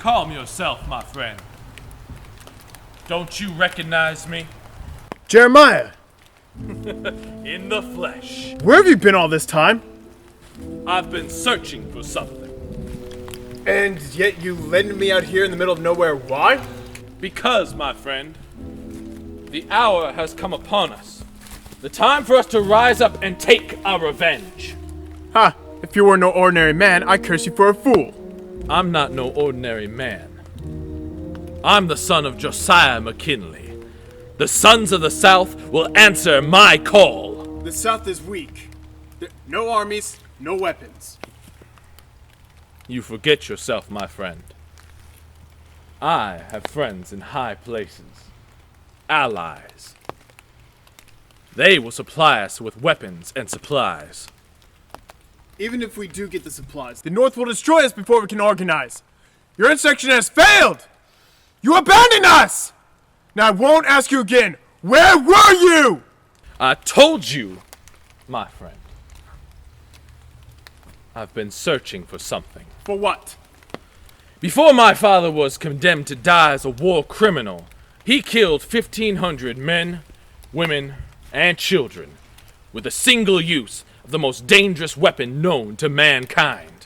Calm yourself, my friend. Don't you recognize me? Jeremiah! In the flesh. Where have you been all this time? I've been searching for something. And yet you led me out here in the middle of nowhere. Why? Because, my friend, the hour has come upon us. The time for us to rise up and take our revenge. Ha! If you were no ordinary man, I curse you for a fool. I'm not no ordinary man. I'm the son of Josiah McKinley. The sons of the South will answer my call. The South is weak. No armies, no weapons. You forget yourself, my friend. I have friends in high places. Allies. They will supply us with weapons and supplies. Even if we do get the supplies, the North will destroy us before we can organize. Your insurrection has failed! You abandoned us! Now I won't ask you again, where were you? I told you, my friend. I've been searching for something. For what? Before my father was condemned to die as a war criminal, he killed 1,500 men, women, and children with a single use of the most dangerous weapon known to mankind.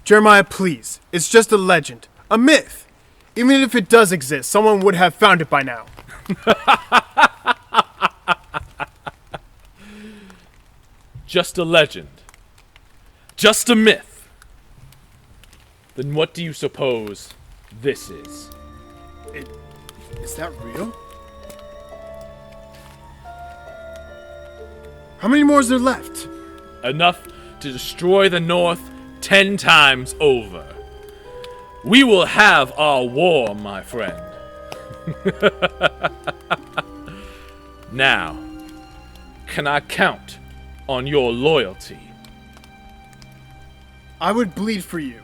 Jeremiah, please. It's just a legend. A myth. Even if it does exist, someone would have found it by now. Just a legend. Just a myth. Then what do you suppose this is? Is that real? How many more is there left? Enough to destroy the North 10 times over. We will have our war, my friend. Now, can I count on your loyalty? I would bleed for you.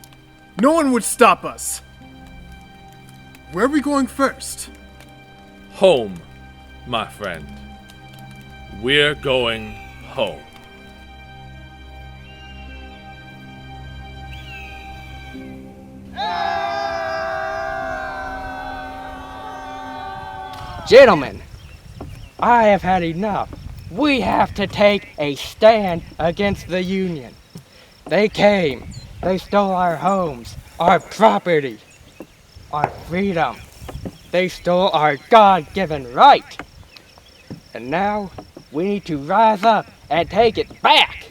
No one would stop us. Where are we going first? Home, my friend. We're going home. Gentlemen, I have had enough. We have to take a stand against the Union. They came. They stole our homes, our property, our freedom. They stole our God-given right. And now we need to rise up and take it back.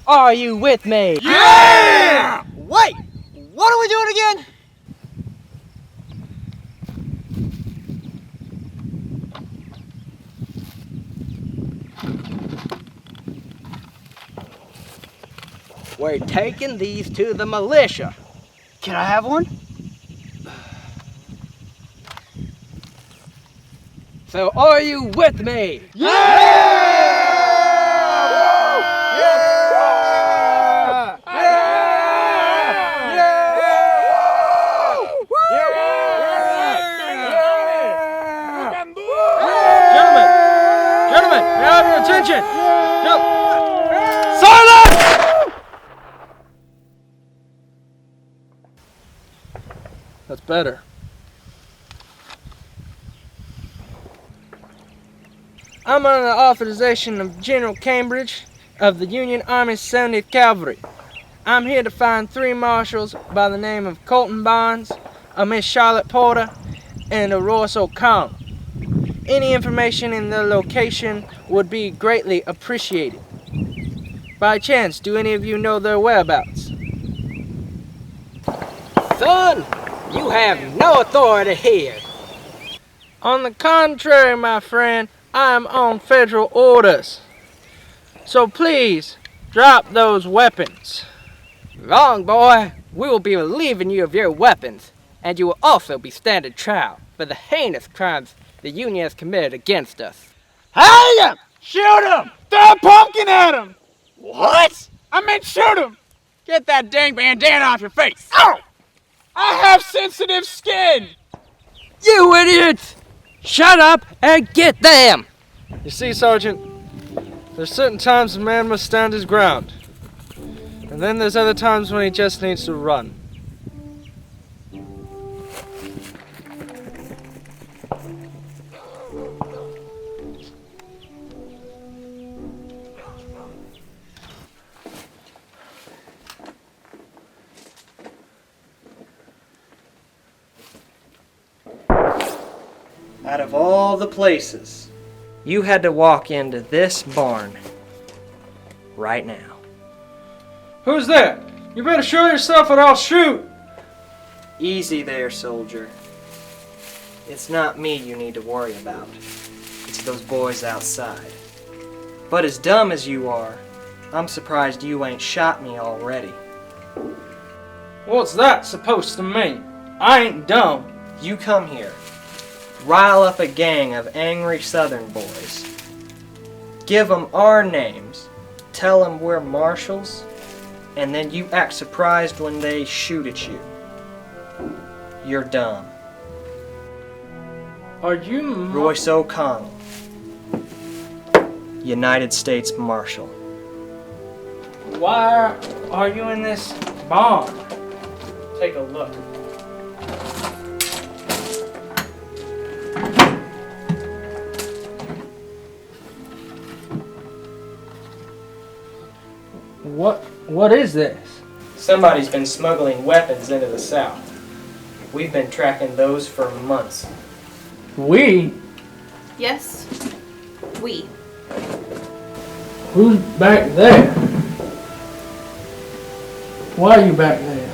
Are you with me? Yeah! Wait! What are we doing again? We're taking these to the militia. Can I have one? So are you with me? Gentlemen, may I have your attention? Silence! That's better. I'm under the authorization of General Cambridge of the Union Army 70th Cavalry. I'm here to find 3 marshals by the name of Colton Barnes, a Miss Charlotte Porter, and a Royce O'Connell. Any information in their location would be greatly appreciated. By chance, do any of you know their whereabouts? Son, you have no authority here. On the contrary, my friend, I am on federal orders. So please, drop those weapons. Wrong, boy. We will be relieving you of your weapons, and you will also be standing trial for the heinous crimes the Union has committed against us. Hang him! Shoot him! Throw a pumpkin at him! What? I meant shoot him! Get that dang bandana off your face! Ow! I have sensitive skin! You idiots! Shut up and get them! You see, Sergeant, there's certain times a man must stand his ground. And then there's other times when he just needs to run. Out of all the places, you had to walk into this barn right now. Who's that? You better show yourself or I'll shoot. Easy there, soldier. It's not me you need to worry about. It's those boys outside. But as dumb as you are, I'm surprised you ain't shot me already. What's that supposed to mean? I ain't dumb. You come here, rile up a gang of angry Southern boys, give them our names, tell them we're Marshals, and then you act surprised when they shoot at you. You're dumb. Are you Royce O'Connell, United States Marshal. Why are you in this barn? Take a look. What is this? Somebody's been smuggling weapons into the South. We've been tracking those for months. We? Yes, we. Who's back there? Why are you back there?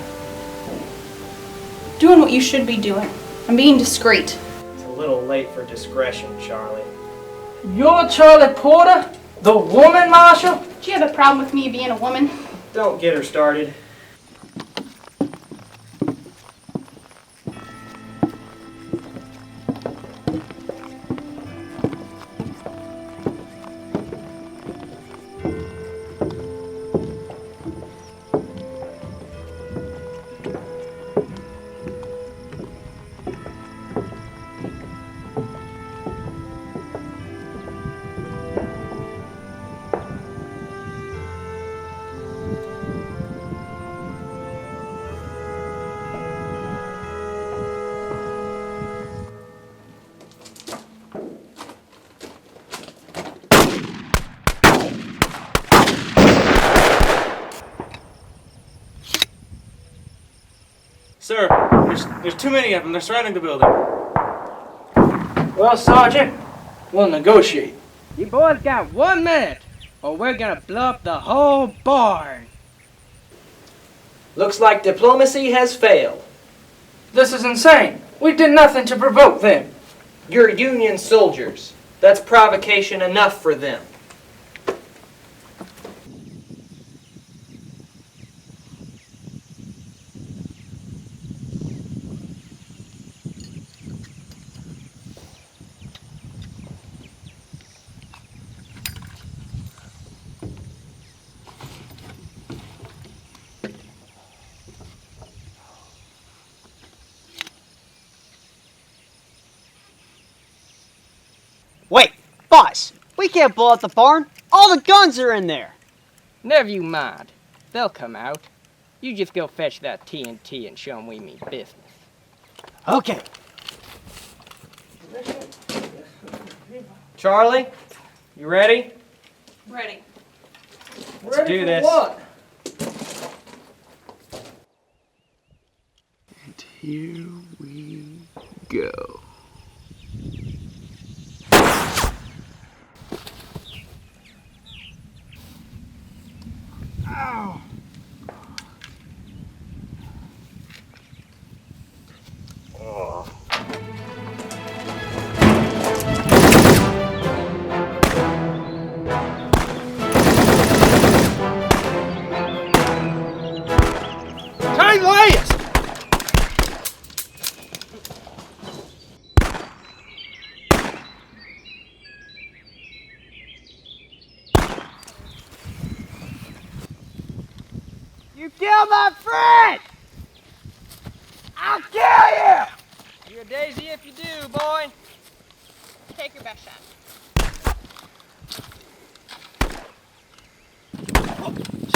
Doing what you should be doing. I'm being discreet. It's a little late for discretion, Charlie. You're Charlie Porter? The woman marshal? Do you have a problem with me being a woman? Don't get her started. Sir, there's too many of them. They're surrounding the building. Well, Sergeant, we'll negotiate. You boys got 1 minute, or we're gonna blow up the whole barn. Looks like diplomacy has failed. This is insane. We did nothing to provoke them. You're Union soldiers. That's provocation enough for them. Wait, boss, we can't blow up the barn. All the guns are in there. Never you mind. They'll come out. You just go fetch that TNT and show 'em we mean business. Okay. Charlie, you ready? Ready. Let's do this. What? And here we go. Ow. Time layers! You killed my friend! I'll kill you! You're a daisy if you do, boy. Take your best shot.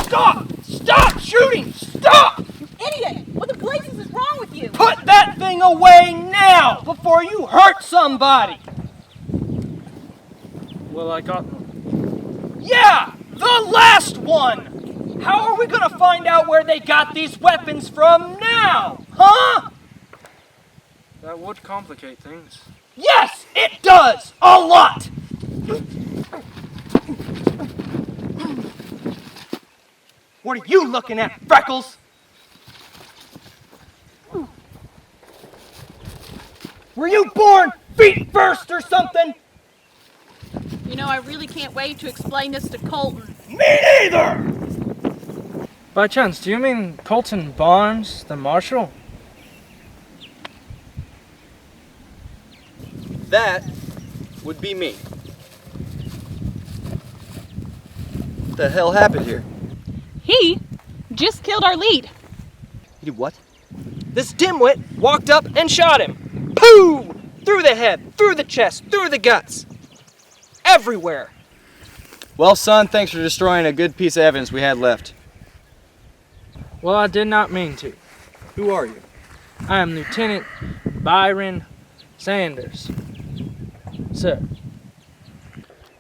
Stop! Stop shooting! Stop! You idiot! What the blazes is wrong with you? Put that thing away now before you hurt somebody! Well, I got one. Yeah! The last one! How are we gonna find out where they got these weapons from now? Huh? That would complicate things. Yes, It does! A lot! What are you looking at, Freckles? Were you born feet first or something? You know, I really can't wait to explain this to Colton. Me neither! By chance, do you mean Colton Barnes, the Marshal? That would be me. What the hell happened here? He just killed our lead. He did what? This dimwit walked up and shot him. Pooh! Through the head, through the chest, through the guts. Everywhere. Well, son, thanks for destroying a good piece of evidence we had left. Well, I did not mean to. Who are you? I am Lieutenant Byron Sanders. Sir.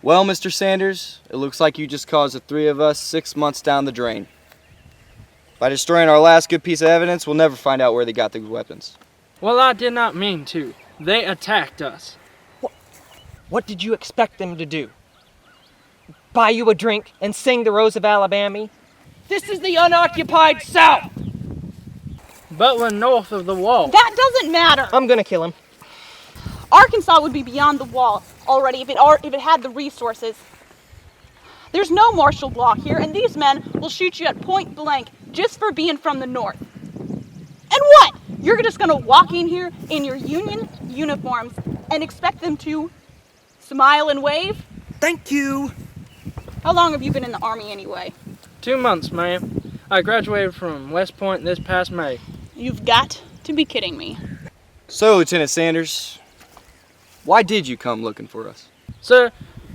Well, Mr. Sanders, it looks like you just caused the three of us 6 months down the drain. By destroying our last good piece of evidence, we'll never find out where they got these weapons. Well, I did not mean to. They attacked us. What did you expect them to do? Buy you a drink and sing the Rose of Alabama? This is the unoccupied South! But we're north of the wall. That doesn't matter. I'm gonna kill him. Arkansas would be beyond the wall already if it had the resources. There's no martial law here, and these men will shoot you at point blank just for being from the north. And what? You're just gonna walk in here in your Union uniforms and expect them to smile and wave? Thank you! How long have you been in the Army anyway? 2 months, ma'am. I graduated from West Point this past May. You've got to be kidding me. So, Lieutenant Sanders, why did you come looking for us? Sir,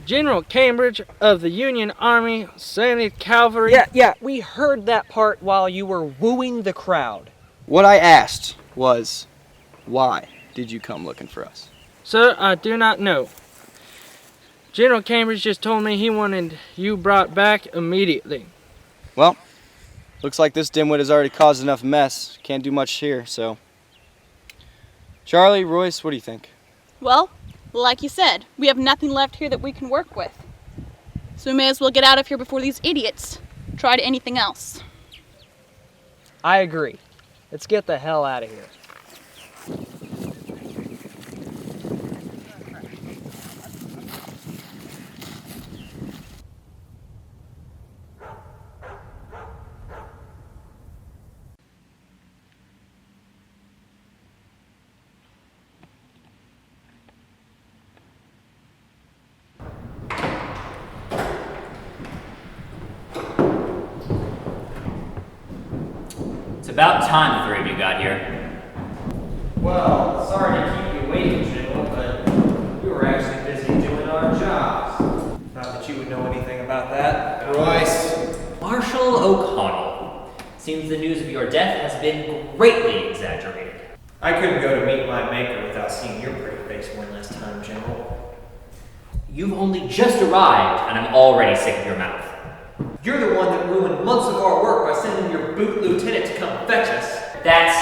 General Cambridge of the Union Army, 70th Cavalry. Yeah, we heard that part while you were wooing the crowd. What I asked was, why did you come looking for us? Sir, I do not know. General Cambridge just told me he wanted you brought back immediately. Well, looks like this dimwit has already caused enough mess. Can't do much here, so. Charlie, Royce, what do you think? Well, like you said, we have nothing left here that we can work with. So we may as well get out of here before these idiots try to anything else. I agree. Let's get the hell out of here. It's about time the three of you got here. Well, sorry to keep you waiting, General, but we were actually busy doing our jobs. Not that you would know anything about that. Royce. Marshal O'Connell. Seems the news of your death has been greatly exaggerated. I couldn't go to meet my maker without seeing your pretty face one last time, General. You've only just arrived, and I'm already sick of your mouth. You're the one that ruined months of our work by sending your boot lieutenant to come fetch us. That's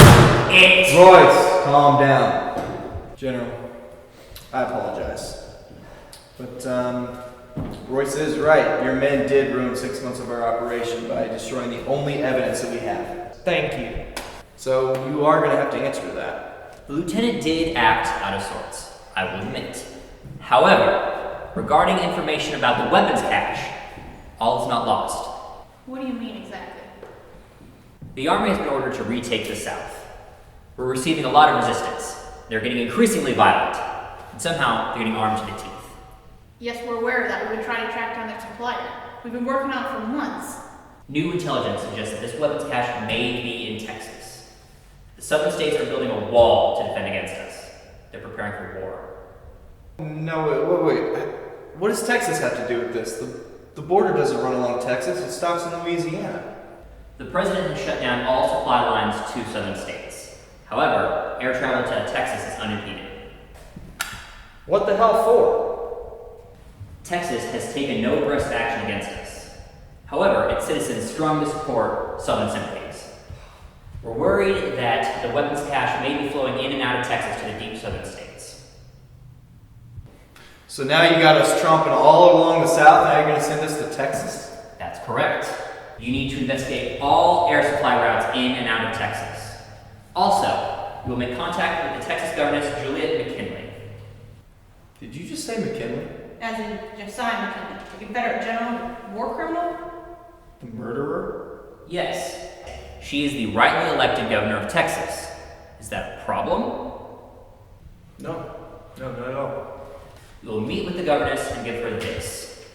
it! Royce, calm down. General, I apologize. But, Royce is right. Your men did ruin 6 months of our operation by destroying the only evidence that we have. Thank you. So, you are going to have to answer to that. The lieutenant did act out of sorts, I will admit. However, regarding information about the weapons cache, all is not lost. What do you mean exactly? The Army has been ordered to retake the South. We're receiving a lot of resistance. They're getting increasingly violent, and somehow they're getting armed to the teeth. Yes, we're aware of that. We've been trying to track down their supplier. We've been working on it for months. New intelligence suggests that this weapons cache may be in Texas. The southern states are building a wall to defend against us. They're preparing for war. No, wait. What does Texas have to do with this? The border doesn't run along Texas. It stops in Louisiana. The president has shut down all supply lines to southern states. However, air travel to Texas is unimpeded. What the hell for? Texas has taken no aggressive action against us. However, its citizens strongly support Southern sympathies. We're worried that the weapons cache may be flowing in and out of Texas to the deep southern states. So now you got us tromping all along the south, now you're going to send us to Texas? That's correct. You need to investigate all air supply routes in and out of Texas. Also, you will make contact with the Texas governess, Juliet McKinley. Did you just say McKinley? As in Josiah McKinley, the Confederate general, war criminal? The murderer? Yes. She is the rightly elected governor of Texas. Is that a problem? No, not at all. We will meet with the governess and give her this.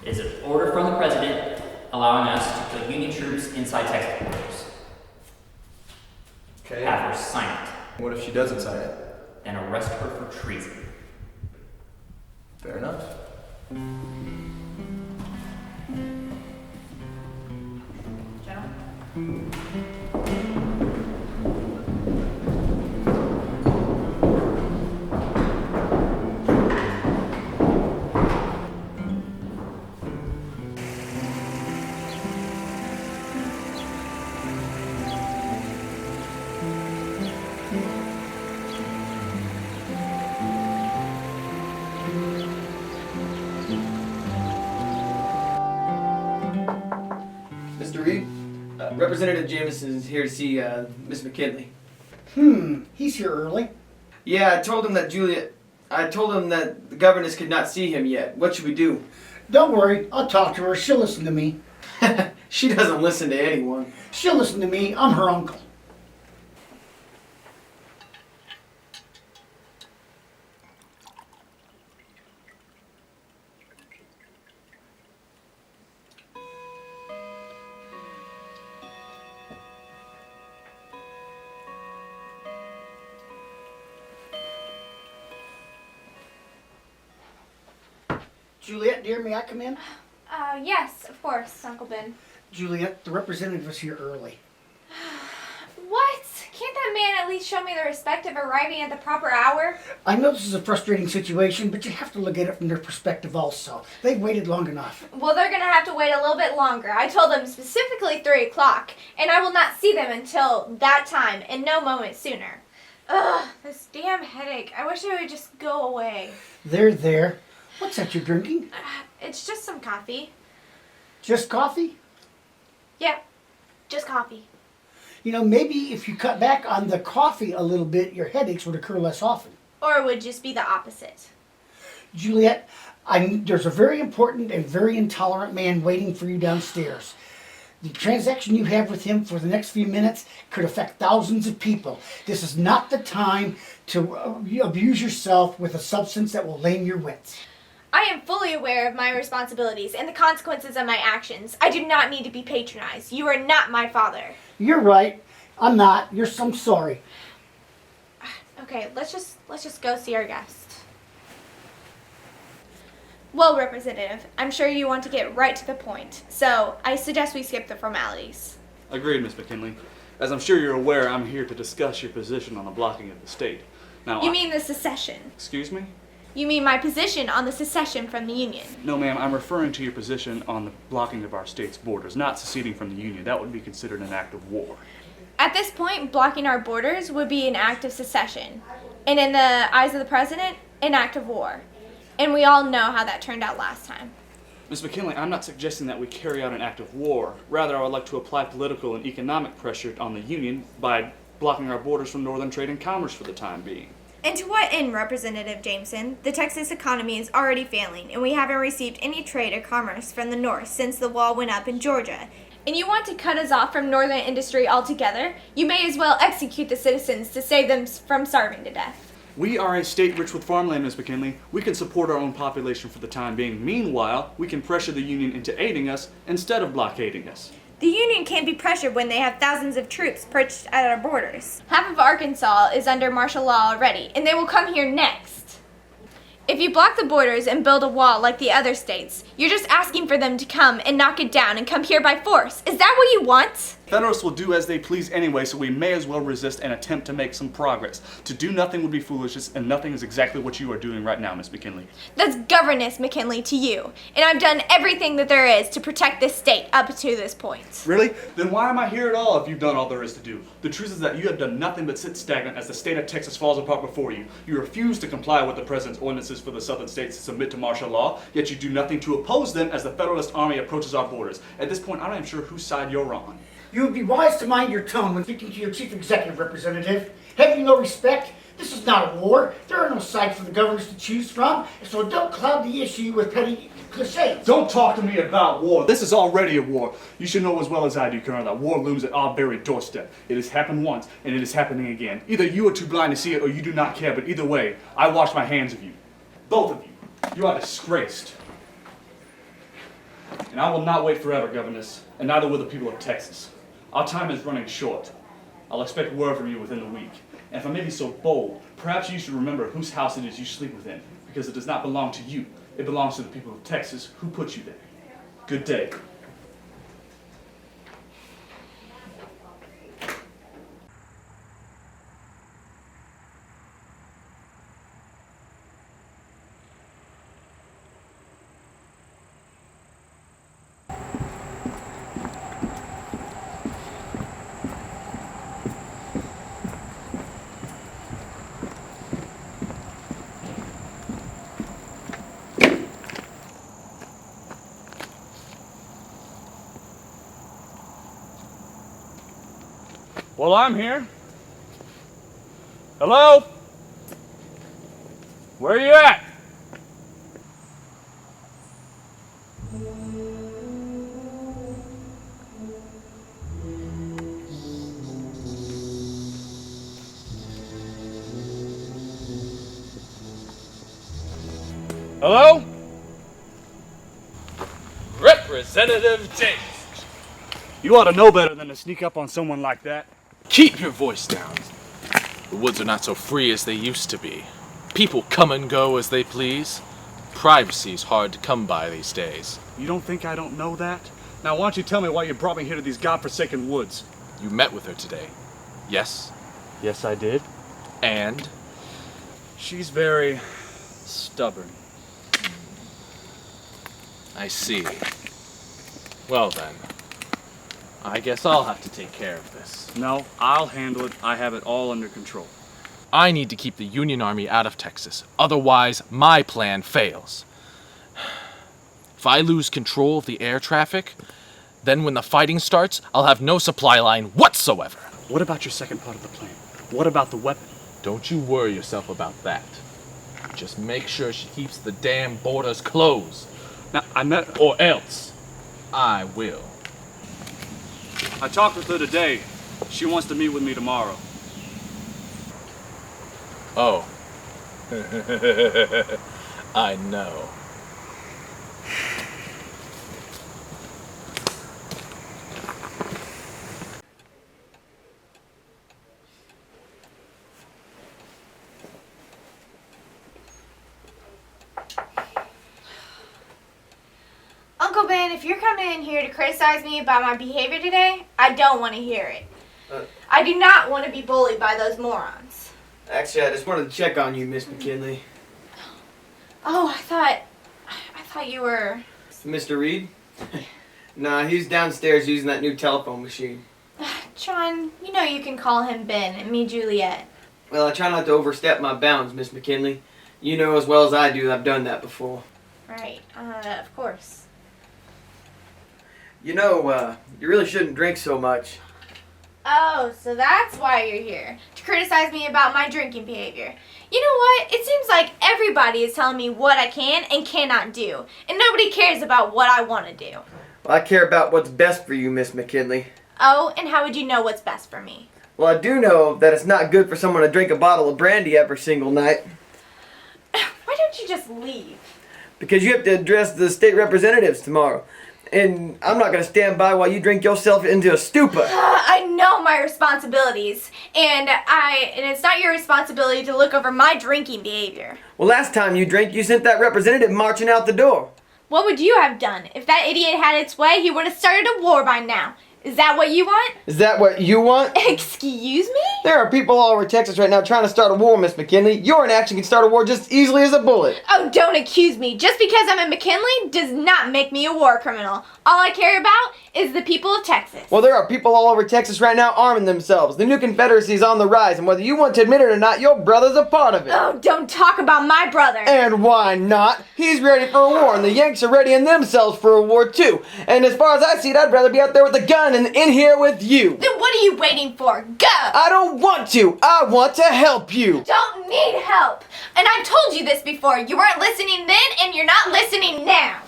It is an order from the president allowing us to put Union troops inside Texas borders. Okay. Have her sign it. What if she doesn't sign it? Then arrest her for treason. Fair enough. General? Mr. Reed, Representative Jameson is here to see Miss McKinley. He's here early. Yeah, I told him that the governess could not see him yet. What should we do? Don't worry, I'll talk to her. She'll listen to me. She doesn't listen to anyone. She'll listen to me. I'm her uncle. Juliet, dear, may I come in? Yes, of course, Uncle Ben. Juliet, the representative was here early. What? Can't that man at least show me the respect of arriving at the proper hour? I know this is a frustrating situation, but you have to look at it from their perspective also. They've waited long enough. Well, they're gonna have to wait a little bit longer. I told them specifically 3 o'clock, and I will not see them until that time, and no moment sooner. Ugh, this damn headache. I wish it would just go away. There. What's that you're drinking? It's just some coffee. Just coffee? Yeah, just coffee. You know, maybe if you cut back on the coffee a little bit, your headaches would occur less often. Or it would just be the opposite. Juliet, there's a very important and very intolerant man waiting for you downstairs. The transaction you have with him for the next few minutes could affect thousands of people. This is not the time to abuse yourself with a substance that will lame your wits. I am fully aware of my responsibilities and the consequences of my actions. I do not need to be patronized. You are not my father. You're right. I'm not. I'm sorry. Okay, let's just go see our guest. Well, Representative, I'm sure you want to get right to the point, so I suggest we skip the formalities. Agreed, Miss McKinley. As I'm sure you're aware, I'm here to discuss your position on the blocking of the state. Now, You mean the secession? Excuse me? You mean my position on the secession from the Union? No, ma'am, I'm referring to your position on the blocking of our state's borders, not seceding from the Union. That would be considered an act of war. At this point, blocking our borders would be an act of secession, and in the eyes of the president, an act of war. And we all know how that turned out last time. Miss McKinley, I'm not suggesting that we carry out an act of war. Rather, I would like to apply political and economic pressure on the Union by blocking our borders from northern trade and commerce for the time being. And to what end, Representative Jameson? The Texas economy is already failing, and we haven't received any trade or commerce from the north since the wall went up in Georgia. And you want to cut us off from northern industry altogether? You may as well execute the citizens to save them from starving to death. We are a state rich with farmland, Miss McKinley. We can support our own population for the time being. Meanwhile, we can pressure the Union into aiding us instead of blockading us. The Union can't be pressured when they have thousands of troops perched at our borders. Half of Arkansas is under martial law already, and they will come here next. If you block the borders and build a wall like the other states, you're just asking for them to come and knock it down and come here by force. Is that what you want? Federalists will do as they please anyway, so we may as well resist and attempt to make some progress. To do nothing would be foolishness, and nothing is exactly what you are doing right now, Miss McKinley. That's governess, McKinley, to you. And I've done everything that there is to protect this state up to this point. Really? Then why am I here at all if you've done all there is to do? The truth is that you have done nothing but sit stagnant as the state of Texas falls apart before you. You refuse to comply with the President's ordinances for the southern states to submit to martial law, yet you do nothing to oppose them as the Federalist Army approaches our borders. At this point, I'm not even sure whose side you're on. You would be wise to mind your tone when speaking to your chief executive representative. Have you no respect? This is not a war. There are no sides for the governors to choose from, so don't cloud the issue with petty cliches. Don't talk to me about war. This is already a war. You should know as well as I do, Colonel, that war looms at our very doorstep. It has happened once, and it is happening again. Either you are too blind to see it, or you do not care, but either way, I wash my hands of you. Both of you. You are disgraced. And I will not wait forever, Governess, and neither will the people of Texas. Our time is running short. I'll expect word from you within the week. And if I may be so bold, perhaps you should remember whose house it is you sleep within, because it does not belong to you. It belongs to the people of Texas who put you there. Good day. Well, I'm here. Hello? Where are you at? Hello? Representative James. You ought to know better than to sneak up on someone like that. Keep your voice down. The woods are not so free as they used to be. People come and go as they please. Privacy's hard to come by these days. You don't think I don't know that? Now why don't you tell me why you brought me here to these godforsaken woods? You met with her today, yes? Yes, I did. And? She's very stubborn. I see. Well then, I guess I'll have to take care of this. No, I'll handle it. I have it all under control. I need to keep the Union Army out of Texas. Otherwise, my plan fails. If I lose control of the air traffic, then when the fighting starts, I'll have no supply line whatsoever. What about your second part of the plan? What about the weapon? Don't you worry yourself about that. Just make sure she keeps the damn borders closed. Now, Or else, I will. I talked with her today. She wants to meet with me tomorrow. Oh. I know. Uncle Ben, if you're coming in here to criticize me about my behavior today, I don't want to hear it. I do not want to be bullied by those morons. Actually, I just wanted to check on you, Miss McKinley. Oh, I thought you were... Mr. Reed? Nah, he's downstairs using that new telephone machine. John, you know you can call him Ben and me Juliet. Well, I try not to overstep my bounds, Miss McKinley. You know as well as I do that I've done that before. Right, of course. You know, you really shouldn't drink so much. Oh, so that's why you're here, to criticize me about my drinking behavior. You know what? It seems like everybody is telling me what I can and cannot do, and nobody cares about what I want to do. Well, I care about what's best for you, Miss McKinley. Oh, and how would you know what's best for me? Well, I do know that it's not good for someone to drink a bottle of brandy every single night. Why don't you just leave? Because you have to address the state representatives tomorrow. And I'm not going to stand by while you drink yourself into a stupor. I know my responsibilities, and it's not your responsibility to look over my drinking behavior. Well, last time you drank, you sent that representative marching out the door. What would you have done? If that idiot had its way, he would have started a war by now. Is that what you want? Is that what you want? Excuse me? There are people all over Texas right now trying to start a war, Miss McKinley. Your inaction can start a war just easily as a bullet. Oh, don't accuse me. Just because I'm a McKinley does not make me a war criminal. All I care about is the people of Texas. Well, there are people all over Texas right now arming themselves. The new Confederacy is on the rise, and whether you want to admit it or not, your brother's a part of it. Oh, don't talk about my brother. And why not? He's ready for a war, and the Yanks are readying themselves for a war too. And as far as I see it, I'd rather be out there with a gun and in here with you. Then what are you waiting for? Go! I don't want to. I want to help you. Don't need help. And I've told you this before. You weren't listening then, and you're not listening now.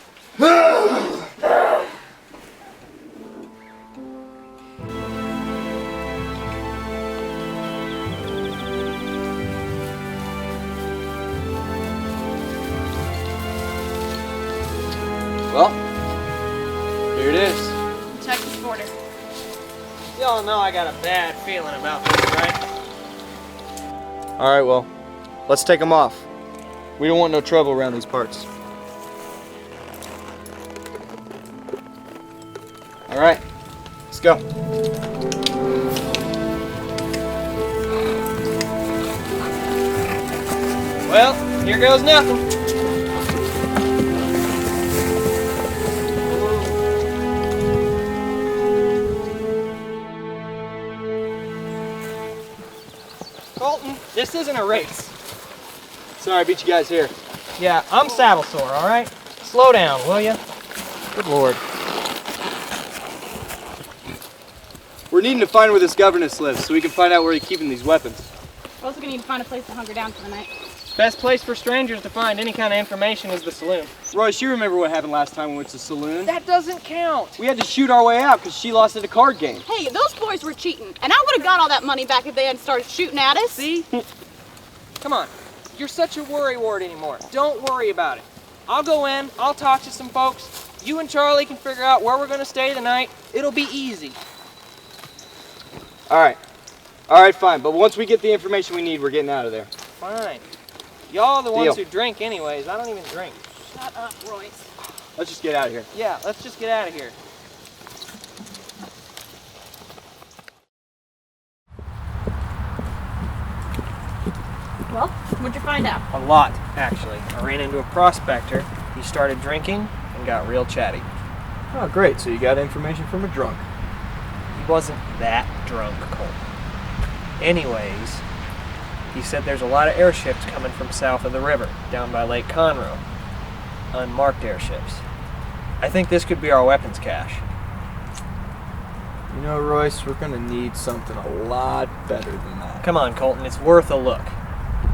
Well, here it is. Texas border. Y'all know I got a bad feeling about this, right? All right, well, let's take them off. We don't want no trouble around these parts. All right, let's go. Well, here goes nothing. Colton, this isn't a race. Sorry, I beat you guys here. Yeah, I'm saddle sore, all right? Slow down, will ya? Good Lord. We're needing to find where this governess lives so we can find out where he's keeping these weapons. We're also gonna need to find a place to hunker down for the night. Best place for strangers to find any kind of information is the saloon. Royce, you remember what happened last time we went to the saloon? That doesn't count. We had to shoot our way out because she lost at a card game. Hey, those boys were cheating, and I would have got all that money back if they hadn't started shooting at us. See? Come on. You're such a worrywart anymore. Don't worry about it. I'll go in, I'll talk to some folks. You and Charlie can figure out where we're gonna stay tonight. It'll be easy. All right. All right, fine. But once we get the information we need, we're getting out of there. Fine. Y'all are the ones Deal. who drink anyways. I don't even drink. Shut up, Royce. Let's just get out of here. Yeah, let's just get out of here. Well, what'd you find out? A lot, actually. I ran into a prospector. He started drinking and got real chatty. Oh, great. So you got information from a drunk. He wasn't that drunk, Colton. Anyways, he said there's a lot of airships coming from south of the river, down by Lake Conroe. Unmarked airships. I think this could be our weapons cache. You know, Royce, we're gonna need something a lot better than that. Come on, Colton, it's worth a look.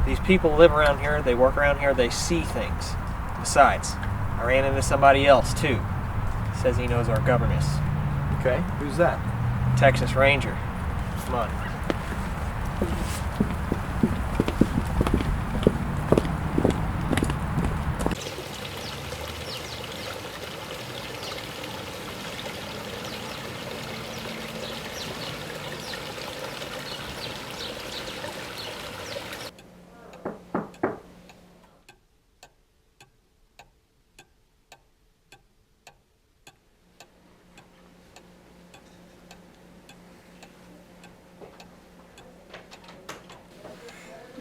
These people live around here, they work around here, they see things. Besides, I ran into somebody else, too. Says he knows our governess. Okay, who's that? Texas Ranger. Come on.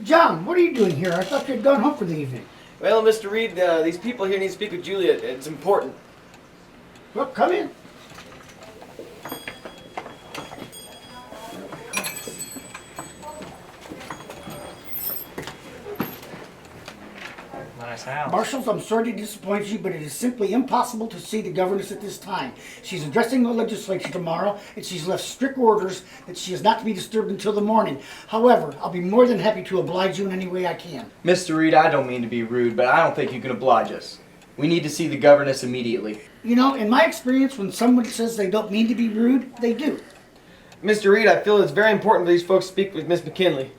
John, what are you doing here? I thought you had gone home for the evening. Well, Mr. Reed, these people here need to speak with Julia. It's important. Well, come in. Nice house. Marshals, I'm sorry to disappoint you, but it is simply impossible to see the governess at this time. She's addressing the legislature tomorrow, and she's left strict orders that she is not to be disturbed until the morning. However, I'll be more than happy to oblige you in any way I can. Mr. Reed, I don't mean to be rude, but I don't think you can oblige us. We need to see the governess immediately. You know, in my experience, when someone says they don't mean to be rude, they do. Mr. Reed, I feel it's very important for these folks to speak with Miss McKinley.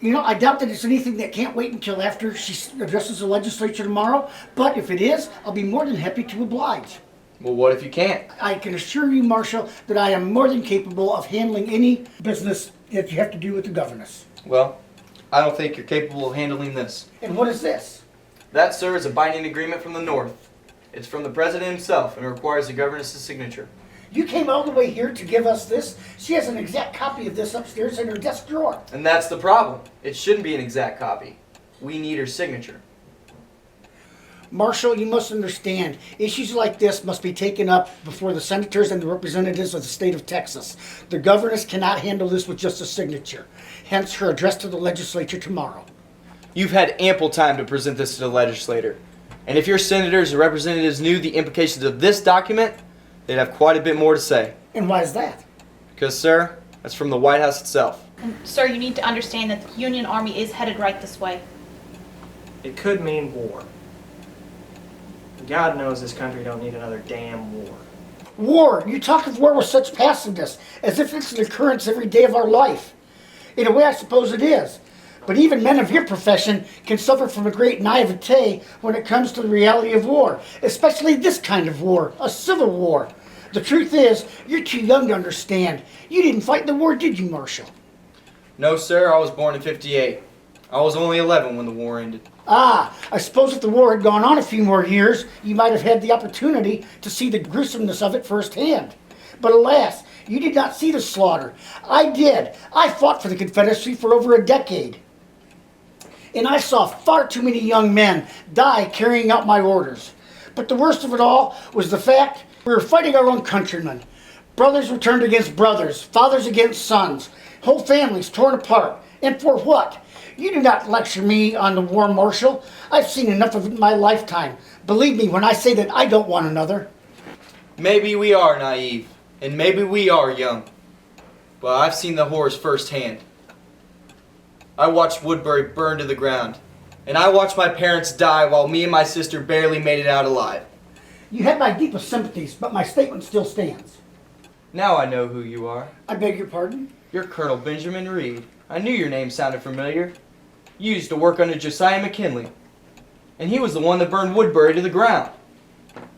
You know, I doubt that it's anything that can't wait until after she addresses the legislature tomorrow, but if it is, I'll be more than happy to oblige. Well, what if you can't? I can assure you, Marshal, that I am more than capable of handling any business that you have to do with the governess. Well, I don't think you're capable of handling this. And what is this? That, sir, is a binding agreement from the North. It's from the President himself and it requires the governess's signature. You came all the way here to give us this? She has an exact copy of this upstairs in her desk drawer. And that's the problem. It shouldn't be an exact copy. We need her signature. Marshal, you must understand, issues like this must be taken up before the senators and the representatives of the state of Texas. The governors cannot handle this with just a signature. Hence her address to the legislature tomorrow. You've had ample time to present this to the legislature. And if your senators or representatives knew the implications of this document, they'd have quite a bit more to say. And why is that? Because, sir, that's from the White House itself. And, sir, you need to understand that the Union Army is headed right this way. It could mean war. God knows this country don't need another damn war. War! You talk of war with such passiveness, as if it's an occurrence every day of our life. In a way, I suppose it is. But even men of your profession can suffer from a great naivete when it comes to the reality of war, especially this kind of war, a civil war. The truth is, you're too young to understand. You didn't fight the war, did you, Marshal? No, sir, I was born in '58. I was only 11 when the war ended. Ah, I suppose if the war had gone on a few more years, you might have had the opportunity to see the gruesomeness of it firsthand. But alas, you did not see the slaughter. I did. I fought for the Confederacy for over a decade. And I saw far too many young men die carrying out my orders. But the worst of it all was the fact we were fighting our own countrymen. Brothers were turned against brothers, fathers against sons, whole families torn apart. And for what? You do not lecture me on the war, Marshal. I've seen enough of it in my lifetime. Believe me when I say that I don't want another. Maybe we are naive, and maybe we are young. But I've seen the horrors firsthand. I watched Woodbury burn to the ground, and I watched my parents die while me and my sister barely made it out alive. You had my deepest sympathies, but my statement still stands. Now I know who you are. I beg your pardon? You're Colonel Benjamin Reed. I knew your name sounded familiar. You used to work under Josiah McKinley, and he was the one that burned Woodbury to the ground.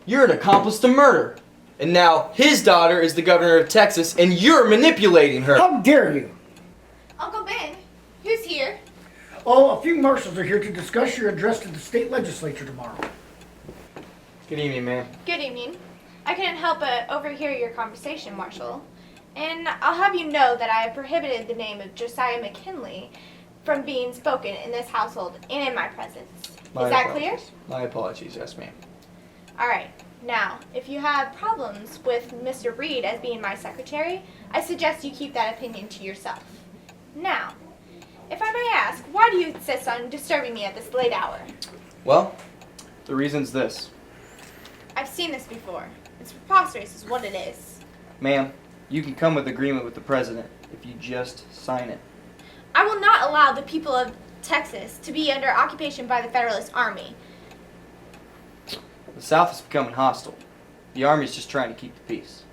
You're an accomplice to murder, and now his daughter is the governor of Texas, and you're manipulating her. How dare you? Uncle Ben, who's here? Oh, a few marshals are here to discuss your address to the state legislature tomorrow. Good evening, ma'am. Good evening. I couldn't help but overhear your conversation, Marshal. And I'll have you know that I have prohibited the name of Josiah McKinley from being spoken in this household and in my presence. Is that clear? My apologies, yes, ma'am. All right. Now, if you have problems with Mr. Reed as being my secretary, I suggest you keep that opinion to yourself. Now, if I may ask, why do you insist on disturbing me at this late hour? Well, the reason's this. I've seen this before. It's preposterous is what it is. Ma'am, you can come with agreement with the president if you just sign it. I will not allow the people of Texas to be under occupation by the Federalist Army. The South is becoming hostile. The Army's just trying to keep the peace.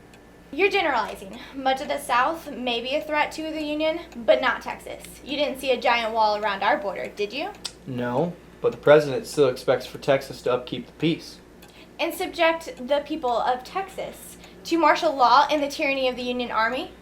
You're generalizing. Much of the South may be a threat to the Union, but not Texas. You didn't see a giant wall around our border, did you? No, but the president still expects for Texas to upkeep the peace. And subject the people of Texas to martial law and the tyranny of the Union Army?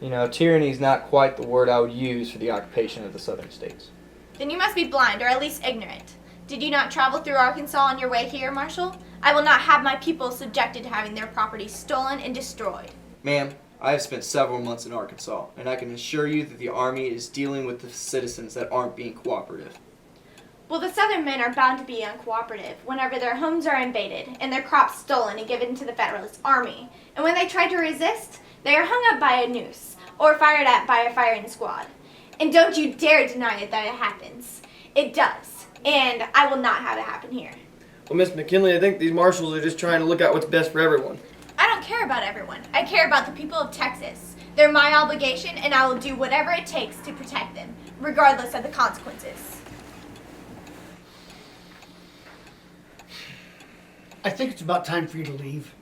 You know, tyranny is not quite the word I would use for the occupation of the southern states. Then you must be blind or at least ignorant. Did you not travel through Arkansas on your way here, Marshal? I will not have my people subjected to having their property stolen and destroyed. Ma'am, I have spent several months in Arkansas, and I can assure you that the Army is dealing with the citizens that aren't being cooperative. Well, the Southern men are bound to be uncooperative whenever their homes are invaded and their crops stolen and given to the Federalist Army. And when they try to resist, they are hung up by a noose or fired at by a firing squad. And don't you dare deny it that it happens. It does. And I will not have it happen here. Well, Miss McKinley, I think these marshals are just trying to look out what's best for everyone. I don't care about everyone. I care about the people of Texas. They're my obligation, and I will do whatever it takes to protect them, regardless of the consequences. I think it's about time for you to leave.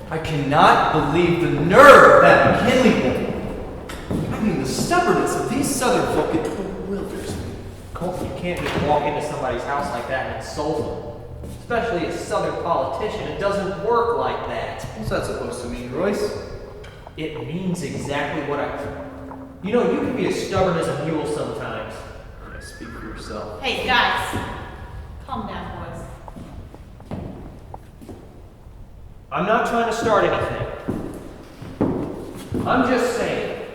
I cannot believe the nerve of that McKinley woman. I mean, the stubbornness of these southern folk, it bewilders me. Colton, you can't just walk into somebody's house like that and insult them. Especially a southern politician. It doesn't work like that. What's that supposed to mean, Royce? It means exactly what you know, you can be as stubborn as a mule sometimes. Yeah, speak for yourself. Hey, guys. Calm down. I'm not trying to start anything. I'm just saying,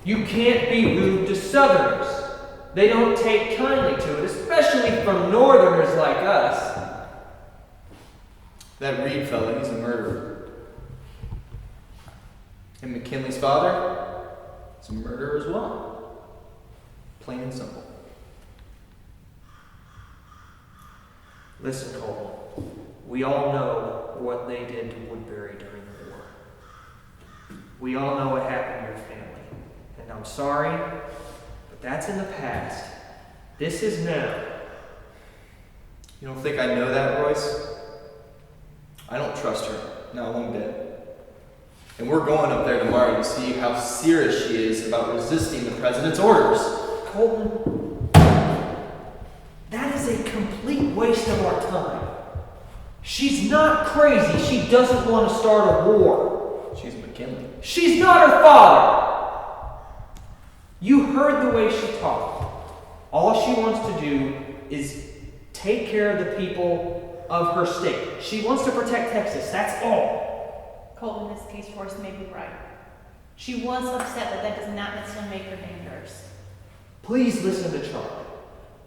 you can't be rude to Southerners. They don't take kindly to it, especially from Northerners like us. That Reed fella, he's a murderer. And McKinley's father is a murderer as well. Plain and simple. Listen, Colton, we all know what they did to Woodbury during the war. We all know what happened to your family. And I'm sorry, but that's in the past. This is now. You don't think I know that, Royce? I don't trust her, not one bit. And we're going up there tomorrow to see how serious she is about resisting the president's orders. Colton, that is a complete waste of our time. She's not crazy. She doesn't want to start a war. She's McKinley. She's not her father. You heard the way she talked. All she wants to do is take care of the people of her state. She wants to protect Texas, that's all. Colton, this case force may be right. She was upset, but that does not necessarily make her dangerous. Please listen to Charlie.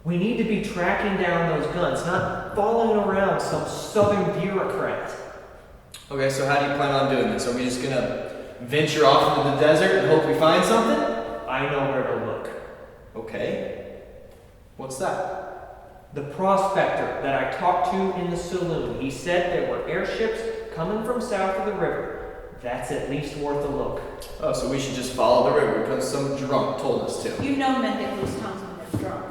We need to be tracking down those guns, not following around some southern bureaucrat. Okay, so how do you plan on doing this? Are we just gonna venture off into the desert and hope we find something? I know where to look. Okay. What's that? The prospector that I talked to in the saloon, he said there were airships coming from south of the river. That's at least worth a look. Oh, so we should just follow the river because some drunk told us to. You know men that lose tongues when they're drunk.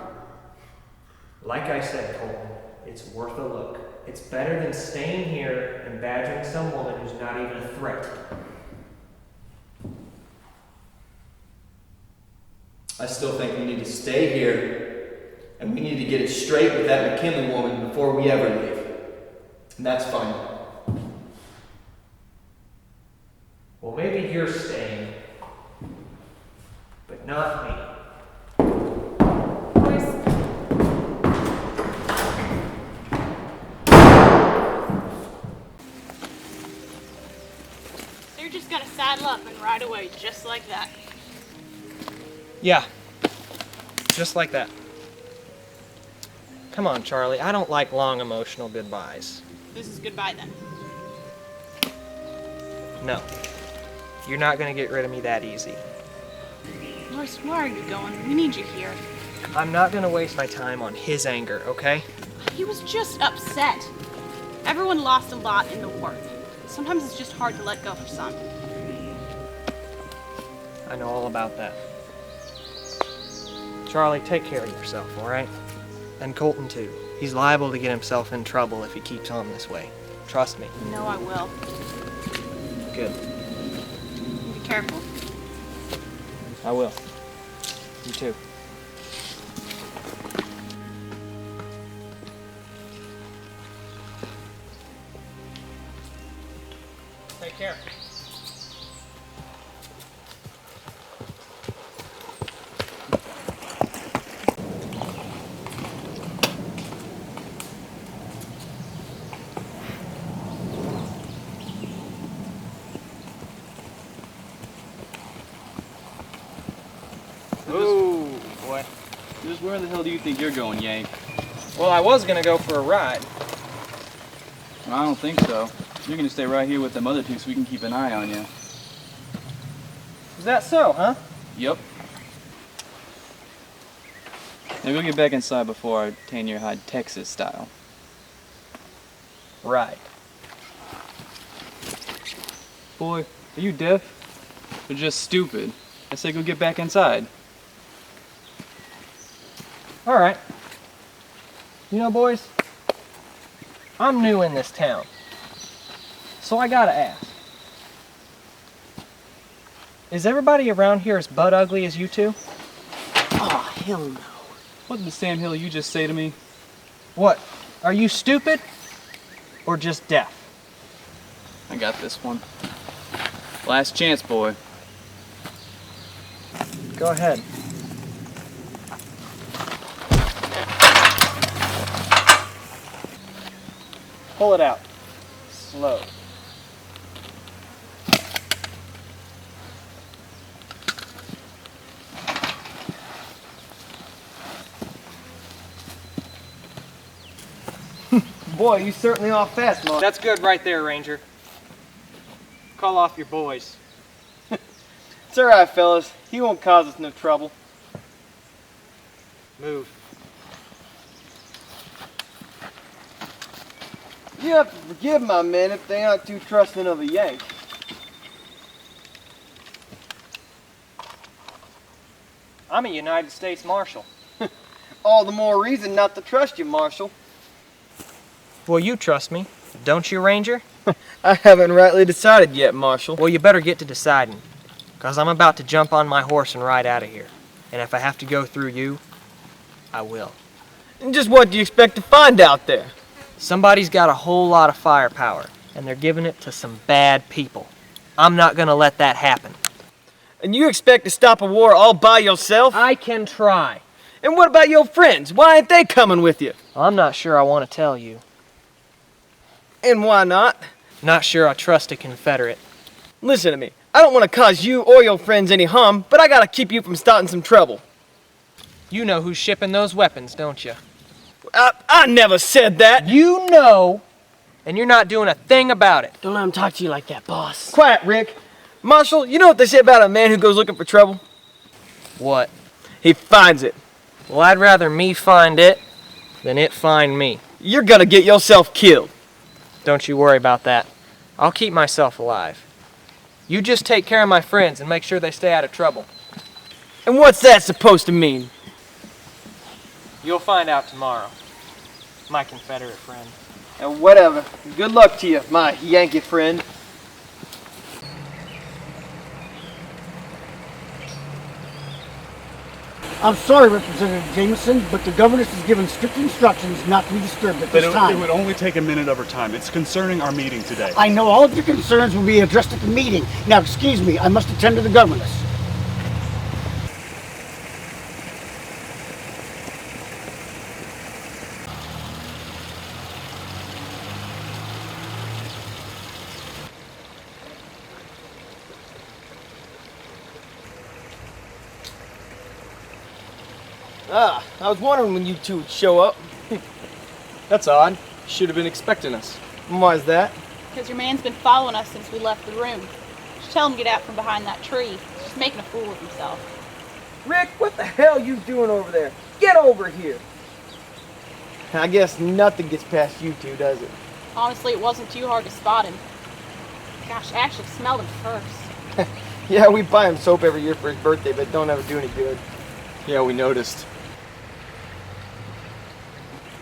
Like I said, Colton, it's worth a look. It's better than staying here and badgering some woman who's not even a threat. I still think we need to stay here, and we need to get it straight with that McKinley woman before we ever leave. And that's fine. Well, maybe you're staying, but not me. So you're just gonna saddle up and ride away just like that? Yeah. Just like that. Come on, Charlie. I don't like long emotional goodbyes. This is goodbye then. No. You're not gonna get rid of me that easy. Royce, where are you going? We need you here. I'm not gonna waste my time on his anger, okay? He was just upset. Everyone lost a lot in the war. Sometimes it's just hard to let go for some. I know all about that. Charlie, take care of yourself, alright? And Colton too. He's liable to get himself in trouble if he keeps on this way. Trust me. No, I will. Good. Be careful. I will. You too. Take care. Oh, boy. Just where the hell do you think you're going, Yank? Well, I was gonna go for a ride. I don't think so. You're gonna stay right here with them other two so we can keep an eye on you. Is that so, huh? Yep. Now go get back inside before I tan your hide Texas style. Right. Boy, are you deaf? Or just stupid? I said go get back inside. Alright. You know, boys, I'm new in this town. So I gotta ask. Is everybody around here as butt ugly as you two? Oh, hell no. What did Sam Hill you just say to me? What? Are you stupid? Or just deaf? I got this one. Last chance, boy. Go ahead. Pull it out. Slow. Boy, you certainly off fast, Marshal. That's good right there, Ranger. Call off your boys. It's alright, fellas. He won't cause us no trouble. Move. You have to forgive my men if they aren't too trusting of a Yank. I'm a United States Marshal. All the more reason not to trust you, Marshal. Well, you trust me, don't you, Ranger? I haven't rightly decided yet, Marshal. Well, you better get to deciding, because I'm about to jump on my horse and ride out of here. And if I have to go through you, I will. And just what do you expect to find out there? Somebody's got a whole lot of firepower, and they're giving it to some bad people. I'm not gonna let that happen. And you expect to stop a war all by yourself? I can try. And what about your friends? Why ain't they coming with you? I'm not sure I want to tell you. And why not? Not sure I trust a Confederate. Listen to me. I don't want to cause you or your friends any harm, but I gotta keep you from starting some trouble. You know who's shipping those weapons, don't you? I never said that. You know, and you're not doing a thing about it. Don't let him talk to you like that, boss. Quiet, Rick. Marshal, you know what they say about a man who goes looking for trouble? What? He finds it. Well, I'd rather me find it than it find me. You're gonna get yourself killed. Don't you worry about that. I'll keep myself alive. You just take care of my friends and make sure they stay out of trouble. And what's that supposed to mean? You'll find out tomorrow, my Confederate friend. And whatever. Good luck to you, my Yankee friend. I'm sorry, Representative Jameson, but the governess has given strict instructions not to be disturbed at this time. It would only take a minute of her time. It's concerning our meeting today. I know all of your concerns will be addressed at the meeting. Now, excuse me, I must attend to the governess. I was wondering when you two would show up. That's odd. Should have been expecting us. Why's that? Because your man's been following us since we left the room. Just tell him to get out from behind that tree. He's just making a fool of himself. Rick, what the hell are you doing over there? Get over here. I guess nothing gets past you two, does it? Honestly, it wasn't too hard to spot him. Gosh, I actually smelled him first. Yeah, we buy him soap every year for his birthday, but it don't ever do any good. Yeah, we noticed.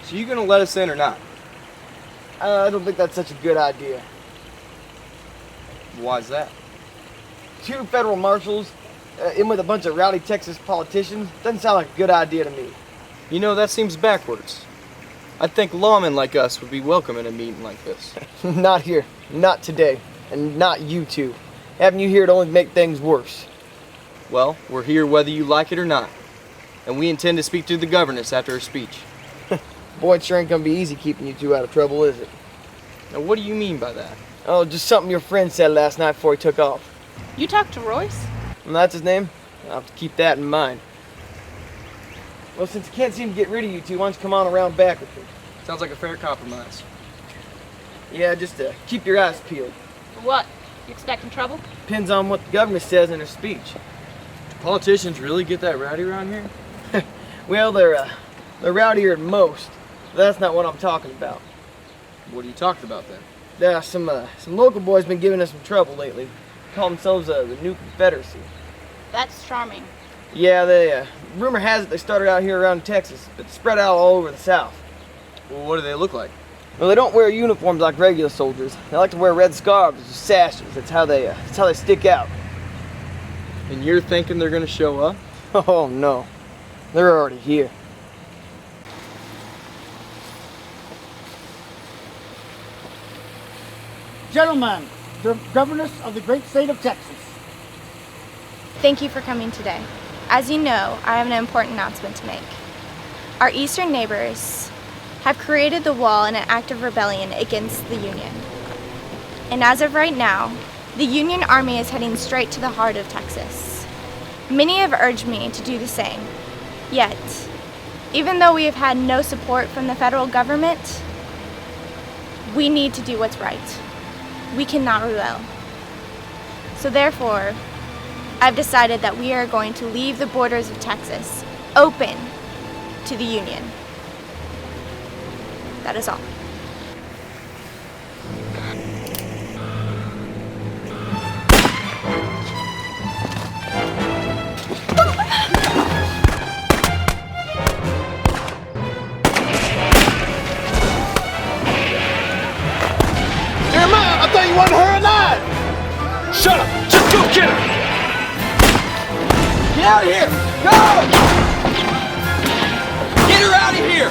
So you gonna let us in or not? I don't think that's such a good idea. Why's that? 2 federal marshals in with a bunch of rowdy Texas politicians doesn't sound like a good idea to me. You know, that seems backwards. I think lawmen like us would be welcome in a meeting like this. Not here. Not today. And not you two. Having you here to only make things worse. Well, we're here whether you like it or not. And we intend to speak to the governess after her speech. Boy, it sure ain't gonna be easy keeping you two out of trouble, is it? Now, what do you mean by that? Oh, just something your friend said last night before he took off. You talked to Royce? And that's his name? I'll have to keep that in mind. Well, since I can't seem to get rid of you two, why don't you come on around back with me? Sounds like a fair compromise. Yeah, just keep your eyes peeled. For what? You expecting trouble? Depends on what the governor says in her speech. Do politicians really get that rowdy around here? Well, they're rowdier than most. But that's not what I'm talking about. What are you talking about then? There are some local boys been giving us some trouble lately. Call themselves the New Confederacy. That's charming. Yeah, they rumor has it they started out here around Texas, but spread out all over the South. Well, what do they look like? Well, they don't wear uniforms like regular soldiers. They like to wear red scarves or sashes. That's how they stick out. And you're thinking they're gonna show up? Oh no, they're already here. Gentlemen, the governess of the great state of Texas. Thank you for coming today. As you know, I have an important announcement to make. Our eastern neighbors have created the wall in an act of rebellion against the Union. And as of right now, the Union Army is heading straight to the heart of Texas. Many have urged me to do the same. Yet, even though we have had no support from the federal government, We need to do what's right. We cannot rebel. So therefore, I've decided that we are going to leave the borders of Texas open to the Union. That is all. Jeremiah, I thought you wanted her alive! Shut up! Just go get her! Get out of here! Go! Get her out of here!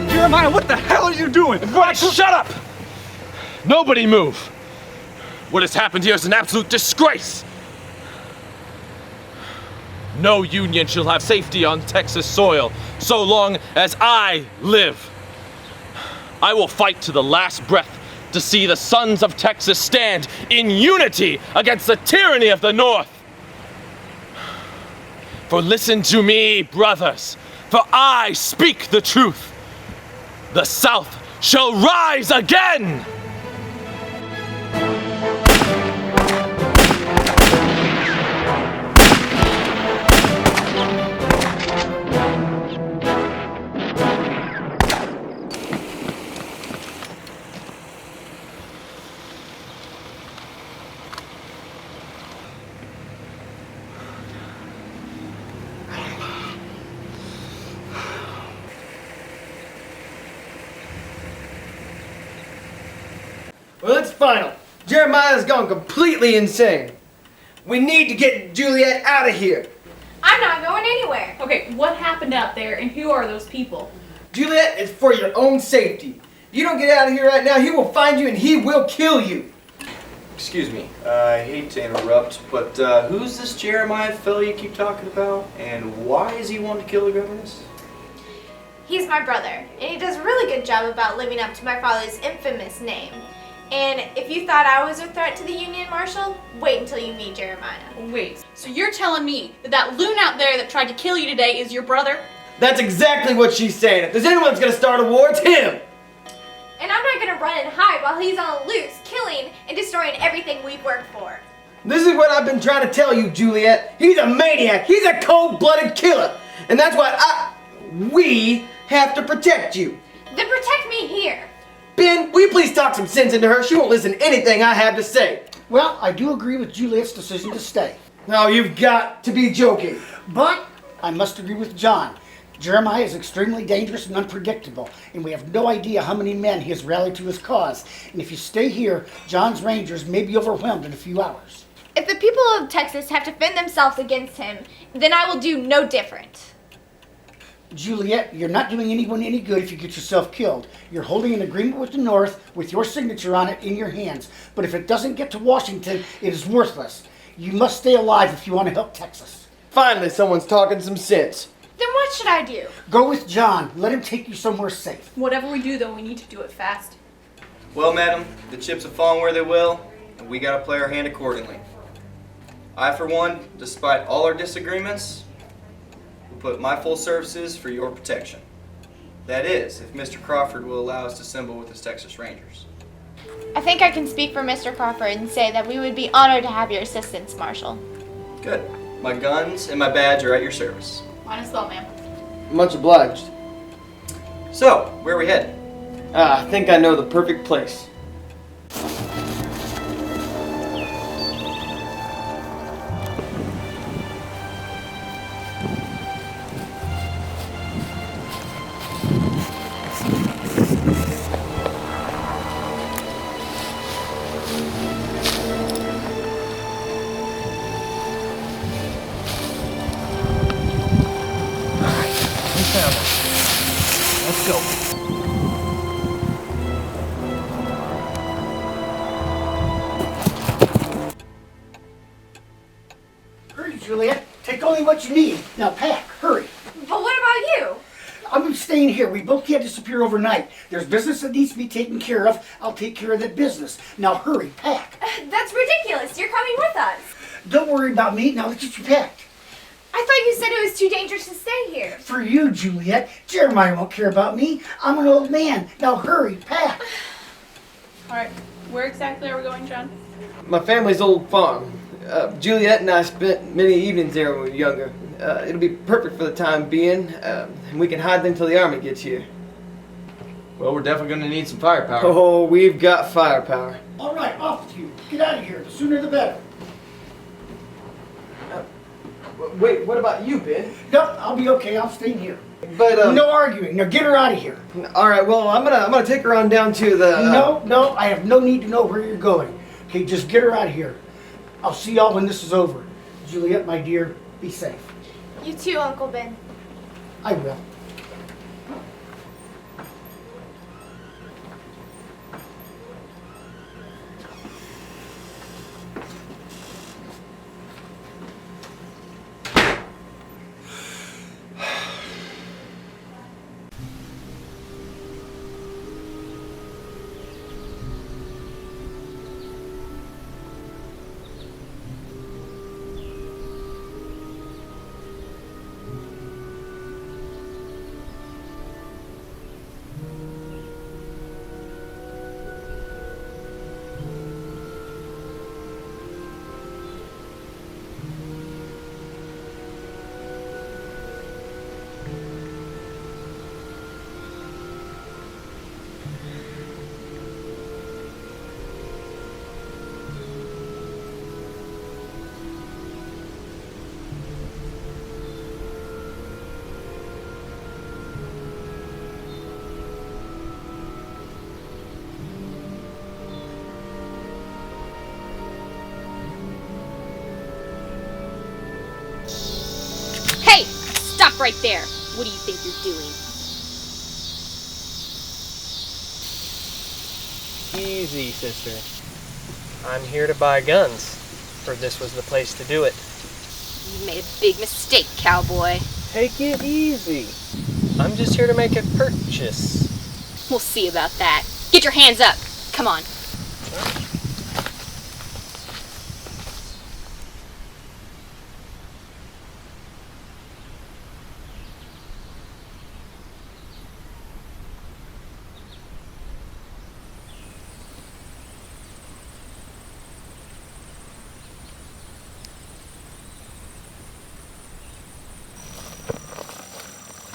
Jeremiah, what the hell are you doing? Right, shut up! Nobody move! What has happened here is an absolute disgrace! No Union shall have safety on Texas soil so long as I live. I will fight to the last breath to see the sons of Texas stand in unity against the tyranny of the North. For listen to me, brothers, for I speak the truth. The South shall rise again! Well, it's final. Jeremiah's gone completely insane. We need to get Juliet out of here. I'm not going anywhere. Okay, what happened out there and who are those people? Juliet, it's for your own safety. If you don't get out of here right now, he will find you and he will kill you. Excuse me, I hate to interrupt, but who's this Jeremiah fellow you keep talking about? And why is he wanting to kill the governess? He's my brother, and he does a really good job about living up to my father's infamous name. And if you thought I was a threat to the Union, Marshal, wait until you meet Jeremiah. Wait, so you're telling me that that loon out there that tried to kill you today is your brother? That's exactly what she's saying. If there's anyone's gonna start a war, it's him. And I'm not gonna run and hide while he's on the loose, killing and destroying everything we've worked for. This is what I've been trying to tell you, Juliet. He's a maniac. He's a cold-blooded killer. And that's why we have to protect you. Then protect me here. Ben, will you please talk some sense into her? She won't listen to anything I have to say. Well, I do agree with Juliet's decision to stay. No, you've got to be joking. But I must agree with John. Jeremiah is extremely dangerous and unpredictable, and we have no idea how many men he has rallied to his cause. And if you stay here, John's Rangers may be overwhelmed in a few hours. If the people of Texas have to defend themselves against him, then I will do no different. Juliet, you're not doing anyone any good if you get yourself killed. You're holding an agreement with the North with your signature on it in your hands. But if it doesn't get to Washington, it is worthless. You must stay alive if you want to help Texas. Finally, someone's talking some sense. Then what should I do? Go with John. Let him take you somewhere safe. Whatever we do, though, we need to do it fast. Well, madam, the chips have fallen where they will, and we gotta play our hand accordingly. I, for one, despite all our disagreements, will put my full services for your protection. That is, if Mr. Crawford will allow us to assemble with his Texas Rangers. I think I can speak for Mr. Crawford and say that we would be honored to have your assistance, Marshal. Good. My guns and my badge are at your service. Mine as well, ma'am. Much obliged. So, where are we headed? I think I know the perfect place. Let's go. Hurry, Juliet. Take only what you need. Now pack. Hurry. But what about you? I'm I'm staying here. We both can't disappear overnight. There's business that needs to be taken care of. I'll take care of that business. Now hurry, pack. That's ridiculous. You're coming with us. Don't worry about me. Now let's get you packed. I thought you said it was too dangerous to stay here. For you, Juliet. Jeremiah won't care about me. I'm an old man. Now hurry, pack. All right, where exactly are we going, John? My family's old farm. Juliet and I spent many evenings there when we were younger. It'll be perfect for the time being, and we can hide them till the army gets here. Well, we're definitely going to need some firepower. Oh, we've got firepower. All right, off with you. Get out of here. The sooner the better. Wait, what about you, Ben? Nope, I'll be okay. I'm staying here. But no arguing. Now get her out of here. All right. Well, I'm gonna take her on down to the. No. I have no need to know where you're going. Okay, just get her out of here. I'll see y'all when this is over. Juliet, my dear, be safe. You too, Uncle Ben. I will. Hey! Stop right there! What do you think you're doing? Easy, sister. I'm here to buy guns, for this was the place to do it. You made a big mistake, cowboy. Take it easy. I'm just here to make a purchase. We'll see about that. Get your hands up! Come on.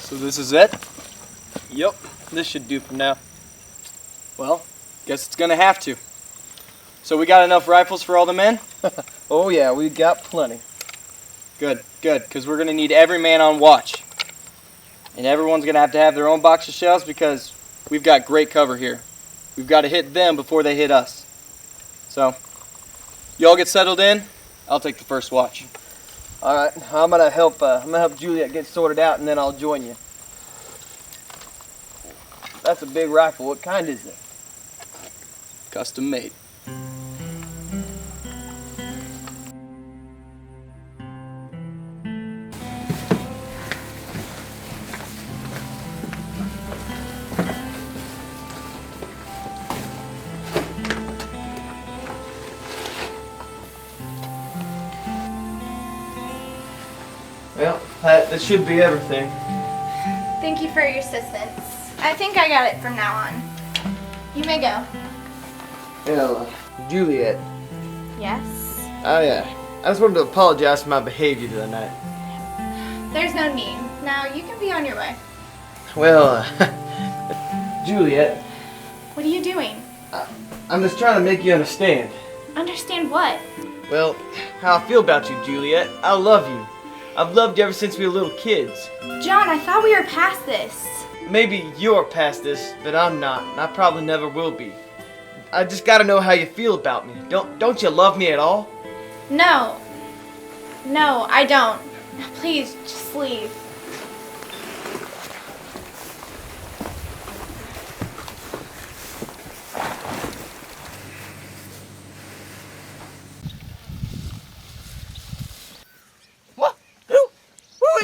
So this is it? Yep, this should do for now. Well, guess it's gonna have to. So we got enough rifles for all the men? Oh yeah, we got plenty. Good, because we're gonna need every man on watch. And everyone's gonna have to have their own box of shells because we've got great cover here. We've got to hit them before they hit us. So, y'all get settled in, I'll take the first watch. All right, I'm gonna help Juliet get sorted out, and then I'll join you. That's a big rifle. What kind is it? Custom made. Well, that should be everything. Thank you for your assistance. I think I got it from now on. You may go. Well, Juliet. Yes? I just wanted to apologize for my behavior the other night. There's no need. Now you can be on your way. Well, Juliet. What are you doing? I'm just trying to make you understand. Understand what? Well, how I feel about you, Juliet. I love you. I've loved you ever since we were little kids. John, I thought we were past this. Maybe you're past this, but I'm not, and I probably never will be. I just gotta know how you feel about me. Don't you love me at all? No. No, I don't. Please, just leave.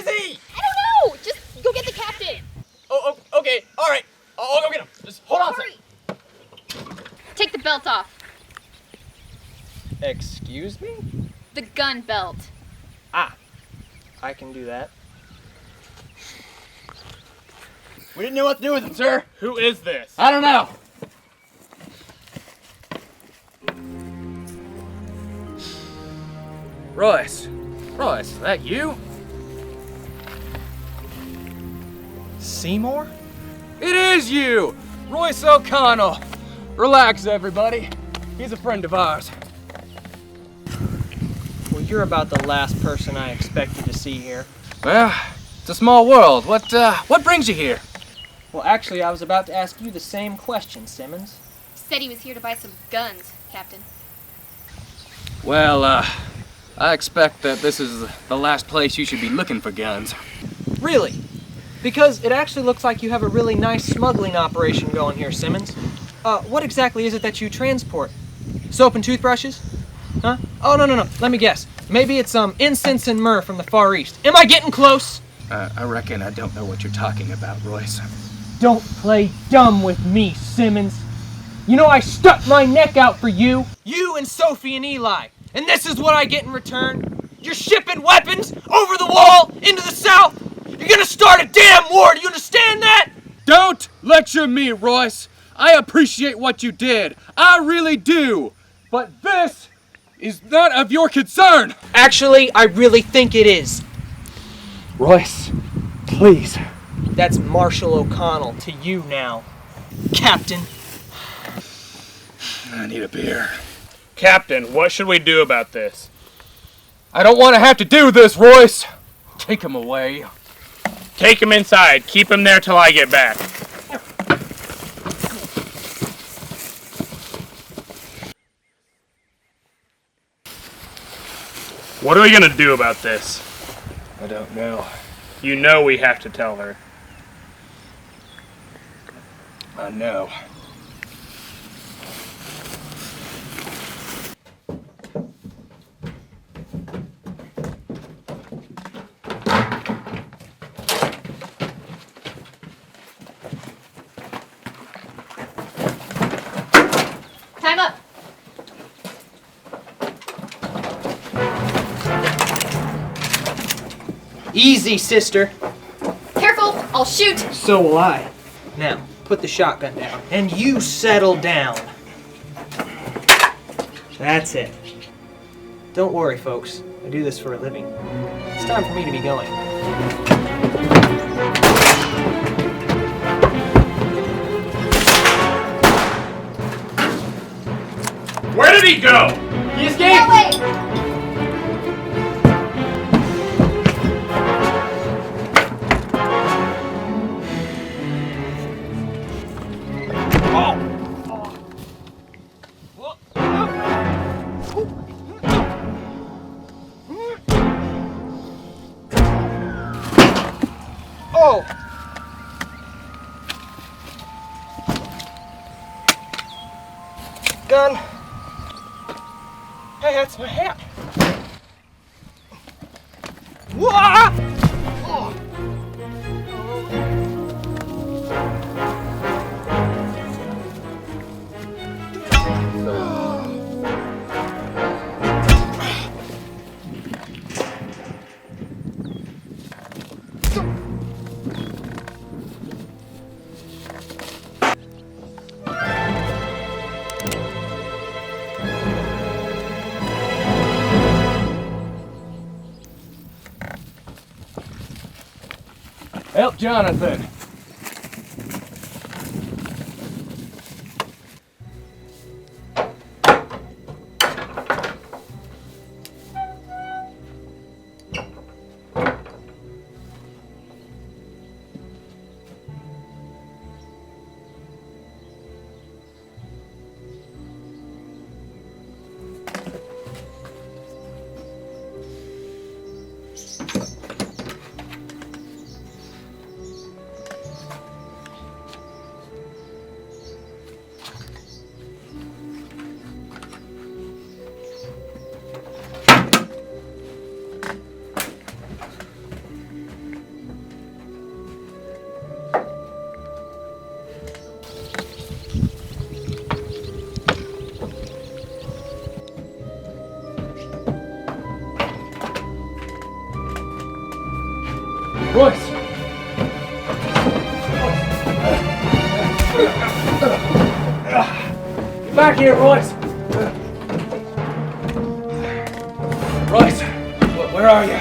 I don't know! Just go get the captain! Oh, Excuse me? The gun belt. Ah, I can do that. We didn't know what to do with him, sir. Who is this? I don't know. Royce. Royce, is that you? Seymour? It is you, Royce O'Connell. Relax, everybody. He's a friend of ours. Well, you're about the last person I expected to see here. Well, it's a small world. What brings you here? Well, actually, I was about to ask you the same question, Simmons. Said he was here to buy some guns, Captain. Well, I expect that this is the last place you should be looking for guns. Really? Because it actually looks like you have a really nice smuggling operation going here, Simmons. What exactly is it that you transport? Soap and toothbrushes? Huh? Oh, no. Let me guess. Maybe it's incense and myrrh from the Far East. Am I getting close? I reckon I don't know what you're talking about, Royce. Don't play dumb with me, Simmons. You know I stuck my neck out for you. You and Sophie and Eli. And this is what I get in return? You're shipping weapons over the wall into the South? You're gonna start a damn war, do you understand that? Don't lecture me, Royce. I appreciate what you did. I really do. But this is none of your concern. Actually, I really think it is. Royce, please. That's Marshal O'Connell to you now, Captain. I need a beer. Captain, what should we do about this? I don't want to have to do this, Royce. Take him away. Take him inside. Keep him there till I get back. What are we gonna do about this? I don't know. You know we have to tell her. I know. Time up. Easy, sister. Careful, I'll shoot. So will I. Now, put the shotgun down. And you settle down. That's it. Don't worry, folks. I do this for a living. It's time for me to be going. Where did he go? He escaped! No, wait! Oh! Gun. Hey, that's my hat. Wah! Oh. Help Jonathan. Royce! Get back here, Royce! Royce, where are you?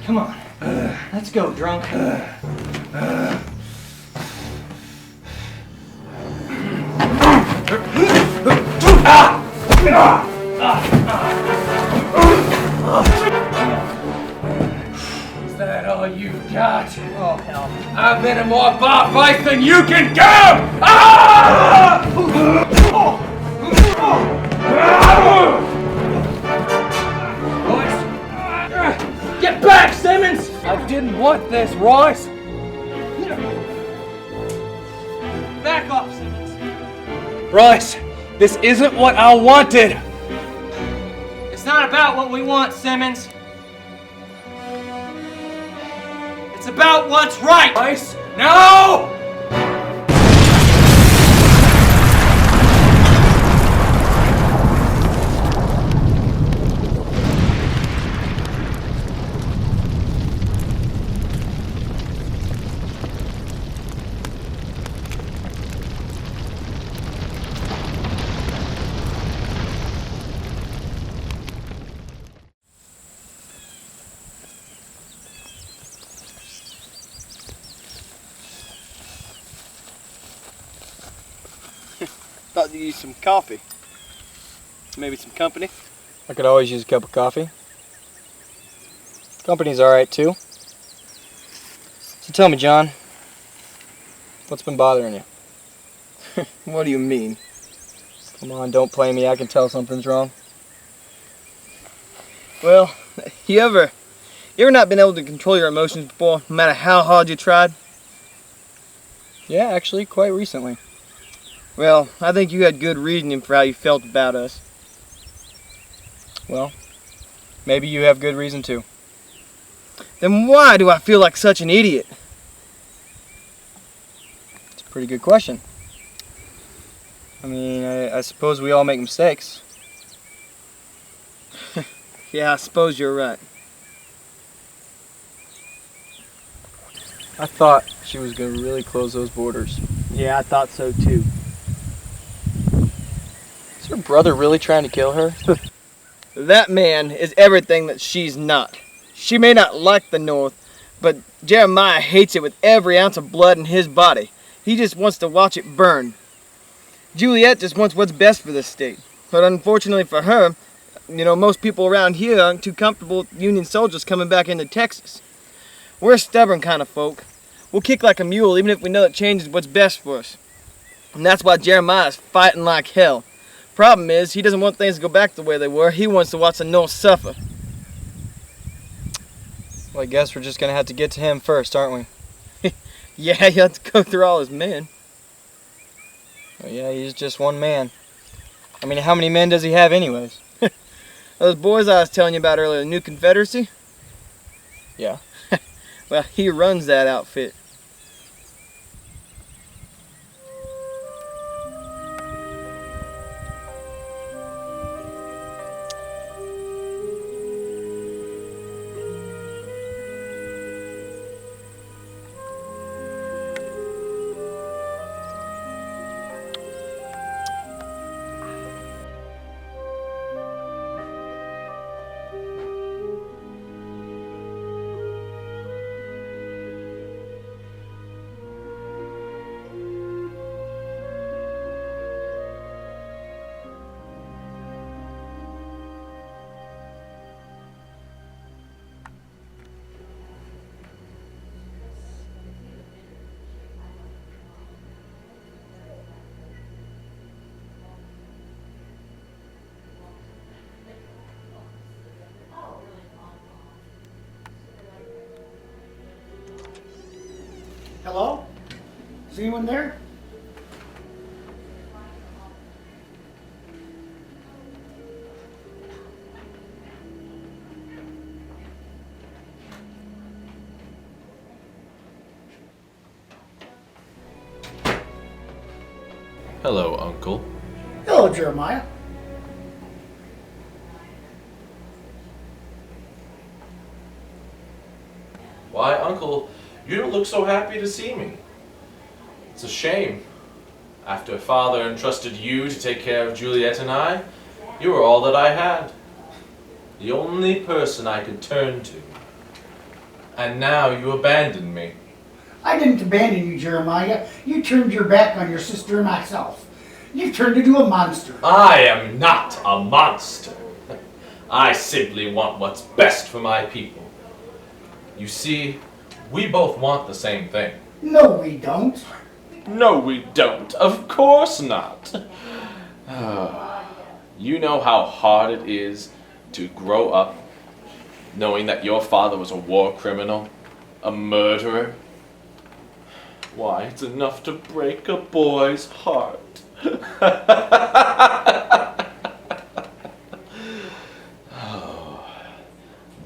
Come on. Let's go, drunk. Is that all you've got? Oh, hell. I've been in more bar fights than you can count! Ah! Royce! Get back, Simmons! I didn't want this, Royce! Back off, Simmons! Royce, this isn't what I wanted! It's not about what we want, Simmons. It's about what's right! Royce, no! Thought you used some coffee. Maybe some company. I could always use a cup of coffee. Company's alright too. So tell me, John, what's been bothering you? What do you mean? Come on, don't play me. I can tell something's wrong. Well, you ever not been able to control your emotions before, no matter how hard you tried? Yeah, actually, quite recently. Well, I think you had good reasoning for how you felt about us. Well, maybe you have good reason too. Then why do I feel like such an idiot? It's a pretty good question. I mean, I suppose we all make mistakes. Yeah, I suppose you're right. I thought she was going to really close those borders. Yeah, I thought so too. Is her brother really trying to kill her? That man is everything that she's not. She may not like the North, but Jeremiah hates it with every ounce of blood in his body. He just wants to watch it burn. Juliet just wants what's best for this state. But unfortunately for her, most people around here aren't too comfortable with Union soldiers coming back into Texas. We're a stubborn kind of folk. We'll kick like a mule even if we know it changes what's best for us. And that's why Jeremiah's fighting like hell. Problem is, he doesn't want things to go back the way they were. He wants to watch the North suffer. Well, I guess we're just going to have to get to him first, aren't we? Yeah, you have to go through all his men. Well, yeah, he's just one man. I mean, how many men does he have anyways? Those boys I was telling you about earlier, the New Confederacy? Yeah. Well, he runs that outfit. Hello? Is anyone there? Hello, Uncle. Hello, Jeremiah. Why, Uncle, you don't look so happy to see me. It's a shame. After Father entrusted you to take care of Juliet and I, you were all that I had. The only person I could turn to. And now you abandon me. I didn't abandon you, Jeremiah. You turned your back on your sister and myself. You've turned into a monster. I am not a monster. I simply want what's best for my people. You see, we both want the same thing. No, we don't. No, we don't. Of course not. You know how hard it is to grow up knowing that your father was a war criminal, a murderer. Why, it's enough to break a boy's heart.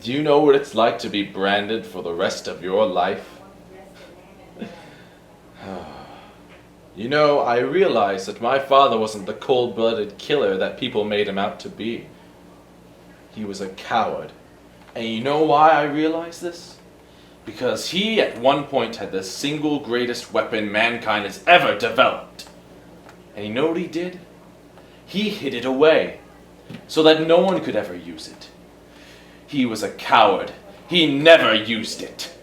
Do you know what it's like to be branded for the rest of your life? You know, I realize that my father wasn't the cold-blooded killer that people made him out to be. He was a coward. And you know why I realize this? Because he at one point had the single greatest weapon mankind has ever developed. And you know what he did? He hid it away, so that no one could ever use it. He was a coward. He never used it.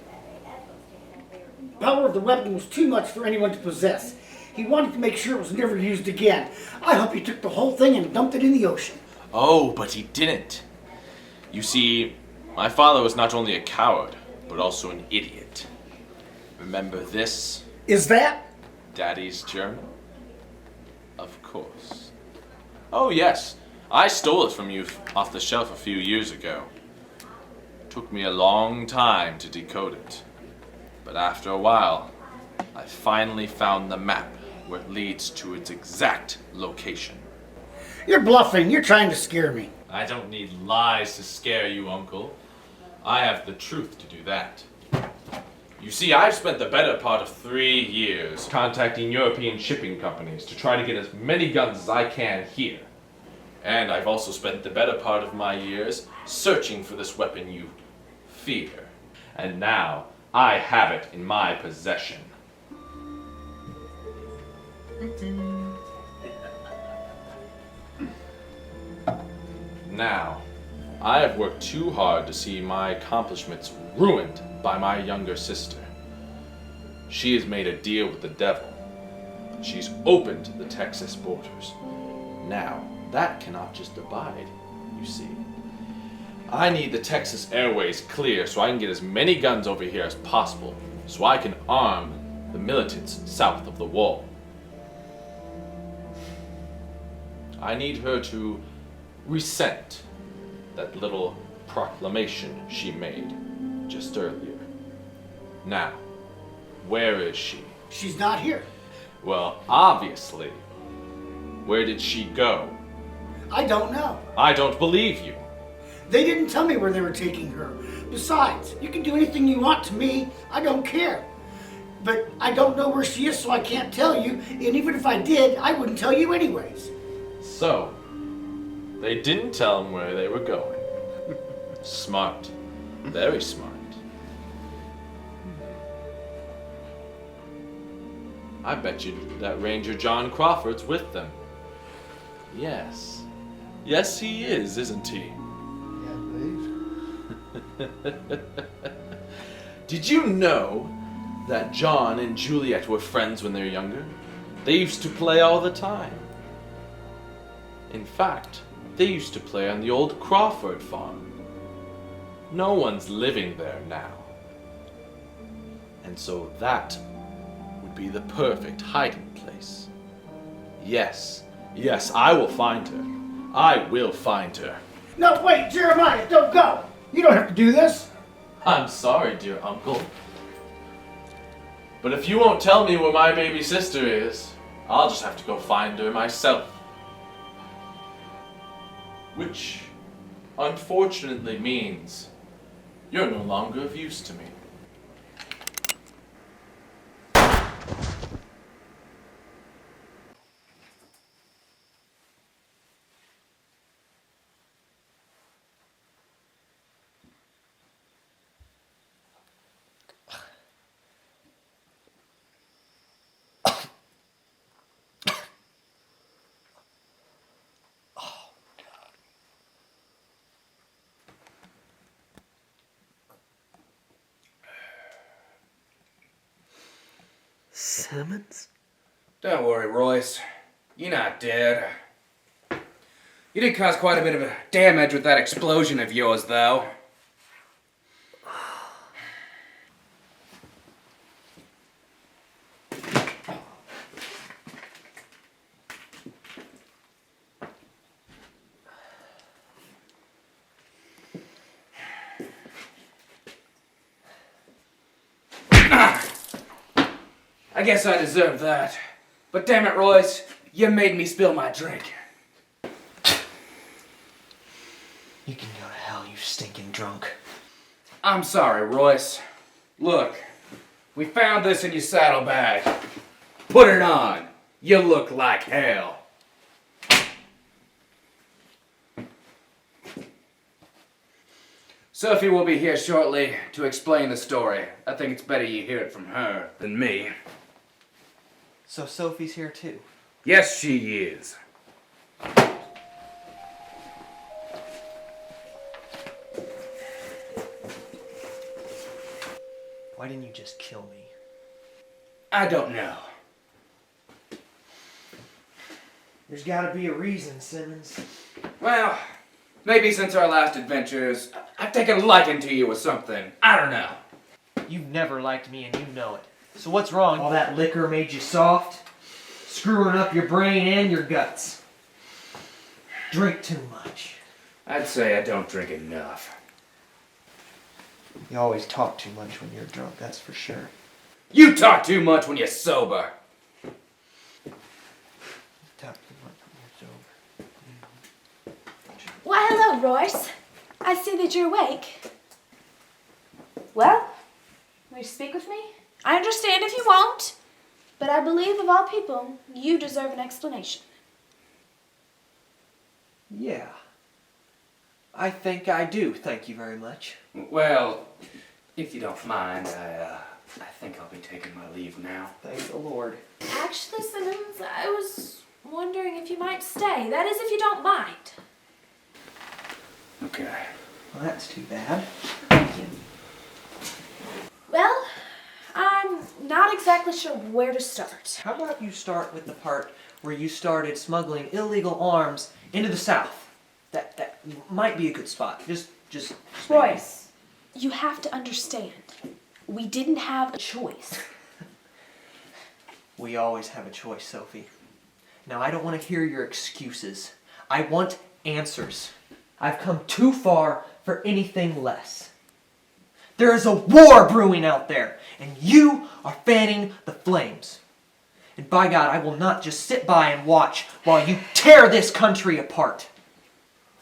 The power of the weapon was too much for anyone to possess. He wanted to make sure it was never used again. I hope he took the whole thing and dumped it in the ocean. Oh, but he didn't. You see, my father was not only a coward, but also an idiot. Remember this? Is that? Daddy's journal? Of course. Oh, yes. I stole it from you off the shelf a few years ago. Took me a long time to decode it. But after a while, I finally found the map where it leads to its exact location. You're bluffing. You're trying to scare me. I don't need lies to scare you, Uncle. I have the truth to do that. You see, I've spent the better part of 3 years contacting European shipping companies to try to get as many guns as I can here. And I've also spent the better part of my years searching for this weapon you fear. And now, I have it in my possession. Now, I have worked too hard to see my accomplishments ruined by my younger sister. She has made a deal with the devil. She's opened the Texas borders. Now, that cannot just abide, you see. I need the Texas airways clear so I can get as many guns over here as possible, so I can arm the militants south of the wall. I need her to resent that little proclamation she made just earlier. Now, where is she? She's not here. Well, obviously. Where did she go? I don't know. I don't believe you. They didn't tell me where they were taking her. Besides, you can do anything you want to me. I don't care. But I don't know where she is, so I can't tell you. And even if I did, I wouldn't tell you anyways. So, they didn't tell him where they were going. Smart. Very smart. I bet you that Ranger John Crawford's with them. Yes. Yes, he is, isn't he? Yeah, please. Did you know that John and Juliet were friends when they were younger? They used to play all the time. In fact, they used to play on the old Crawford farm. No one's living there now. And so that would be the perfect hiding place. Yes, yes, I will find her. I will find her. No, wait, Jeremiah, don't go. You don't have to do this. I'm sorry, dear uncle. But if you won't tell me where my baby sister is, I'll just have to go find her myself. Which, unfortunately, means you're no longer of use to me. Simmons? Don't worry, Royce. You're not dead. You did cause quite a bit of damage with that explosion of yours, though. I guess I deserve that. But damn it, Royce, you made me spill my drink. You can go to hell, you stinking drunk. I'm sorry, Royce. Look, we found this in your saddlebag. Put it on. You look like hell. Sophie will be here shortly to explain the story. I think it's better you hear it from her than me. So Sophie's here too? Yes, she is. Why didn't you just kill me? I don't know. There's gotta be a reason, Simmons. Well, maybe since our last adventures, I've taken a liking to you or something. I don't know. You've never liked me and you know it. So what's wrong? All that liquor made you soft? Screwing up your brain and your guts. Drink too much. I'd say I don't drink enough. You always talk too much when you're drunk, that's for sure. You talk too much when you're sober. Talk too much when you're sober. Why, hello, Royce. I see that you're awake. Well, will you speak with me? I understand if you won't, but I believe of all people, you deserve an explanation. Yeah. I think I do, thank you very much. Well, if you don't mind, I think I'll be taking my leave now. Thank the Lord. Actually, Simmons, I was wondering if you might stay. That is, if you don't mind. Okay. Well, that's too bad. Thank you. Well, I'm not exactly sure where to start. How about you start with the part where you started smuggling illegal arms into the South? That might be a good spot. Just Royce, you have to understand. We didn't have a choice. We always have a choice, Sophie. Now, I don't want to hear your excuses. I want answers. I've come too far for anything less. There is a war brewing out there, and you are fanning the flames. And by God, I will not just sit by and watch while you tear this country apart.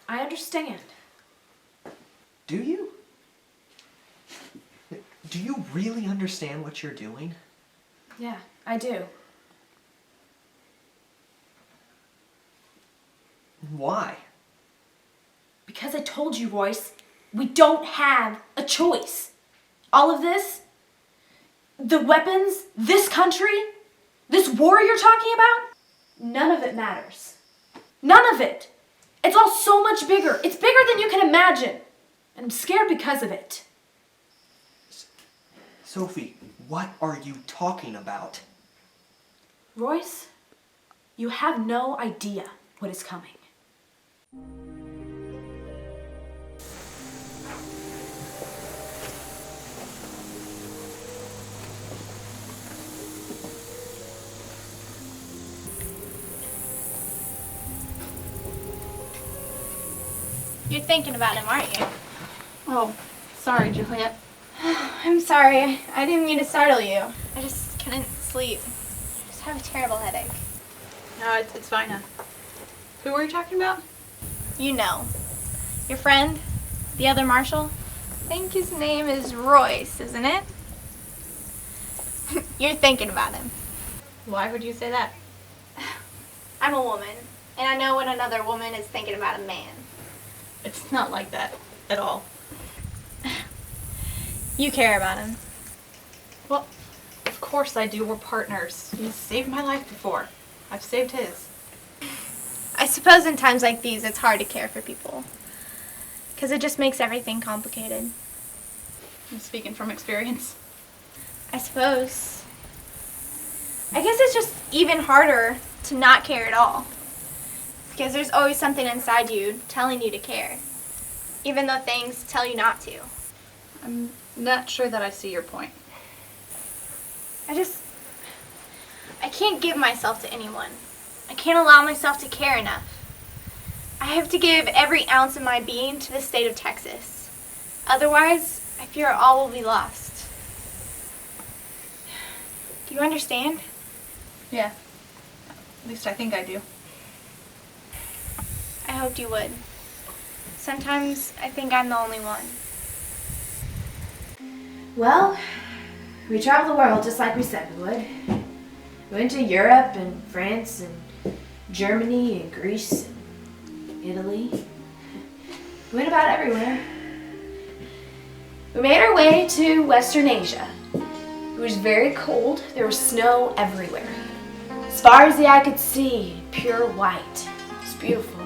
I understand. Do you? Do you really understand what you're doing? Yeah, I do. Why? Because I told you, Royce, we don't have a choice. All of this, the weapons, this country, this war you're talking about, none of it matters. None of it. It's all so much bigger. It's bigger than you can imagine. I'm scared because of it. Sophie, what are you talking about? Royce, you have no idea what is coming. You're thinking about him, aren't you? Oh, sorry, Juliet. I'm sorry. I didn't mean to startle you. I just Couldn't sleep. Just have a terrible headache. No, it's fine now. Who were you talking about? You know. Your friend? The other Marshal? I think his name is Royce, isn't it? You're thinking about him. Why would you say that? I'm a woman, and I know when another woman is thinking about a man. It's not like that at all. You care about him. Well, of course I do. We're partners. He's saved my life before. I've saved his. I suppose in times like these it's hard to care for people. Because it just makes everything complicated. I'm speaking from experience. I suppose. I guess it's just even harder to not care at all. Because there's always something inside you telling you to care. Even though things tell you not to. I'm not sure that I see your point. I can't give myself to anyone. I can't allow myself to care enough. I have to give every ounce of my being to the state of Texas. Otherwise, I fear all will be lost. Do you understand? Yeah. At least I think I do. I hoped you would. Sometimes I think I'm the only one. Well, we traveled the world just like we said we would. We went to Europe and France and Germany and Greece and Italy. We went about everywhere. We made our way to Western Asia. It was very cold. There was snow everywhere. As far as the eye could see, pure white. It was beautiful.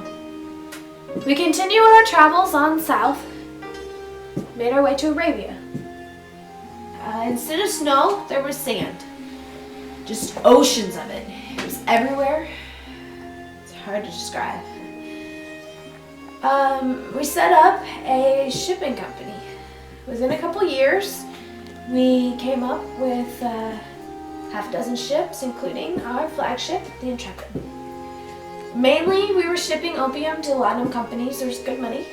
We continued on our travels on south. Made our way to Arabia. Instead of snow, there was sand. Just oceans of it. It was everywhere. It's hard to describe. We set up a shipping company. Within a couple years, we came up with half a dozen ships, including our flagship, the Intrepid. Mainly, we were shipping opium to Latinum companies. There's good money.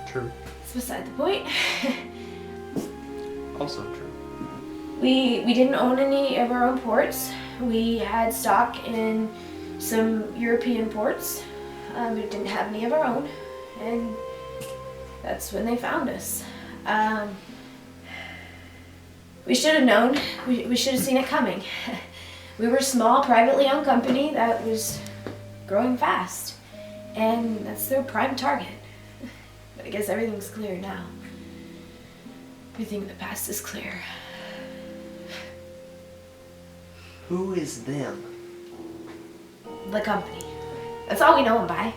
True. It's beside the point. Also true. We didn't own any of our own ports. We had stock in some European ports. We didn't have any of our own, and that's when they found us. We should have known. We should have seen it coming. We were a small, privately owned company that was growing fast, and that's their prime target. But I guess everything's clear now. Everything in the past is clear. Who is them? The company. That's all we know them by.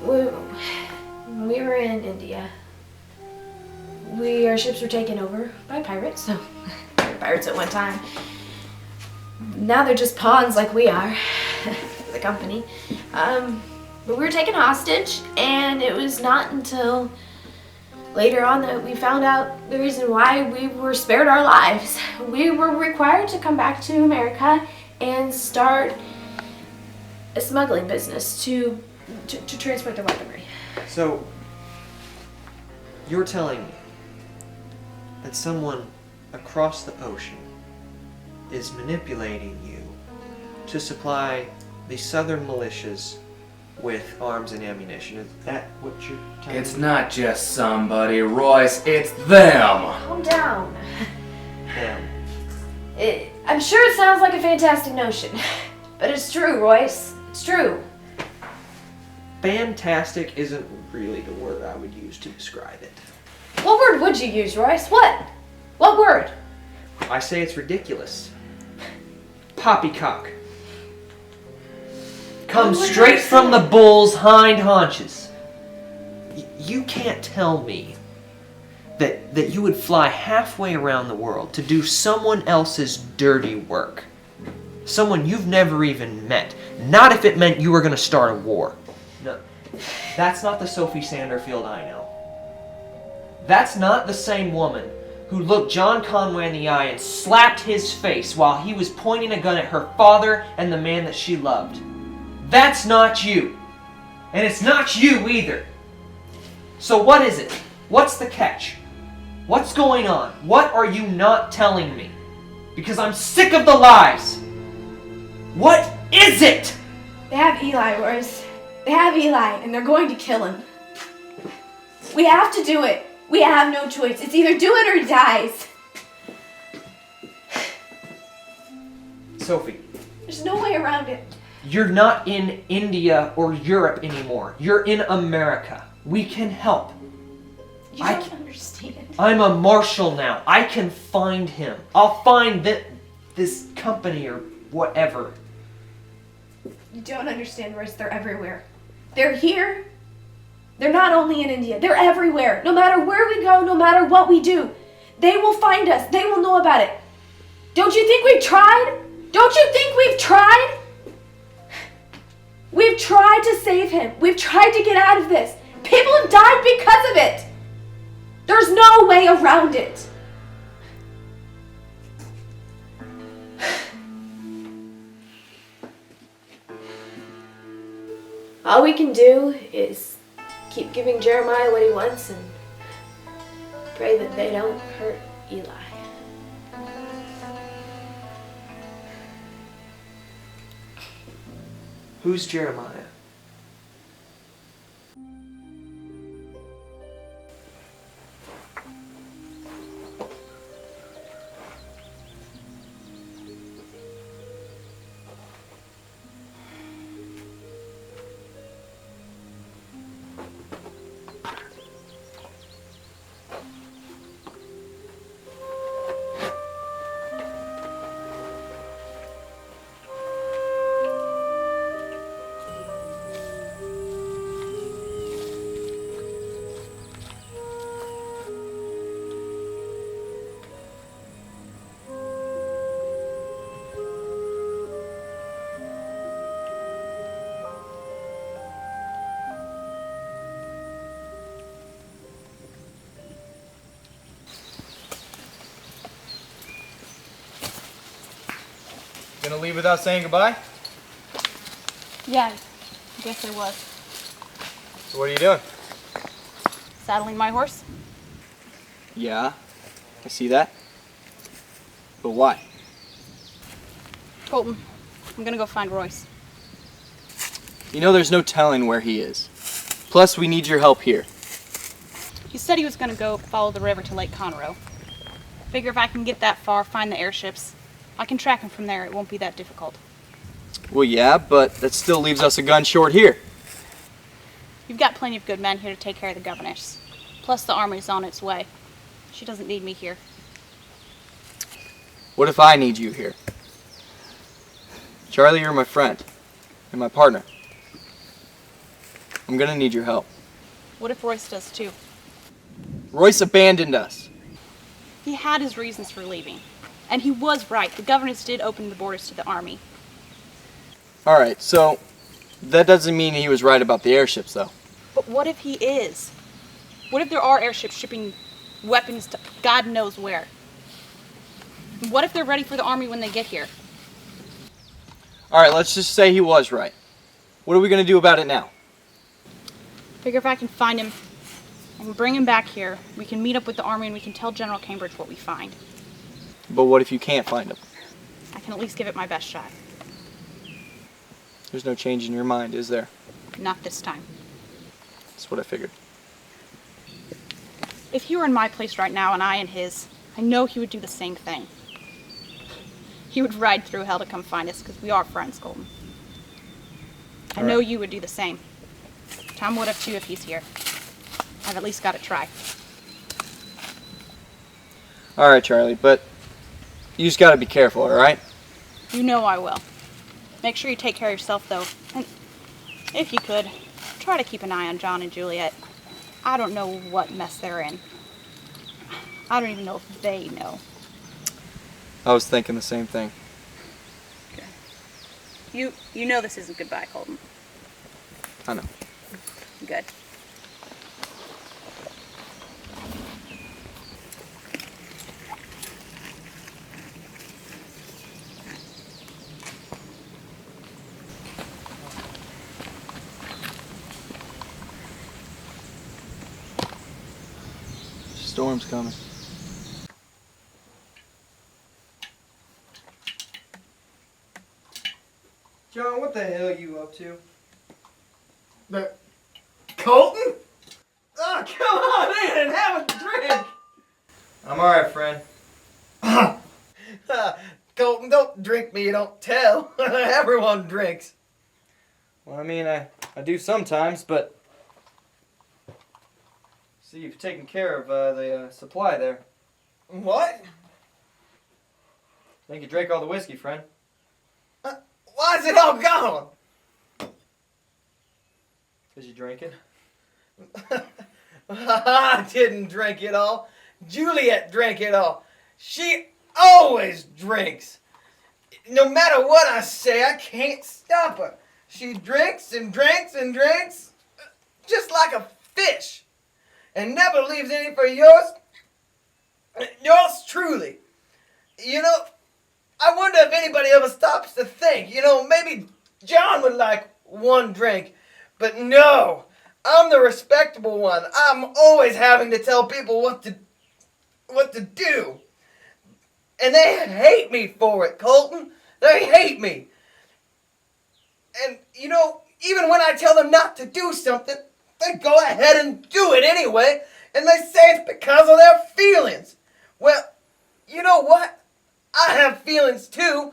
When we were in India, our ships were taken over by pirates, so they were pirates at one time. Now they're just pawns like we are, the company. But we were taken hostage, and it was not until later on that we found out the reason why we were spared our lives. We were required to come back to America and start a smuggling business to transport the weaponry. So, you're telling me that someone across the ocean is manipulating you to supply the southern militias with arms and ammunition. Is that what you're telling me? It's not just somebody, Royce, it's them! Calm down. Them. I'm sure it sounds like a fantastic notion, but it's true, Royce. It's true. Fantastic isn't really the word I would use to describe it. What word would you use, Royce? What? What word? I say it's ridiculous. Poppycock. Comes straight from the bull's hind haunches. You can't tell me that you would fly halfway around the world to do someone else's dirty work. Someone you've never even met. Not if it meant you were going to start a war. No, that's not the Sophie Sanderfield I know. That's not the same woman who looked John Conway in the eye and slapped his face while he was pointing a gun at her father and the man that she loved. That's not you. And it's not you either. So what is it? What's the catch? What's going on? What are you not telling me? Because I'm sick of the lies. What is it? They have Eli, Royce. They have Eli, and they're going to kill him. We have to do it. We have no choice. It's either do it or he dies. Sophie, There's no way around it. you're not in India or Europe anymore. You're in America. We can help. You don't understand. I'm a marshal now. I can find him. I'll find this company or whatever. You don't understand, Royce. They're everywhere. They're here. They're not only in India. They're everywhere. No matter where we go, no matter what we do, they will find us. They will know about it. Don't you think we've tried? Don't you think we've tried? We've tried to save him. We've tried to get out of this. People have died because of it. There's no way around it. All we can do is keep giving Jeremiah what he wants and pray that they don't hurt Eli. Who's Jeremiah? Gonna leave without saying goodbye? Yeah, I guess I was. So what are you doing? Saddling my horse? Yeah, I see that. But why? Colton, I'm gonna go find Royce. You know there's no telling where he is. Plus, we need your help here. He said he was gonna go follow the river to Lake Conroe. Figure if I can get that far, find the airships, I can track him from there. It won't be that difficult. Well, yeah, but that still leaves us a gun short here. You've got plenty of good men here to take care of the governess. Plus the army's on its way. She doesn't need me here. What if I need you here? Charlie, you're my friend and my partner. I'm gonna need your help. What if Royce does too? Royce abandoned us. He had his reasons for leaving. And he was right. The governors did open the borders to the army. Alright, so that doesn't mean he was right about the airships, though. But what if he is? What if there are airships shipping weapons to God knows where? And what if they're ready for the army when they get here? Alright, let's just say he was right. What are we gonna do about it now? Figure if I can find him and bring him back here, we can meet up with the army and we can tell General Cambridge what we find. But what if you can't find him? I can at least give it my best shot. There's no change in your mind, is there? Not this time. That's what I figured. If he were in my place right now and I in his, I know he would do the same thing. He would ride through hell to come find us because we are friends, Colton. I know you would do the same. Tom would have too if he's here. I've at least got to try. Alright, Charlie, but you just gotta be careful, alright? You know I will. Make sure you take care of yourself, though. And if you could, try to keep an eye on John and Juliet. I don't know what mess they're in. I don't even know if they know. I was thinking the same thing. You know this isn't goodbye, Colton. I know. Good. Storm's coming. John, what the hell are you up to? Colton? Oh, come on in and have a drink. I'm alright, friend. Colton, don't drink me, you don't tell. Everyone drinks. Well, I mean, I do sometimes, but... See, you've taken care of the supply there. What? I think you drank all the whiskey, friend. Why is it all gone? Because you drank it? I didn't drink it all. Juliet drank it all. She always drinks. No matter what I say, I can't stop her. She drinks and drinks and drinks, just like a fish, and never leaves any for yours truly. You know, I wonder if anybody ever stops to think, maybe John would like one drink, but no, I'm the respectable one. I'm always having to tell people what to do. And they hate me for it, Colton. They hate me. And, even when I tell them not to do something, they go ahead and do it anyway, and they say it's because of their feelings. Well, you know what? I have feelings too.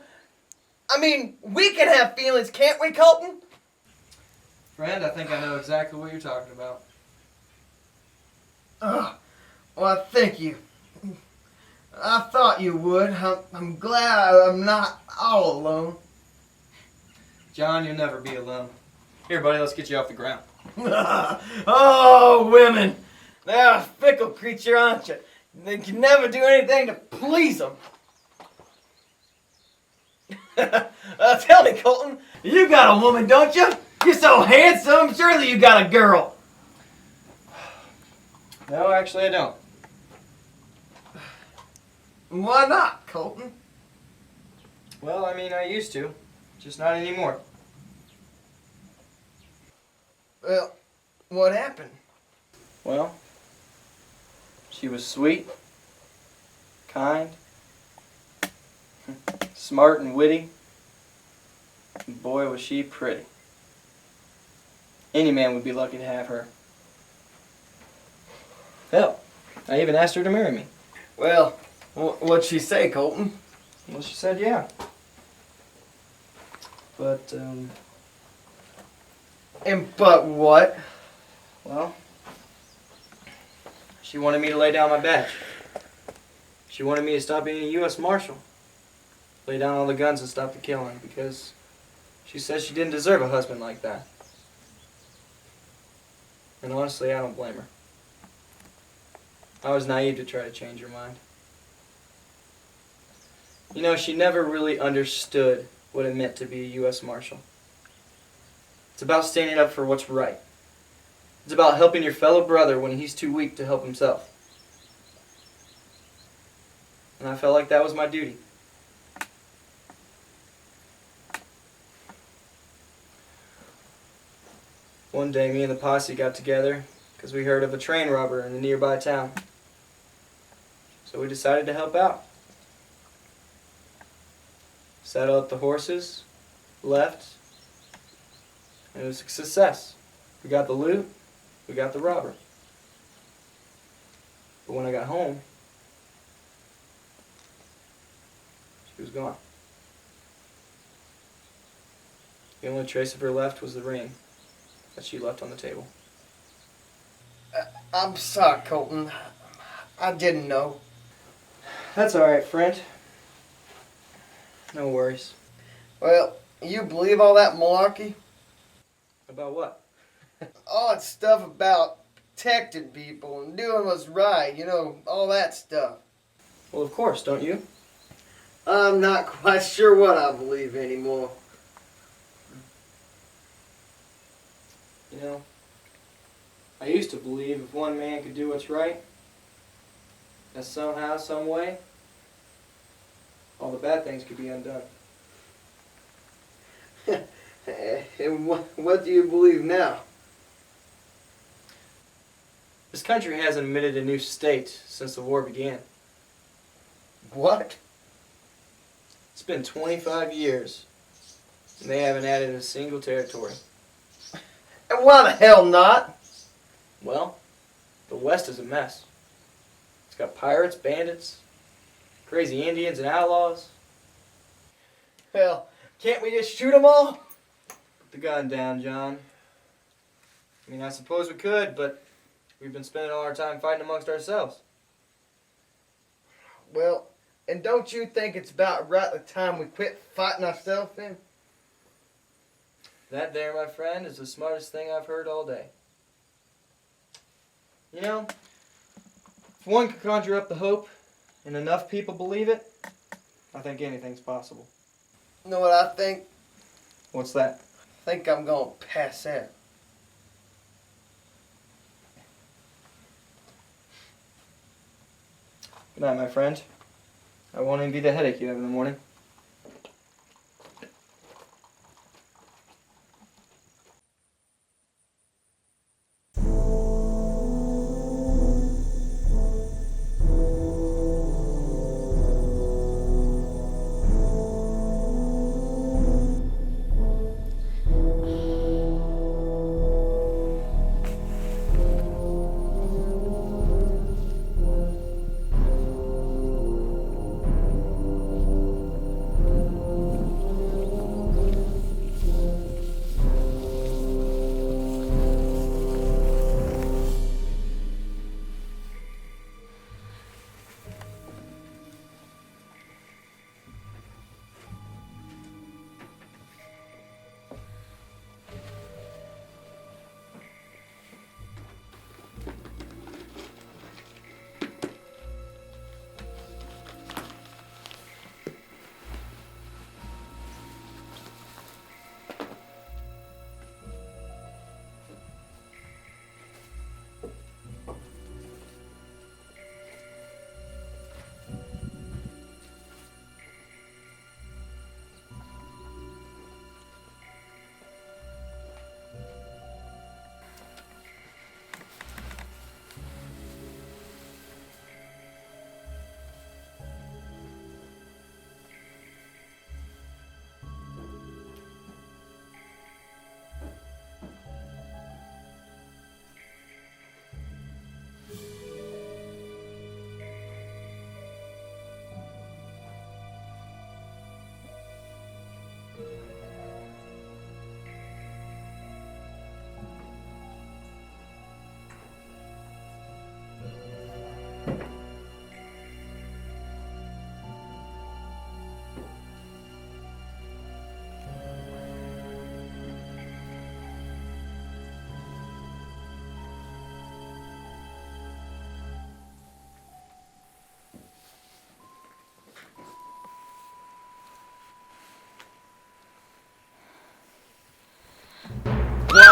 I mean, we can have feelings, can't we, Colton? Friend, I think I know exactly what you're talking about. Oh, well, thank you. I thought you would. I'm glad I'm not all alone. John, you'll never be alone. Here, buddy, let's get you off the ground. Oh, women. They're a fickle creature, aren't you? They can never do anything to please them. Tell me, Colton, you got a woman, don't you? You're so handsome, surely you got a girl. No, actually I don't. Why not, Colton? Well, I mean, I used to. Just not anymore. Well, what happened? Well, she was sweet, kind, smart and witty, and boy was she pretty. Any man would be lucky to have her. Hell, I even asked her to marry me. Well, what'd she say, Colton? Well, she said yeah. But, But what? Well, she wanted me to lay down my badge. She wanted me to stop being a U.S. Marshal. Lay down all the guns and stop the killing, because she said she didn't deserve a husband like that. And honestly, I don't blame her. I was naive to try to change her mind. You know, she never really understood what it meant to be a U.S. Marshal. It's about standing up for what's right. It's about helping your fellow brother when he's too weak to help himself. And I felt like that was my duty. One day, me and the posse got together because we heard of a train robber in a nearby town. So we decided to help out. Saddled up the horses, left, and it was a success. We got the loot, we got the robber. But when I got home, she was gone. The only trace of her left was the ring that she left on the table. I'm sorry, Colton. I didn't know. That's alright, friend. No worries. Well, you believe all that malarkey? About what? All that stuff about protecting people and doing what's right, all that stuff. Well, of course, don't you? I'm not quite sure what I believe anymore. You know, I used to believe if one man could do what's right, that somehow, some way, all the bad things could be undone. And what do you believe now? This country hasn't admitted a new state since the war began. What? It's been 25 years And they haven't added a single territory. And why the hell not? Well, the West is a mess. It's got pirates, bandits, crazy Indians, and outlaws. Hell, can't we just shoot them all? Put the gun down, John. I mean, I suppose we could, but we've been spending all our time fighting amongst ourselves. Well, and don't you think it's about right the time we quit fighting ourselves then? That there, my friend, is the smartest thing I've heard all day. You know, if one can conjure up the hope and enough people believe it, I think anything's possible. You know what I think? What's that? I think I'm gonna pass out. Good night, my friend. I won't envy the headache you have in the morning.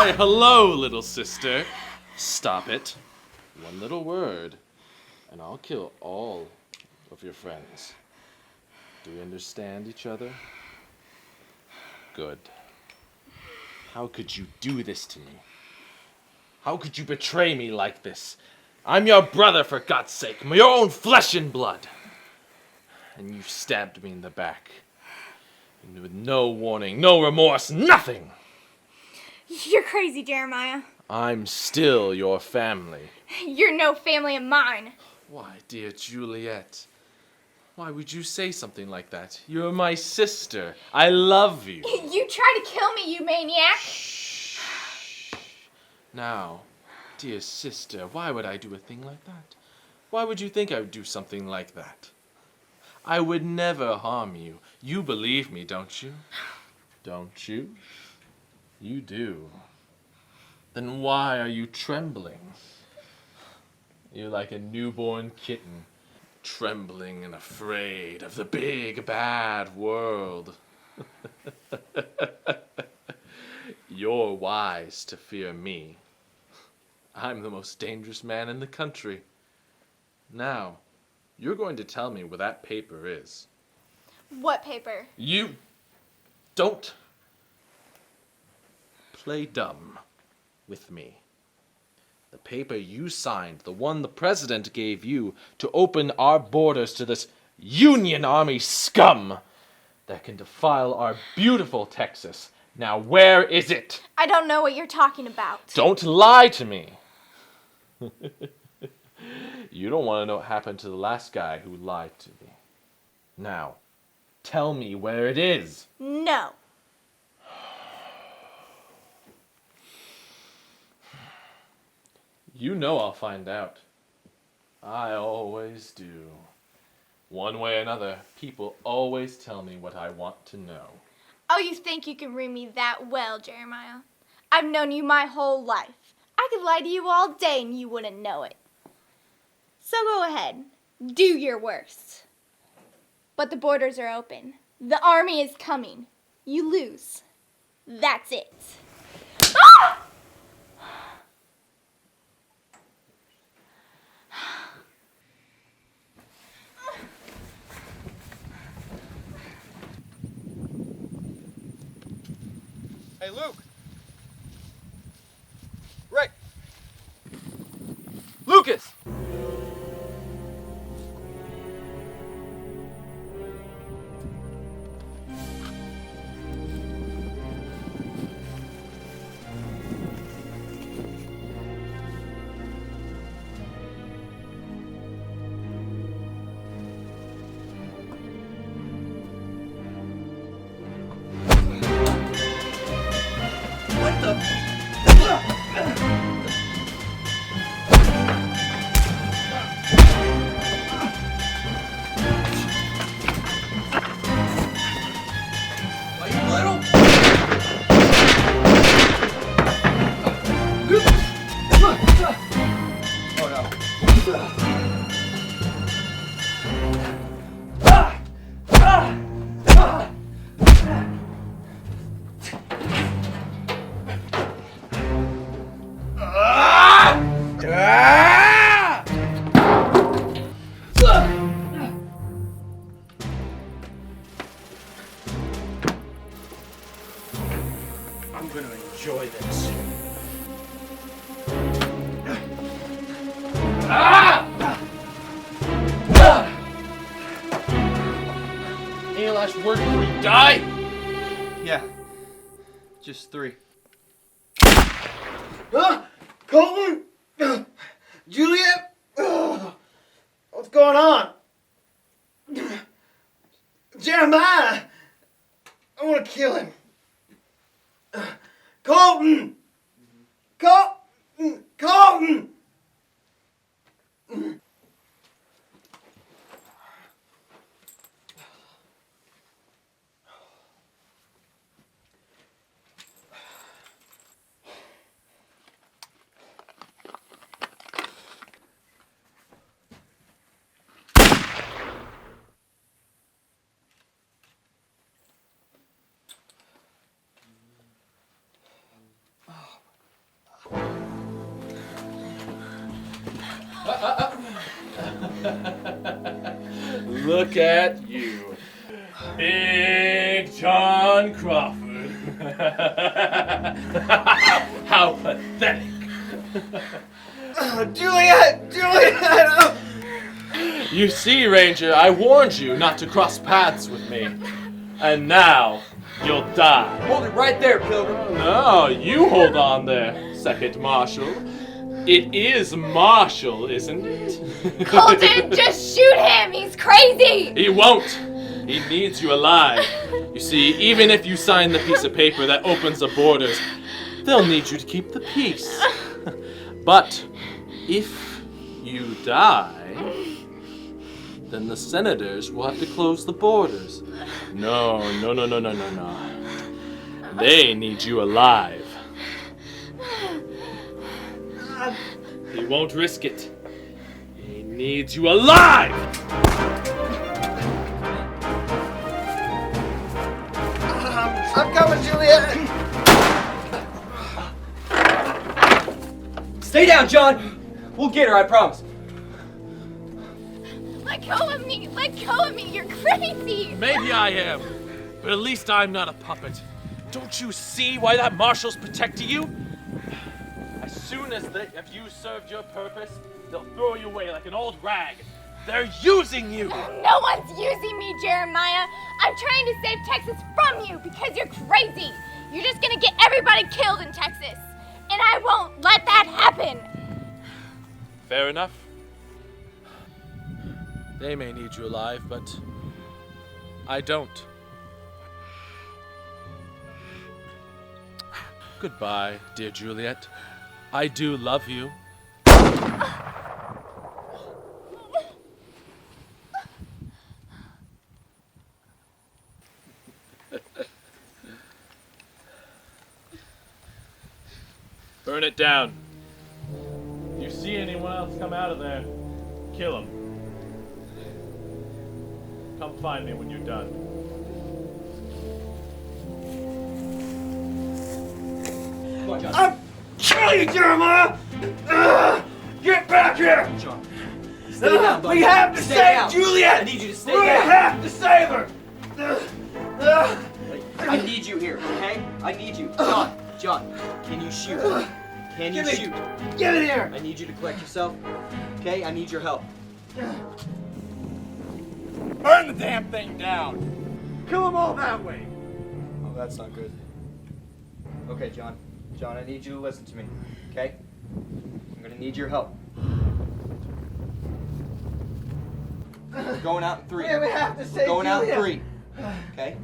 Why, hello, little sister. Stop it. One little word, and I'll kill all of your friends. Do we understand each other? Good. How could you do this to me? How could you betray me like this? I'm your brother, for God's sake, your own flesh and blood. And you stabbed me in the back. And with no warning, no remorse, nothing. You're crazy, Jeremiah. I'm still your family. You're no family of mine. Why, dear Juliet, why would you say something like that? You're my sister. I love you. You tried to kill me, you maniac. Now, dear sister, why would I do a thing like that? Why would you think I would do something like that? I would never harm you. You believe me, don't you? Don't you? You do. Then why are you trembling? You're like a newborn kitten, trembling and afraid of the big bad world. You're wise to fear me. I'm the most dangerous man in the country. Now, you're going to tell me where that paper is. What paper? You don't play dumb with me. The paper you signed, the one the president gave you to open our borders to this Union Army scum. that can defile our beautiful Texas. Now, where is it? I don't know what you're talking about. Don't lie to me. You don't want to know what happened to the last guy who lied to me. Now, tell me where it is. No. You know I'll find out. I always do. One way or another, people always tell me what I want to know. Oh, you think you can read me that well, Jeremiah? I've known you my whole life. I could lie to you all day and you wouldn't know it. So go ahead. Do your worst. But the borders are open. The army is coming. You lose. That's it. Ah! Hey, Luke! Rick! Lucas! I'm gonna enjoy this. Any last word before you die? Yeah. Just 3. Colton? Juliet? What's going on? Jeremiah! I want to kill him. Colton! Colton! Look at you. Big John Crawford. How pathetic. Juliet! You see, Ranger, I warned you not to cross paths with me. And now, you'll die. Hold it right there, Pilgrim. No, you hold on there, Second Marshal. It is Marshal, isn't it? Colton, just shoot him! He's crazy! He won't! He needs you alive. You see, even if you sign the piece of paper that opens the borders, they'll need you to keep the peace. But if you die, then the senators will have to close the borders. No. They need you alive. He won't risk it. He needs you alive! I'm coming, Juliet! Stay down, John! We'll get her, I promise. Let go of me! Let go of me! You're crazy! Maybe I am, but at least I'm not a puppet. Don't you see why that Marshal's protecting you? As soon as they have you served your purpose, they'll throw you away like an old rag. They're using you! No one's using me, Jeremiah. I'm trying to save Texas from you because you're crazy. You're just gonna get everybody killed in Texas. And I won't let that happen. Fair enough. They may need you alive, but I don't. Goodbye, dear Juliet. I do love you. Burn it down. If you see anyone else come out of there, kill them. Come find me when you're done. I'm killing you, Jeremiah! Get back here! John, stay down, buddy. We have to Stay save down. Juliet! I need you to stay we down. have to save her! I need you here, okay? I need you. John, can you shoot? Can you shoot? Get in here! I need you to collect yourself, okay? I need your help. Burn the damn thing down! Kill them all that way! Oh, that's not good. Okay, John, I need you to listen to me, okay? I'm gonna need your help. We're going out in 3. We have to save Going out in Julia. 3, okay?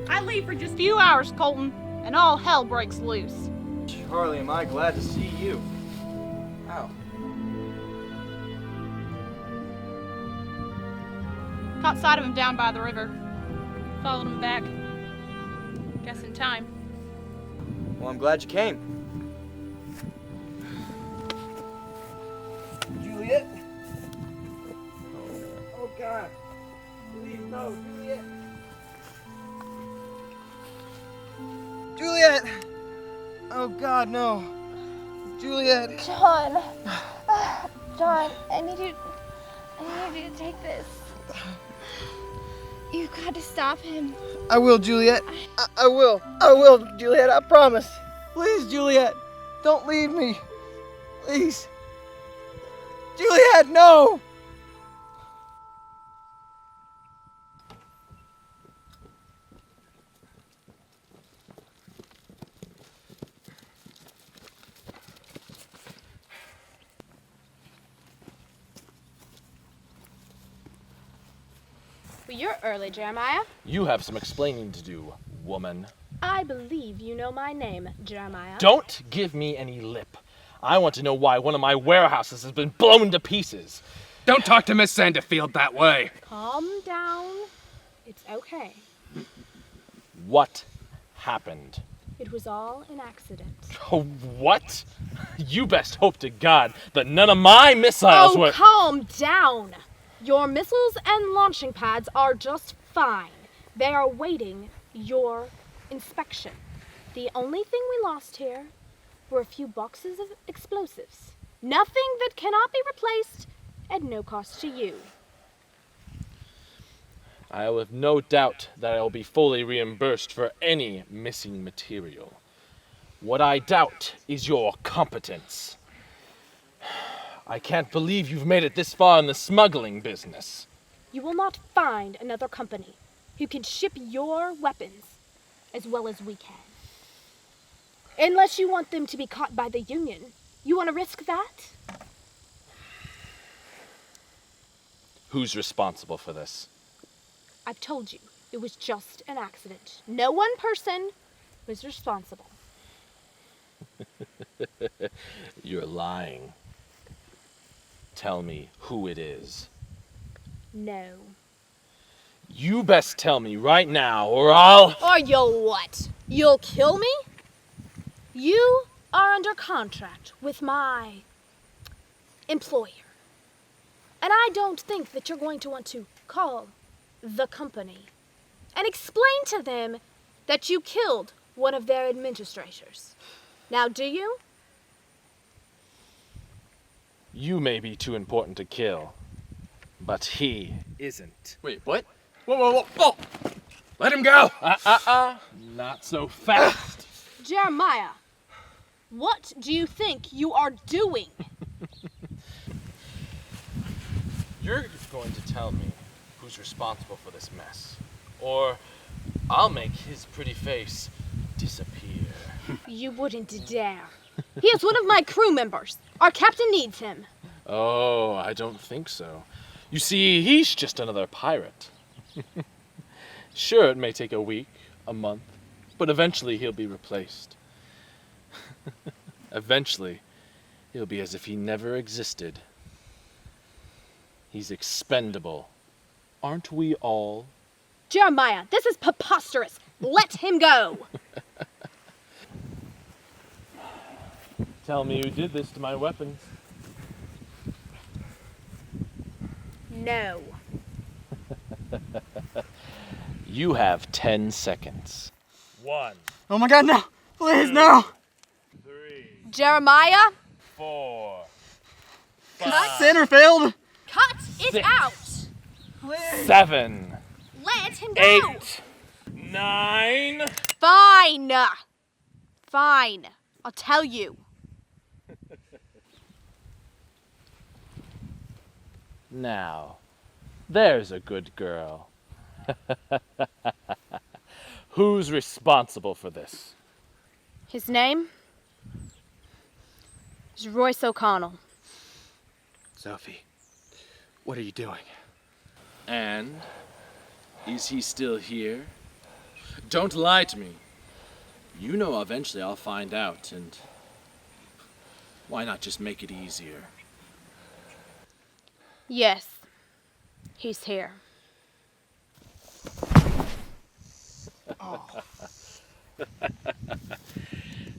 I leave for just a few hours, Colton, and all hell breaks loose. Charlie, am I glad to see you. Ow. Caught sight of him down by the river. Followed him back. Guess in time. Well, I'm glad you came. Juliet? Oh, God. Please, no, Juliet. Juliet! Oh God, no. Juliet. John. John, I need you to take this. You've got to stop him. I will, Juliet. I will. I will, Juliet. I promise. Please, Juliet. Don't leave me. Please. Juliet, no! Well, you're early, Jeremiah. You have some explaining to do, woman. I believe you know my name, Jeremiah. Don't give me any lip. I want to know why one of my warehouses has been blown to pieces. Don't talk to Miss Sanderfield that way. Calm down. It's okay. What happened? It was all an accident. Oh, what? You best hope to God that none of my missiles were... Calm down. Your missiles and launching pads are just fine. They are waiting your inspection. The only thing we lost here were a few boxes of explosives. Nothing that cannot be replaced at no cost to you. I have no doubt that I will be fully reimbursed for any missing material. What I doubt is your competence. I can't believe you've made it this far in the smuggling business. You will not find another company who can ship your weapons as well as we can. Unless you want them to be caught by the Union. You want to risk that? Who's responsible for this? I've told you, it was just an accident. No one person was responsible. You're lying. Tell me who it is. No. You best tell me right now, or I'll... Or you'll what? You'll kill me? You are under contract with my employer. And I don't think that you're going to want to call the company and explain to them that you killed one of their administrators. Now, do you? You may be too important to kill, but he isn't. Wait, what? Whoa! Let him go! Not so fast. Jeremiah, what do you think you are doing? You're going to tell me who's responsible for this mess, or I'll make his pretty face disappear. You wouldn't dare. He is one of my crew members. Our captain needs him. Oh, I don't think so. You see, he's just another pirate. Sure, it may take a week, a month, but eventually he'll be replaced. Eventually, he'll be as if he never existed. He's expendable. Aren't we all? Jeremiah, this is preposterous. Let him go. Tell me who did this to my weapons. No. You have 10 seconds. 1. Oh my God, no! Please, no! Jeremiah? 4. Center failed! Cut it 6. out! 7. Let him go! 8. 9. Fine. Fine. I'll tell you. Now, there's a good girl. Who's responsible for this? His name is Royce O'Connell. Sophie, what are you doing? And is he still here? Don't lie to me. You know eventually I'll find out, and why not just make it easier? Yes, he's here.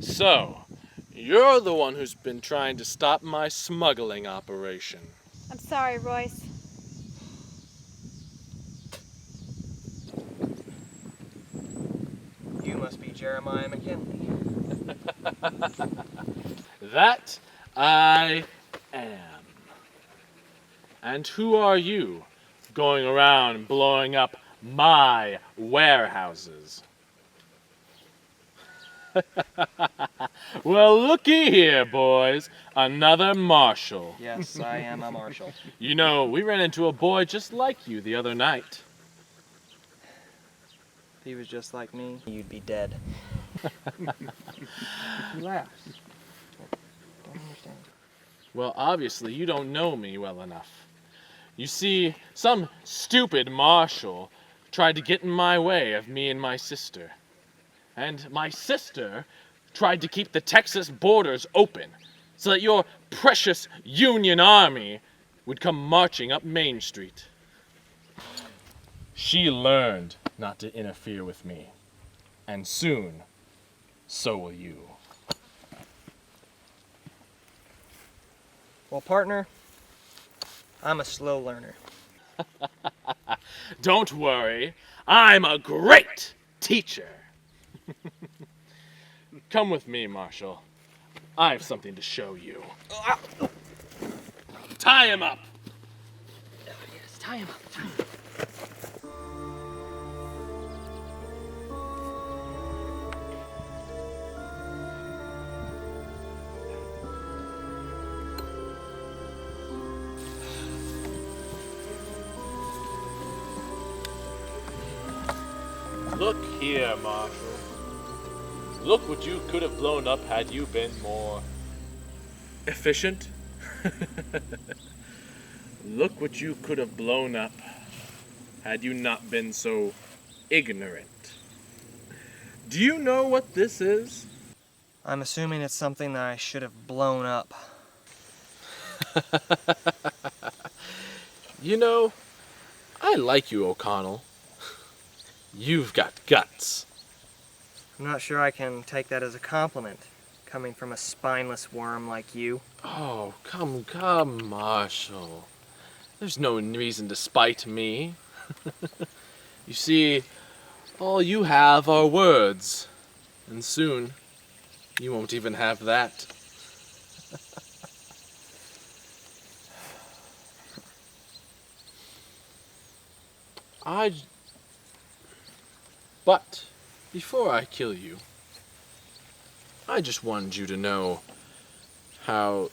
So, you're the one who's been trying to stop my smuggling operation. I'm sorry, Royce. You must be Jeremiah McKinley. That I am. And who are you, going around blowing up my warehouses? Well, looky here, boys. Another marshal. Yes, I am a marshal. You know, we ran into a boy just like you the other night. If he was just like me, you'd be dead. He laughs. Don't understand. Well, obviously, you don't know me well enough. You see, some stupid marshal tried to get in my way of me and my sister. And my sister tried to keep the Texas borders open so that your precious Union Army would come marching up Main Street. She learned not to interfere with me. And soon, so will you. Well, partner, I'm a slow learner. Don't worry, I'm a great teacher. Come with me, Marshal. I have something to show you. Tie him up. Yes, tie him up. Look here, Marshal. Look what you could have blown up had you been more efficient. Look what you could have blown up had you not been so ignorant. Do you know what this is? I'm assuming it's something that I should have blown up. You know, I like you, O'Connell. You've got guts. I'm not sure I can take that as a compliment, coming from a spineless worm like you. Oh, come, Marshal. There's no reason to spite me. You see, All you have are words, and soon you won't even have that. But before I kill you, I just wanted you to know how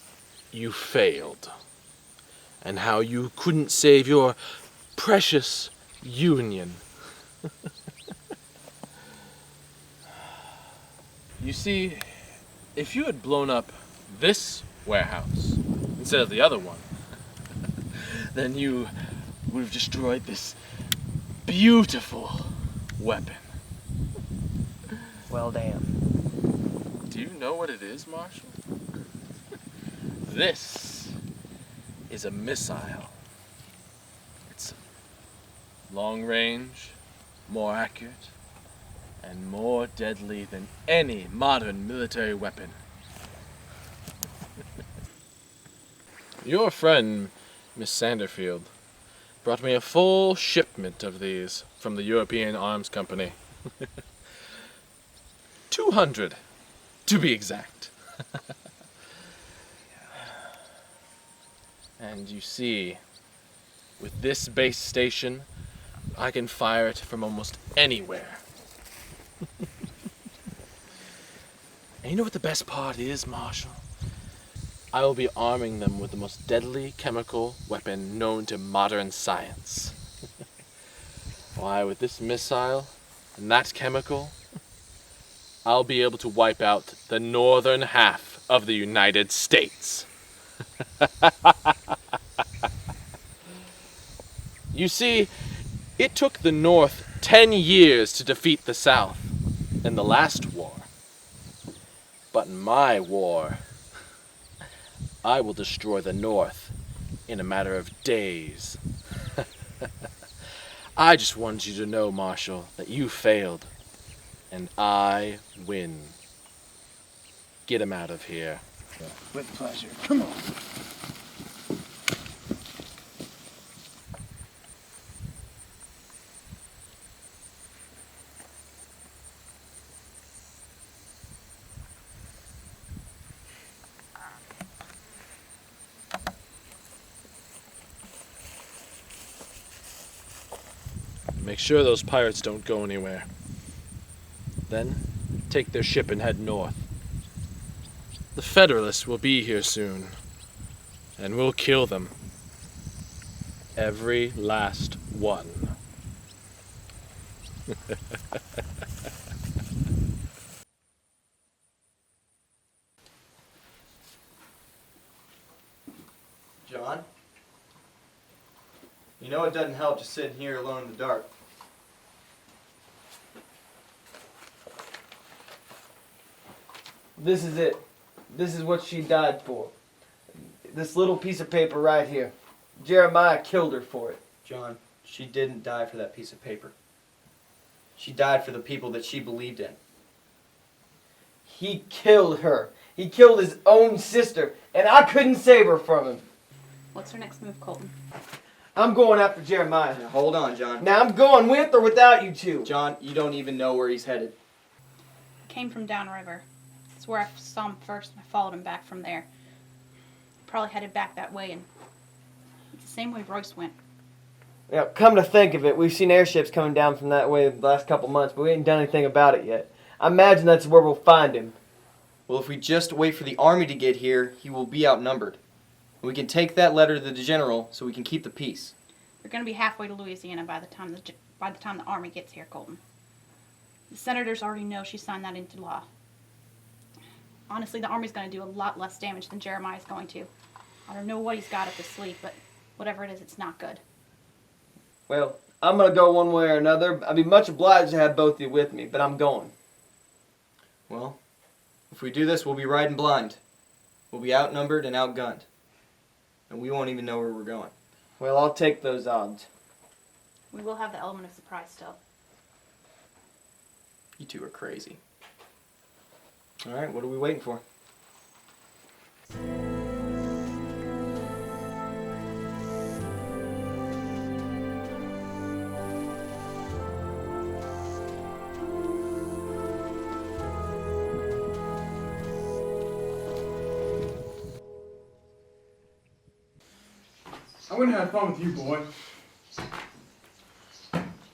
you failed, and how you couldn't save your precious Union. You see, if you had blown up this warehouse instead of the other one, then you would have destroyed this beautiful weapon. Well, damn. Do you know what it is, Marshal? This is a missile. It's long range, more accurate, and more deadly than any modern military weapon. Your friend, Miss Sanderfield, brought me a full shipment of these from the European Arms Company. 200, to be exact. And you see, with this base station, I can fire it from almost anywhere. And you know what the best part is, Marshal? I will be arming them with the most deadly chemical weapon known to modern science. Why, with this missile and that chemical, I'll be able to wipe out the northern half of the United States. You see, it took the North 10 years to defeat the South in the last war. But in my war, I will destroy the North in a matter of days. I just wanted you to know, Marshal, that you failed, and I win. Get him out of here. With pleasure. Come on. Make sure those pirates don't go anywhere. Then, take their ship and head north. The Federalists will be here soon, and we'll kill them. Every last one. John? You know it doesn't help just sitting here alone in the dark. This is it. This is what she died for. This little piece of paper right here. Jeremiah killed her for it. John, she didn't die for that piece of paper. She died for the people that she believed in. He killed her. He killed his own sister, and I couldn't save her from him. What's her next move, Colton? I'm going after Jeremiah. Now, hold on, John. Now, I'm going with or without you two. John, you don't even know where he's headed. Came from downriver. It's where I saw him first, and I followed him back from there. Probably headed back that way, and it's the same way Royce went. Yeah, come to think of it, we've seen airships coming down from that way the last couple months, but we ain't done anything about it yet. I imagine that's where we'll find him. Well, if we just wait for the army to get here, he will be outnumbered. We can take that letter to the general so we can keep the peace. They're going to be halfway to Louisiana by the time the army gets here, Colton. The senators already know she signed that into law. Honestly, the army's going to do a lot less damage than Jeremiah's going to. I don't know what he's got up his sleeve, but whatever it is, it's not good. Well, I'm going to go one way or another. I'd be much obliged to have both of you with me, but I'm going. Well, if we do this, we'll be riding blind. We'll be outnumbered and outgunned. And we won't even know where we're going. Well, I'll take those odds. We will have the element of surprise still. You two are crazy. All right, what are we waiting for? I'm gonna have fun with you, boy.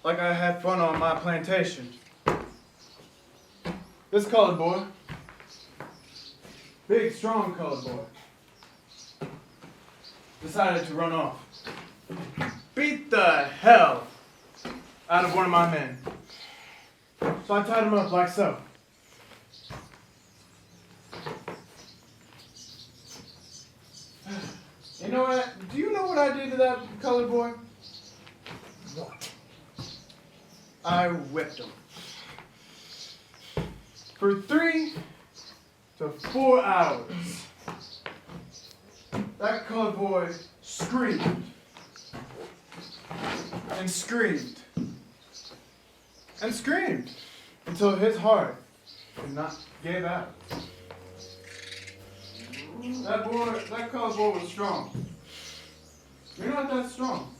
Like I had fun on my plantation. This colored boy. Big, strong colored boy. Decided to run off. Beat the hell out of one of my men. So I tied him up like so. You know what? Do you know what I did to that colored boy? What? I whipped him. For 3 to 4 hours. That colored boy screamed. And screamed. And screamed. Until his heart could not give out. That colored boy was strong. You're not that strong.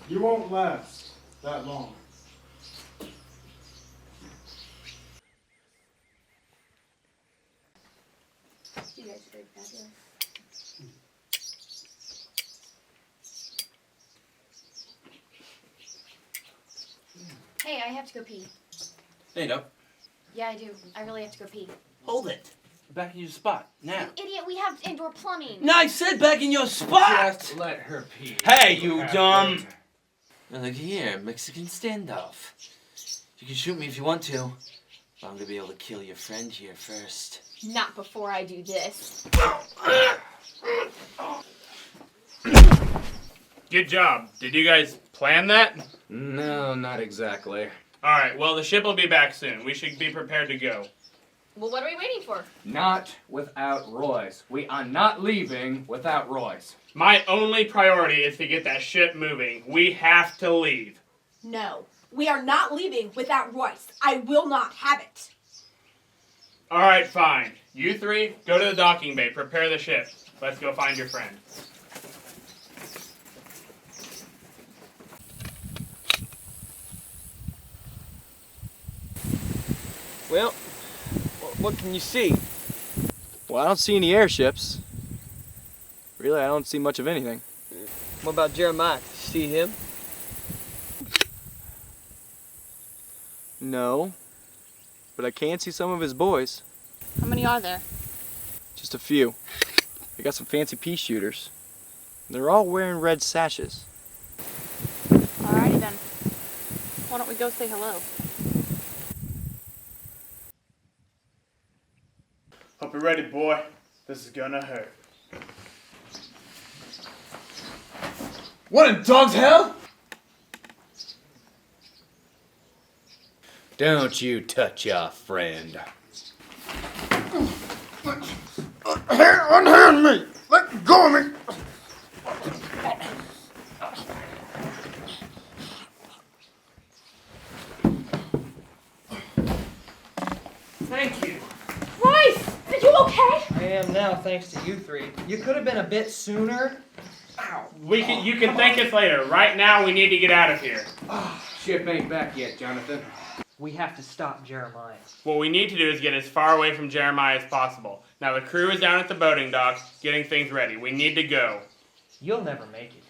You won't last that long. You guys are very fabulous. Hey, I have to go pee. Hey, no. Yeah, I do. I really have to go pee. Hold it. Back in your spot, now. You idiot, we have indoor plumbing. No, I said back in your spot! Just let her pee. Hey, you dumb! Now look here, Mexican standoff. You can shoot me if you want to, but I'm gonna be able to kill your friend here first. Not before I do this. Good job. Did you guys plan that? No, not exactly. Alright, well, the ship will be back soon. We should be prepared to go. Well, what are we waiting for? Not without Royce. We are not leaving without Royce. My only priority is to get that ship moving. We have to leave. No, we are not leaving without Royce. I will not have it. Alright, fine. You three, go to the docking bay. Prepare the ship. Let's go find your friend. Well, what can you see? Well, I don't see any airships. Really, I don't see much of anything. What about Jeremiah? See him? No, but I can see some of his boys. How many are there? Just a few. They got some fancy pea shooters. They're all wearing red sashes. Alrighty then. Why don't we go say hello? Hope you're ready, boy. This is gonna hurt. What in dog's hell? Don't you touch your friend. Unhand me! Let go of me! Thank you. Royce, are you okay? I am now, thanks to you three. You could have been a bit sooner. Ow. You can thank us later. Right now, we need to get out of here. Ship ain't back yet, Jonathan. We have to stop Jeremiah. What we need to do is get as far away from Jeremiah as possible. Now, the crew is down at the boating dock getting things ready. We need to go. You'll never make it.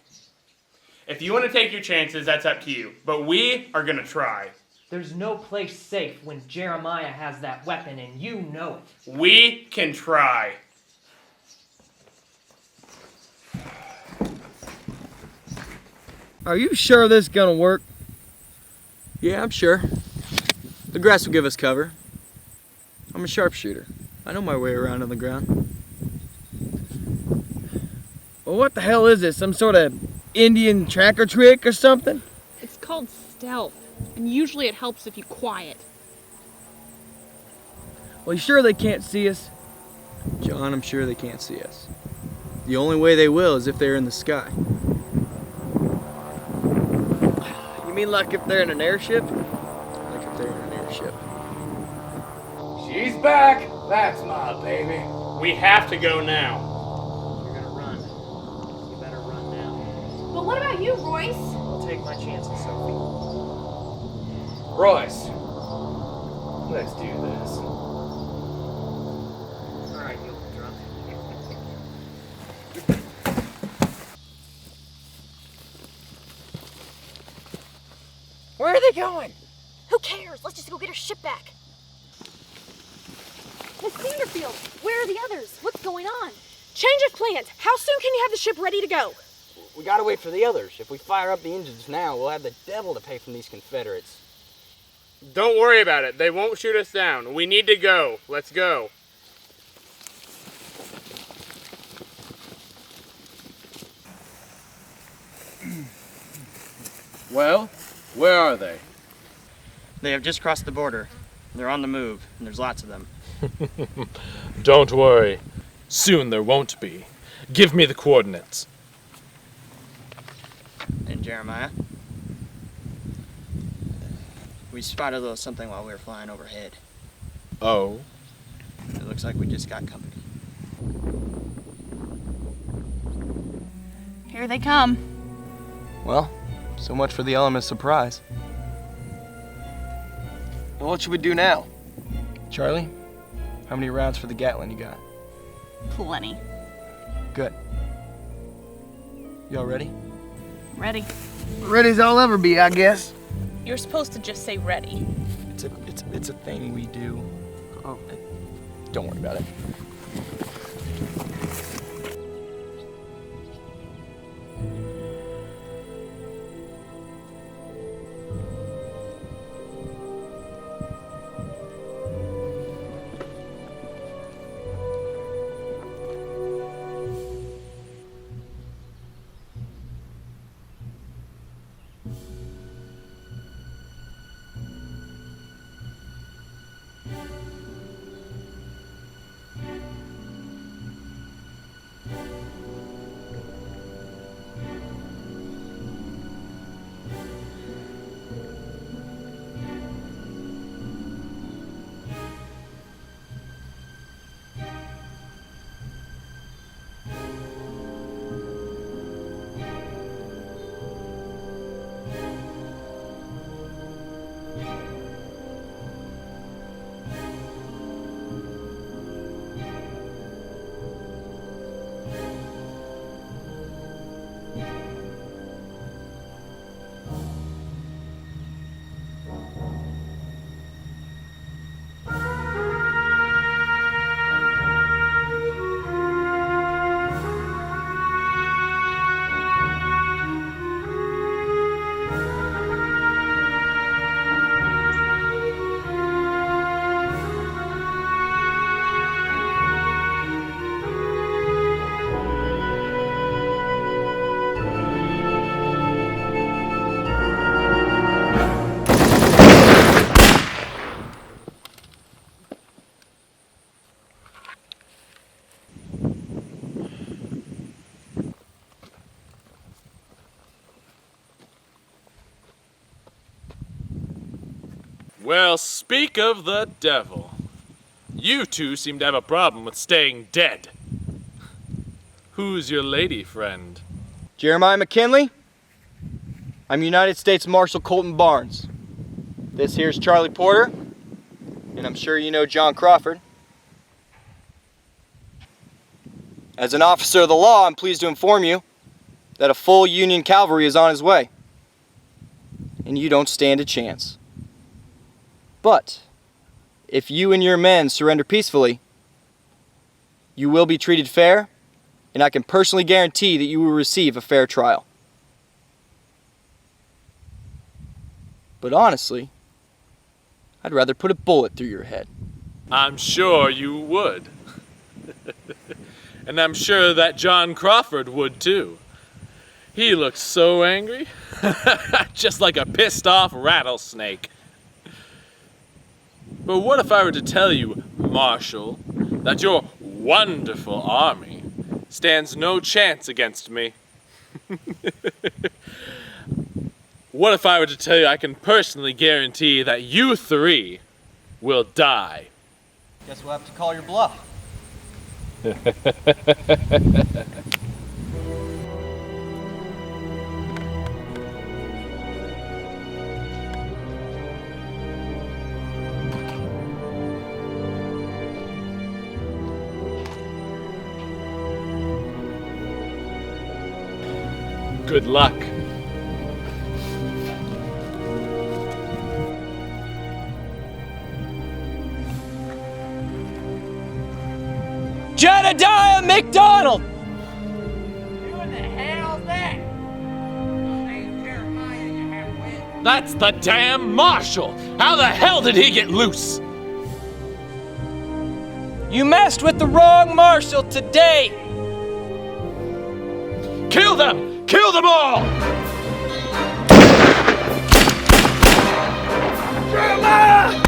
If you want to take your chances, that's up to you. But we are going to try. There's no place safe when Jeremiah has that weapon, and you know it. We can try. Are you sure this is gonna work? Yeah, I'm sure. The grass will give us cover. I'm a sharpshooter. I know my way around on the ground. Well, what the hell is this? Some sort of Indian tracker trick or something? It's called stealth, and usually it helps if you quiet. Well, you sure they can't see us? John, I'm sure they can't see us. The only way they will is if they're in the sky. You mean like if they're in an airship? Like if they're in an airship. She's back. That's my baby. We have to go now. You're gonna run. You better run now. But what about you, Royce? I'll take my chances, Sophie. Royce, let's do this. Alright, you old drunk. Where are they going? Who cares? Let's just go get our ship back. Miss Vanderfield, where are the others? What's going on? Change of plans. How soon can you have the ship ready to go? We gotta wait for the others. If we fire up the engines now, we'll have the devil to pay from these Confederates. Don't worry about it. They won't shoot us down. We need to go. Let's go. Well, where are they? They have just crossed the border. They're on the move, and there's lots of them. Don't worry. Soon there won't be. Give me the coordinates. And Jeremiah, we spotted a little something while we were flying overhead. Oh? It looks like we just got company. Here they come. Well, so much for the element of surprise. Well, what should we do now? Charlie, how many rounds for the Gatling you got? Plenty. Good. Y'all ready? Ready. Ready as I'll ever be, I guess. You're supposed to just say ready. It's a thing we do. Oh, don't worry about it. Well, speak of the devil. You two seem to have a problem with staying dead. Who's your lady friend? Jeremiah McKinley. I'm United States Marshal Colton Barnes. This here's Charlie Porter, and I'm sure you know John Crawford. As an officer of the law, I'm pleased to inform you that a full Union cavalry is on his way, and you don't stand a chance. But if you and your men surrender peacefully, you will be treated fair, and I can personally guarantee that you will receive a fair trial. But honestly, I'd rather put a bullet through your head. I'm sure you would. And I'm sure that John Crawford would too. He looks so angry. Just like a pissed off rattlesnake. But what if I were to tell you, Marshal, that your wonderful army stands no chance against me? What if I were to tell you I can personally guarantee that you three will die? Guess we'll have to call your bluff. Good luck. McDonald! Who in the hell's that? Name's Jeremiah, you half-wit. That's the damn Marshal! How the hell did he get loose? You messed with the wrong Marshal today! Kill them! Kill them all! Jeremiah!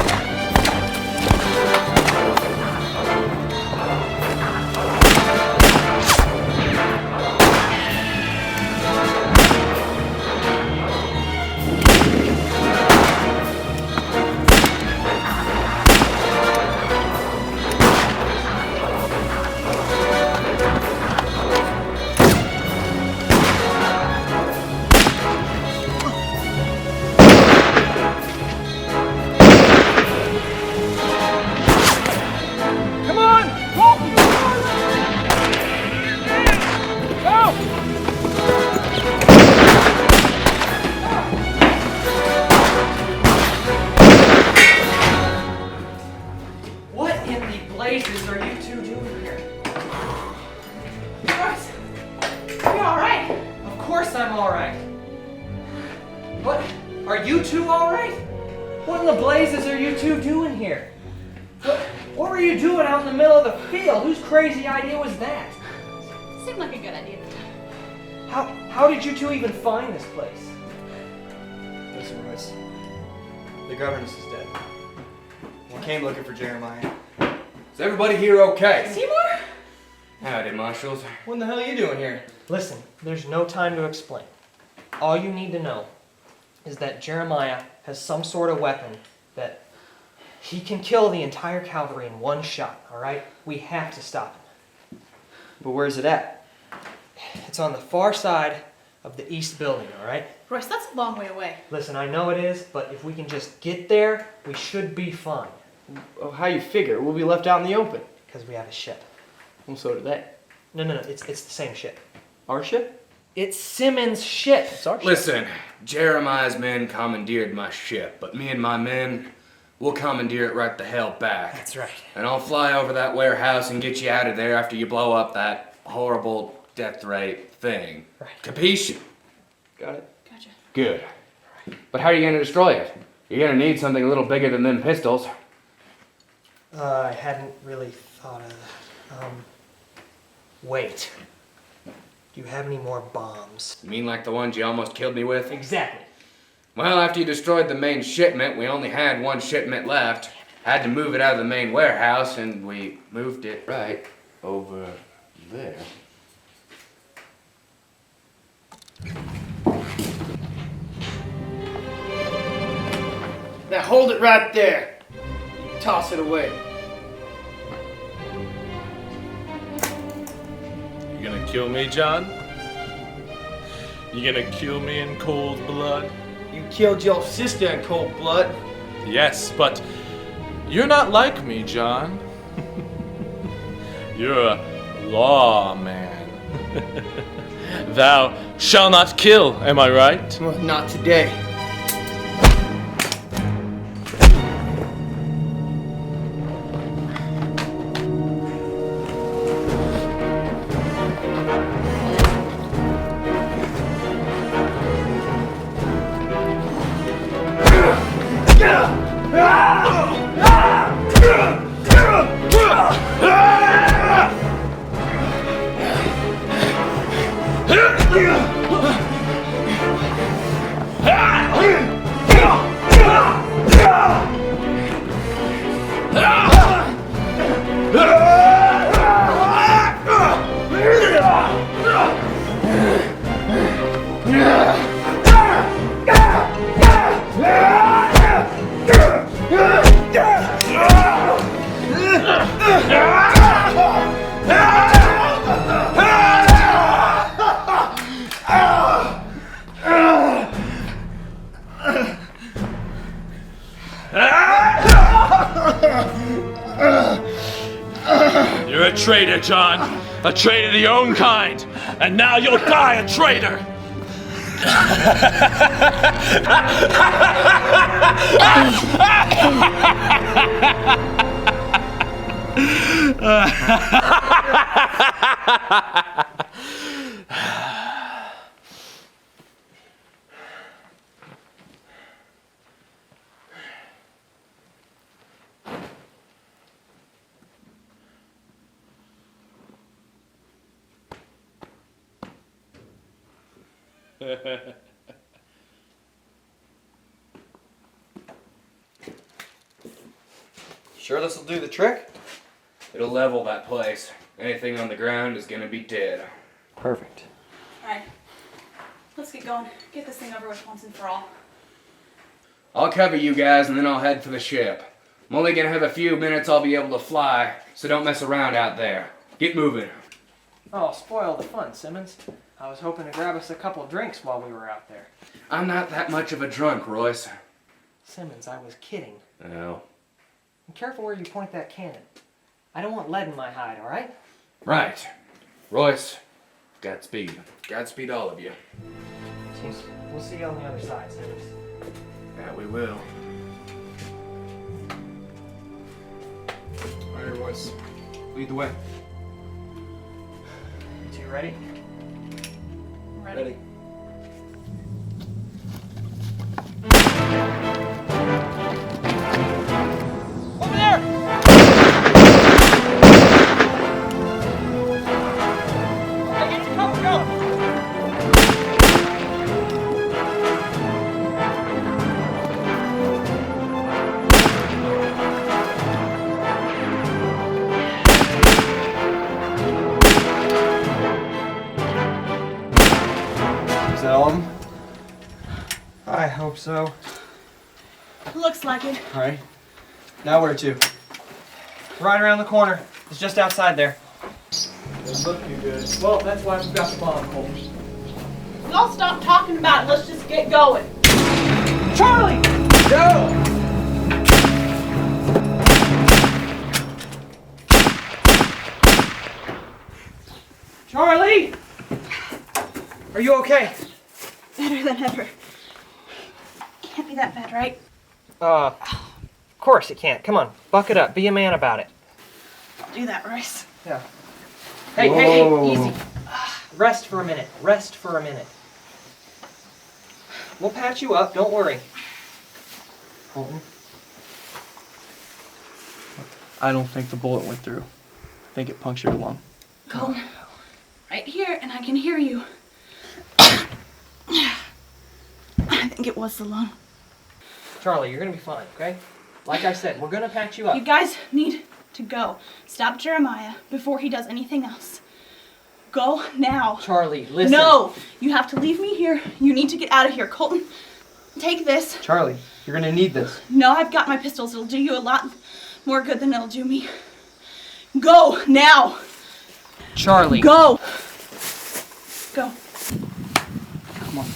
Crazy idea was that? Seemed like a good idea. How did you two even find this place? Listen, Royce. The governess is dead. We came looking for Jeremiah. Is everybody here okay? Seymour? Howdy, Marshals. What in the hell are you doing here? Listen, there's no time to explain. All you need to know is that Jeremiah has some sort of weapon that he can kill the entire cavalry in one shot, all right? We have to stop him. But where's it at? It's on the far side of the east building, all right? Royce, that's a long way away. Listen, I know it is, but if we can just get there, we should be fine. Oh, how you figure? We'll be left out in the open. Because we have a ship. Well, so do they. No, it's the same ship. Our ship? It's Simmons' ship. It's our ship. Listen, Jeremiah's men commandeered my ship, but me and my men, we'll commandeer it right the hell back. That's right. And I'll fly over that warehouse and get you out of there after you blow up that horrible death ray thing. Right. Capiche? Got it. Gotcha. Good. But how are you going to destroy it? You're going to need something a little bigger than them pistols. I hadn't really thought of that. Wait. Do you have any more bombs? You mean like the ones you almost killed me with? Exactly. Well, after you destroyed the main shipment, we only had one shipment left. Had to move it out of the main warehouse, and we moved it right over there. Now hold it right there. Toss it away. You gonna kill me, John? You gonna kill me in cold blood? You killed your sister in cold blood. Yes, but you're not like me, John. You're a lawman. Thou shalt not kill, am I right? Well, not today. You're a traitor, John. A traitor to your own kind. And now you'll die a traitor. Sure this'll do the trick? It'll level that place. Anything on the ground is gonna be dead. Perfect. Alright, let's get going. Get this thing over with once and for all. I'll cover you guys and then I'll head for the ship. I'm only gonna have a few minutes I'll be able to fly, so don't mess around out there. Get moving. Oh, spoil the fun, Simmons. I was hoping to grab us a couple drinks while we were out there. I'm not that much of a drunk, Royce. Simmons, I was kidding. Oh. Be careful where you point that cannon. I don't want lead in my hide, alright? Right. Royce, Godspeed. Godspeed all of you. We'll see you on the other side, Simmons. Yeah, we will. Alright, Royce. Lead the way. You two ready? Ready. Over there! I get you covered, go! Is that all of them? I hope so. Looks like it. Alright. Now where to? Right around the corner. It's just outside there. Doesn't look too good. Well, that's why we've got the bomb, Colton. Y'all stop talking about it. Let's just get going. Charlie! Go! Charlie! Are you okay? Better than ever. Can't be that bad, right? Of course it can't. Come on, buck it up. Be a man about it. I'll do that, Royce. Yeah. Hey, easy. Rest for a minute. Rest for a minute. We'll patch you up. Don't worry. Colton. I don't think the bullet went through. I think it punctured a lung. Colton, right here, and I can hear you. I think it was the lung. Charlie, you're gonna be fine, okay? Like I said, we're gonna patch you up. You guys need to go. Stop Jeremiah before he does anything else. Go now. Charlie, listen. No! You have to leave me here. You need to get out of here. Colton, take this. Charlie, you're gonna need this. No, I've got my pistols. It'll do you a lot more good than it'll do me. Go now! Charlie. Go! Go. Come on.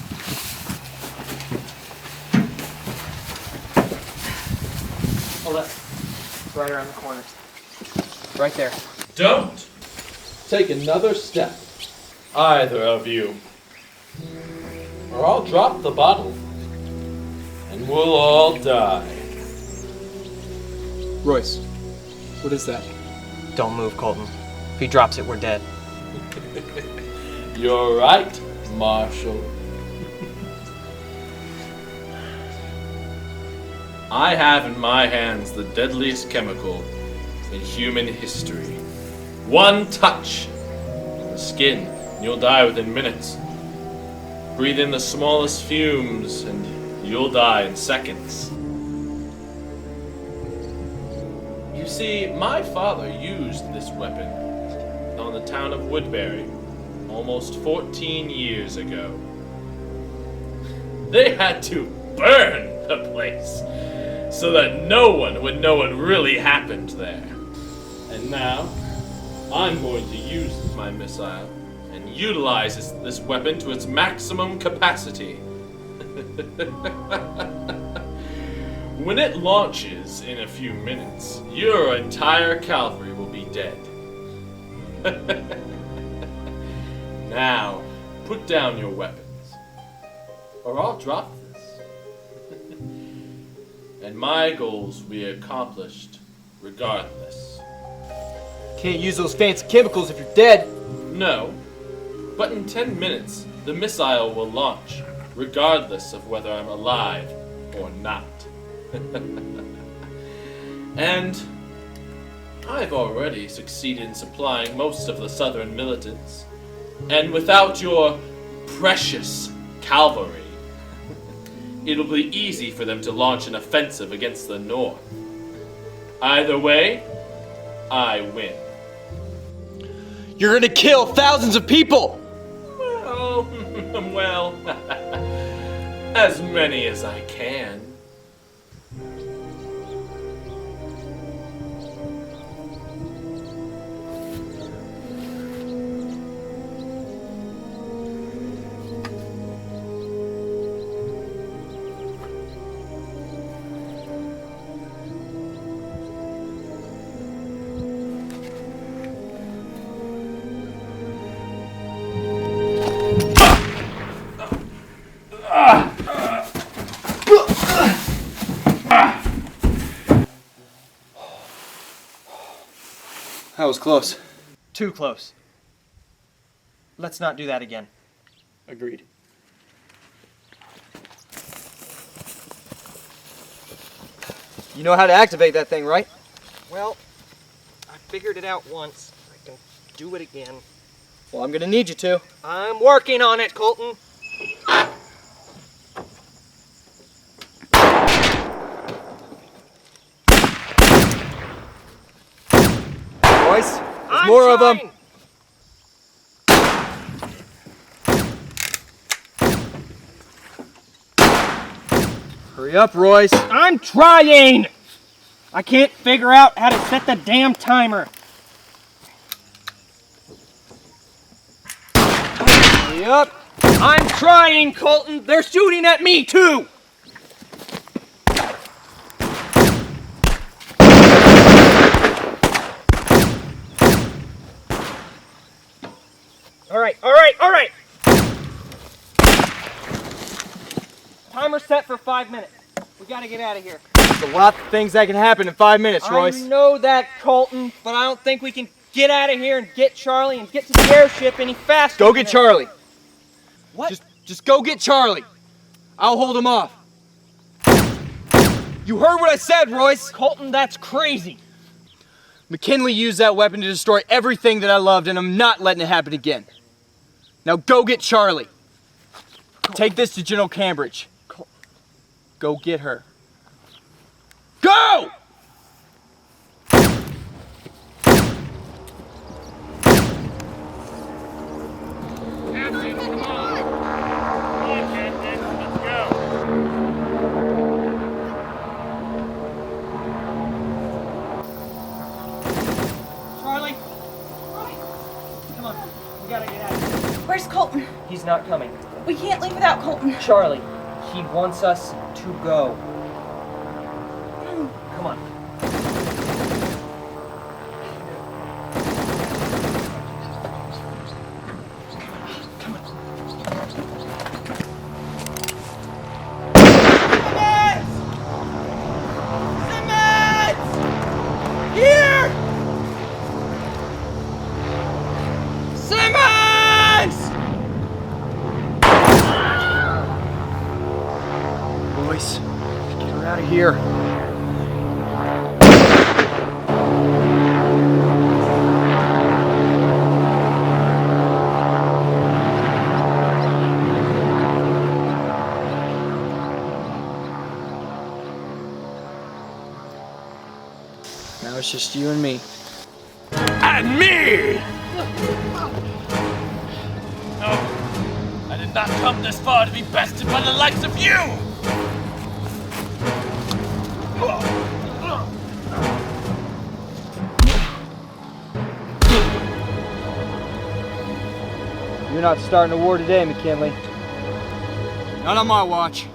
Hold up. It's right around the corner. Right there. Don't take another step, either of you, or I'll drop the bottle, and we'll all die. Royce, what is that? Don't move, Colton. If he drops it, we're dead. You're right, Marshal. I have in my hands the deadliest chemical in human history. One touch on the skin, and you'll die within minutes. Breathe in the smallest fumes, and you'll die in seconds. You see, my father used this weapon on the town of Woodbury almost 14 years ago. They had to burn the place so that no one would know what really happened there. And now, I'm going to use my missile and utilize this weapon to its maximum capacity. When it launches in a few minutes, your entire cavalry will be dead. Now, put down your weapons, or I'll drop this. And my goals will be accomplished regardless. Can't use those fancy chemicals if you're dead. No, but in 10 minutes, the missile will launch, regardless of whether I'm alive or not. And I've already succeeded in supplying most of the southern militants. And without your precious cavalry, it'll be easy for them to launch an offensive against the north. Either way, I win. You're gonna kill thousands of people! Well, as many as I can. That was close. Too close. Let's not do that again. Agreed. You know how to activate that thing, right? Well, I figured it out once. I can do it again. Well, I'm gonna need you to. I'm working on it, Colton. Royce, there's more of them. Hurry up, Royce. I'm trying! I can't figure out how to set the damn timer. Hurry up. I'm trying, Colton. They're shooting at me, too. All right. Timer set for 5 minutes. We gotta get out of here. There's a lot of things that can happen in 5 minutes, Royce. I know that, Colton, but I don't think we can get out of here and get Charlie and get to the airship any faster. Go get Charlie. What? Just go get Charlie. I'll hold him off. You heard what I said, Royce. Colton, that's crazy. McKinley used that weapon to destroy everything that I loved, and I'm not letting it happen again. Now go get Charlie. Take this to General Cambridge. Go get her. Go! Charlie? Come on, we gotta get out of here. Where's Colton? He's not coming. We can't leave without Colton. Charlie, he wants us to go. Come on. Royce, get her out of here. Now it's just you and me. And me! No, I did not come this far to be bested by the likes of you! You're not starting a war today, McKinley. Not on my watch.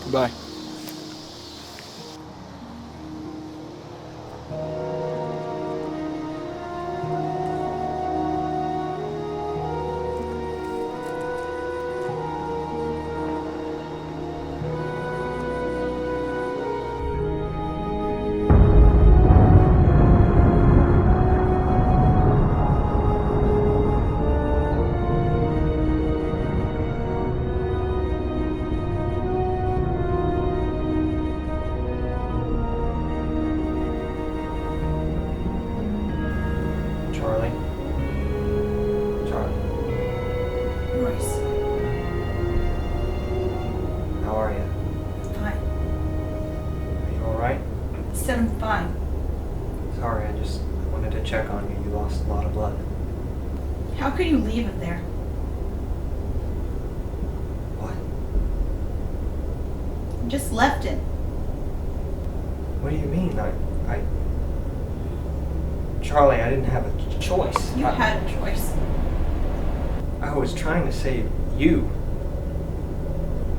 Goodbye. alright? I said I'm fine. Sorry, I just wanted to check on you. You lost a lot of blood. How could you leave it there? What? I just left it. What do you mean? Charlie, I didn't have a choice. You had a choice. I was trying to save you.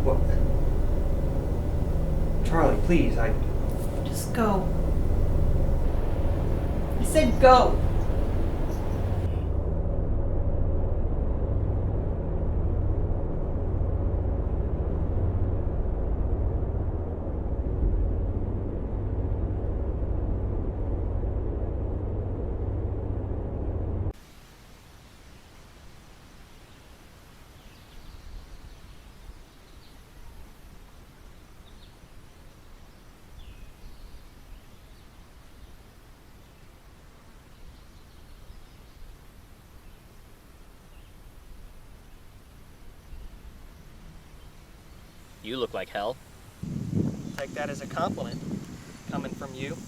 What? Charlie, please, Just go. I said go. You look like hell. Take that as a compliment, coming from you.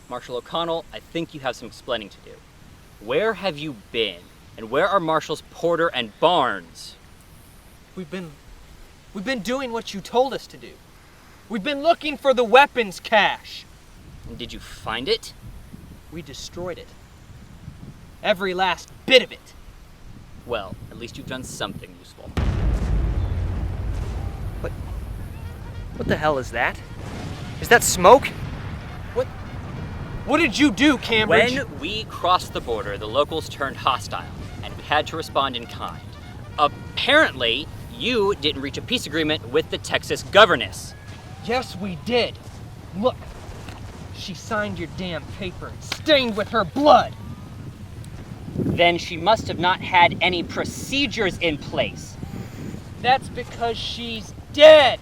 Marshal O'Connell, I think you have some explaining to do. Where have you been? And where are Marshals Porter and Barnes? We've been doing what you told us to do. We've been looking for the weapons cache. And did you find it? We destroyed it. Every last bit of it. Well, at least you've done something useful. What the hell is that? Is that smoke? What did you do, Cambridge? When we crossed the border, the locals turned hostile, and we had to respond in kind. Apparently, you didn't reach a peace agreement with the Texas governess. Yes, we did. Look, she signed your damn paper, stained with her blood. Then she must have not had any procedures in place. That's because she's dead.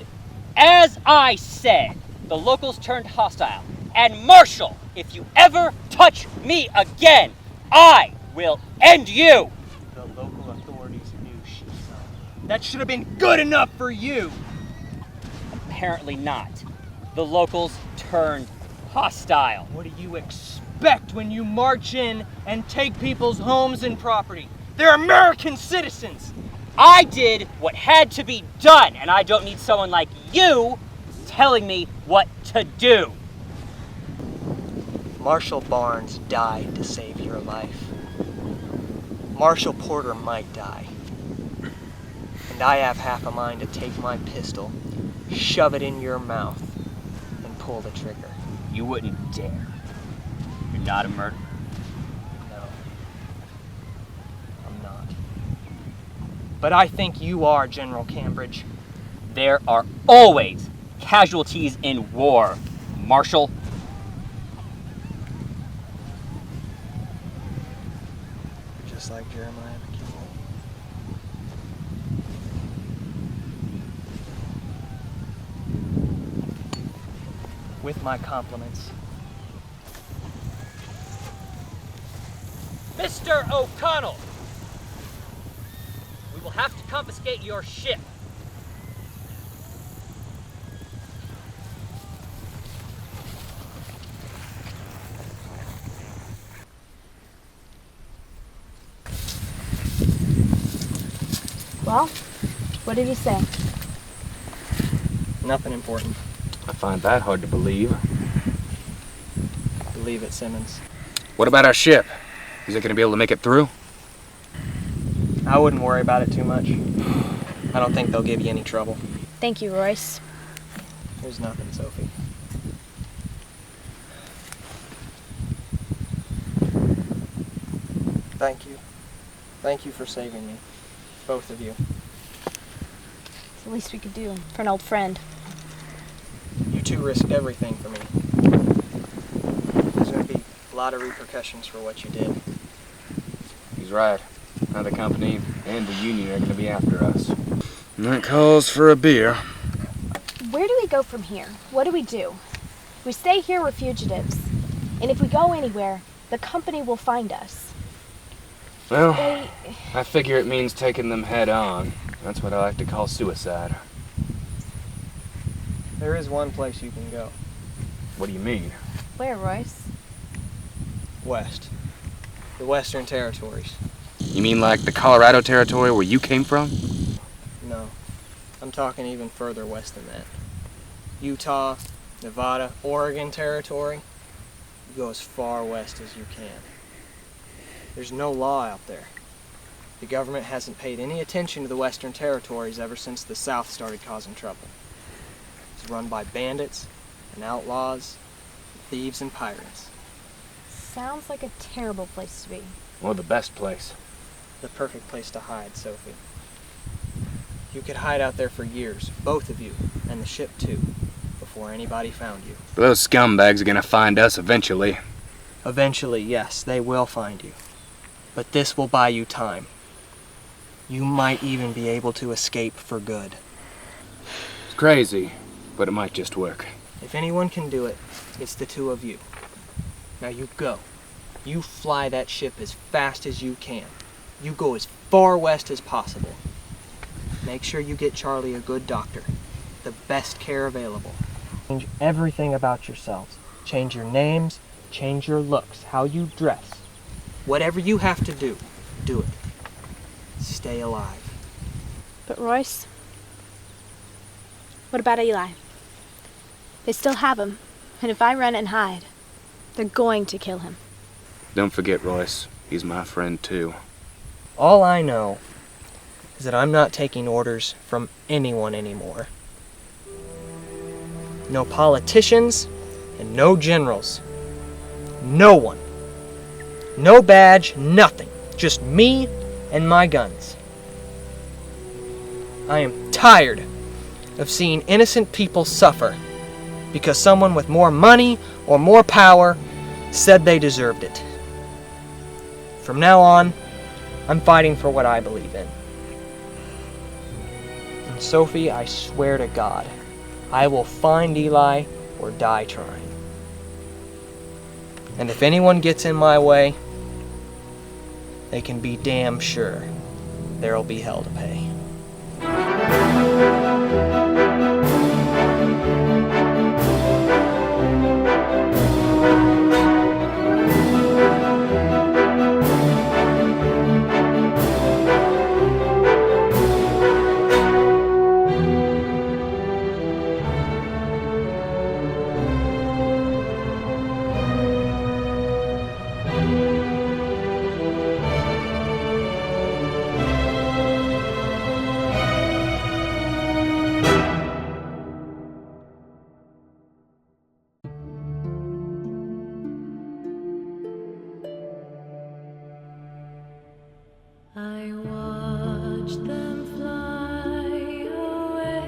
As I said, the locals turned hostile. And Marshal, if you ever touch me again, I will end you! The local authorities knew she signed. That should have been good enough for you! Apparently not. The locals turned hostile. What do you expect when you march in and take people's homes and property? They're American citizens! I did what had to be done, and I don't need someone like you telling me what to do. Marshal Barnes died to save your life. Marshal Porter might die. And I have half a mind to take my pistol, shove it in your mouth, and pull the trigger. You wouldn't dare. You're not a murderer. No. I'm not. But I think you are, General Cambridge. There are always casualties in war, Marshal. Just like Jeremiah McKinley. With my compliments. Mr. O'Connell! We will have to confiscate your ship. Well, what did he say? Nothing important. I find that hard to believe. Believe it, Simmons. What about our ship? Is it going to be able to make it through? I wouldn't worry about it too much. I don't think they'll give you any trouble. Thank you, Royce. There's nothing, Sophie. Thank you. Thank you for saving me. Both of you. It's the least we could do for an old friend. You two risked everything for me. There's going to be a lot of repercussions for what you did. He's right. Now the company and the union are going to be after us. And that calls for a beer. Where do we go from here? What do? We stay here, we're fugitives. And if we go anywhere, the company will find us. Well, I figure it means taking them head on. That's what I like to call suicide. There is one place you can go. What do you mean? Where, Royce? West. The Western Territories. You mean like the Colorado Territory where you came from? No. I'm talking even further west than that. Utah, Nevada, Oregon Territory. You go as far west as you can. There's no law out there. The government hasn't paid any attention to the Western Territories ever since the South started causing trouble. It's run by bandits and outlaws, thieves and pirates. Sounds like a terrible place to be. Well, the best place. The perfect place to hide, Sophie. You could hide out there for years, both of you, and the ship too, before anybody found you. But those scumbags are gonna find us eventually. Eventually, yes, they will find you. But this will buy you time. You might even be able to escape for good. It's crazy, but it might just work. If anyone can do it, it's the two of you. Now you go. You fly that ship as fast as you can. You go as far west as possible. Make sure you get Charlie a good doctor. The best care available. Change everything about yourselves. Change your names, change your looks, how you dress. Whatever you have to do, do it. Stay alive. But Royce, what about Eli? They still have him, and if I run and hide, they're going to kill him. Don't forget, Royce. He's my friend, too. All I know is that I'm not taking orders from anyone anymore. No politicians and no generals. No one. No badge, nothing. Just me and my guns. I am tired of seeing innocent people suffer because someone with more money or more power said they deserved it. From now on, I'm fighting for what I believe in. And Sophie, I swear to God, I will find Eli or die trying. And if anyone gets in my way, they can be damn sure there'll be hell to pay. I watched them fly away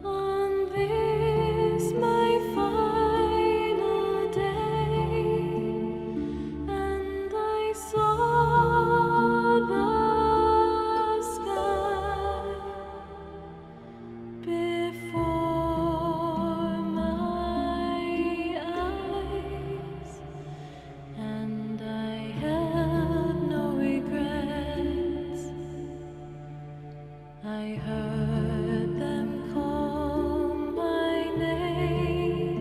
on this my final day, and I saw the sky before my eyes, and I had no regrets. I heard them call my name.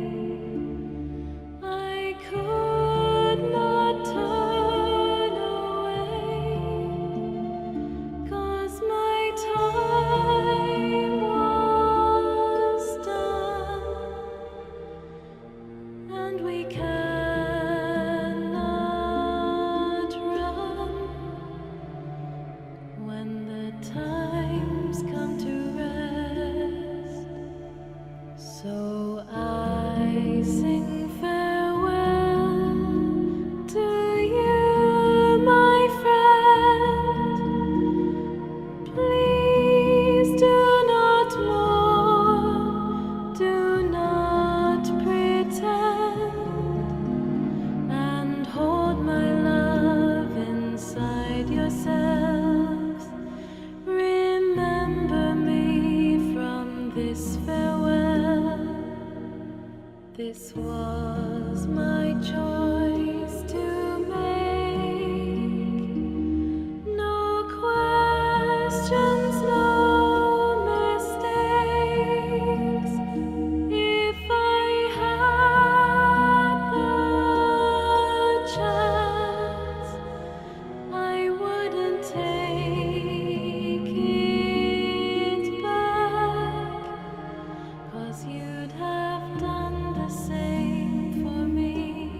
I could not turn away, 'cause my time was done, and we cannot run when the times come to rest. So I sing farewell to you, my friend. Please do not mourn, do not pretend, and hold my love inside yourselves. Remember me from this farewell. This was my choice to make. No questions, no mistakes. have done the same for me.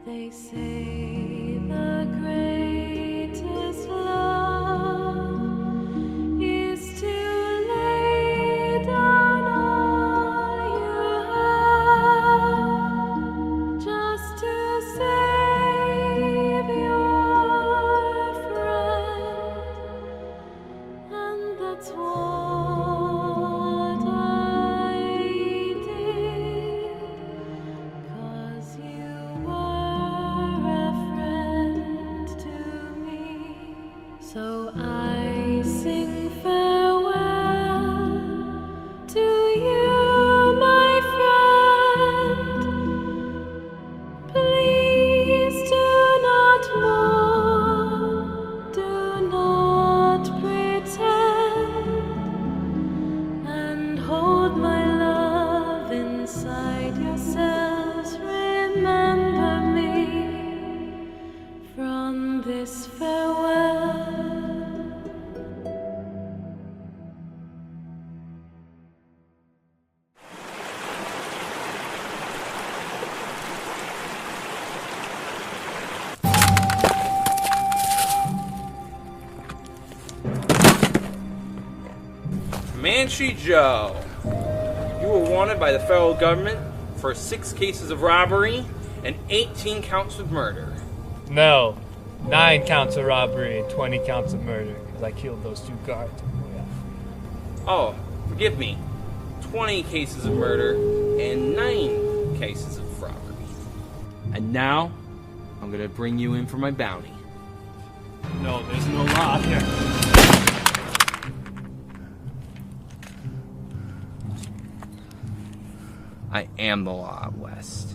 They say the greatest love is to lay down all you have just to save your friend, and that's what I did, 'cause you were a friend to me. So I sing farewell to you, my friend. Please do not mourn, do not pretend, and hold my love inside yourselves. Remember me from this farewell. Manchi Joe, you were wanted by the federal government for 6 cases of robbery and 18 counts of murder. No, 9 counts of robbery and 20 counts of murder, because I killed those 2 guards. Oh, forgive me. 20 cases of murder and 9 cases of robbery. And now, I'm gonna bring you in for my bounty. No, there's no law here. I am the law, West.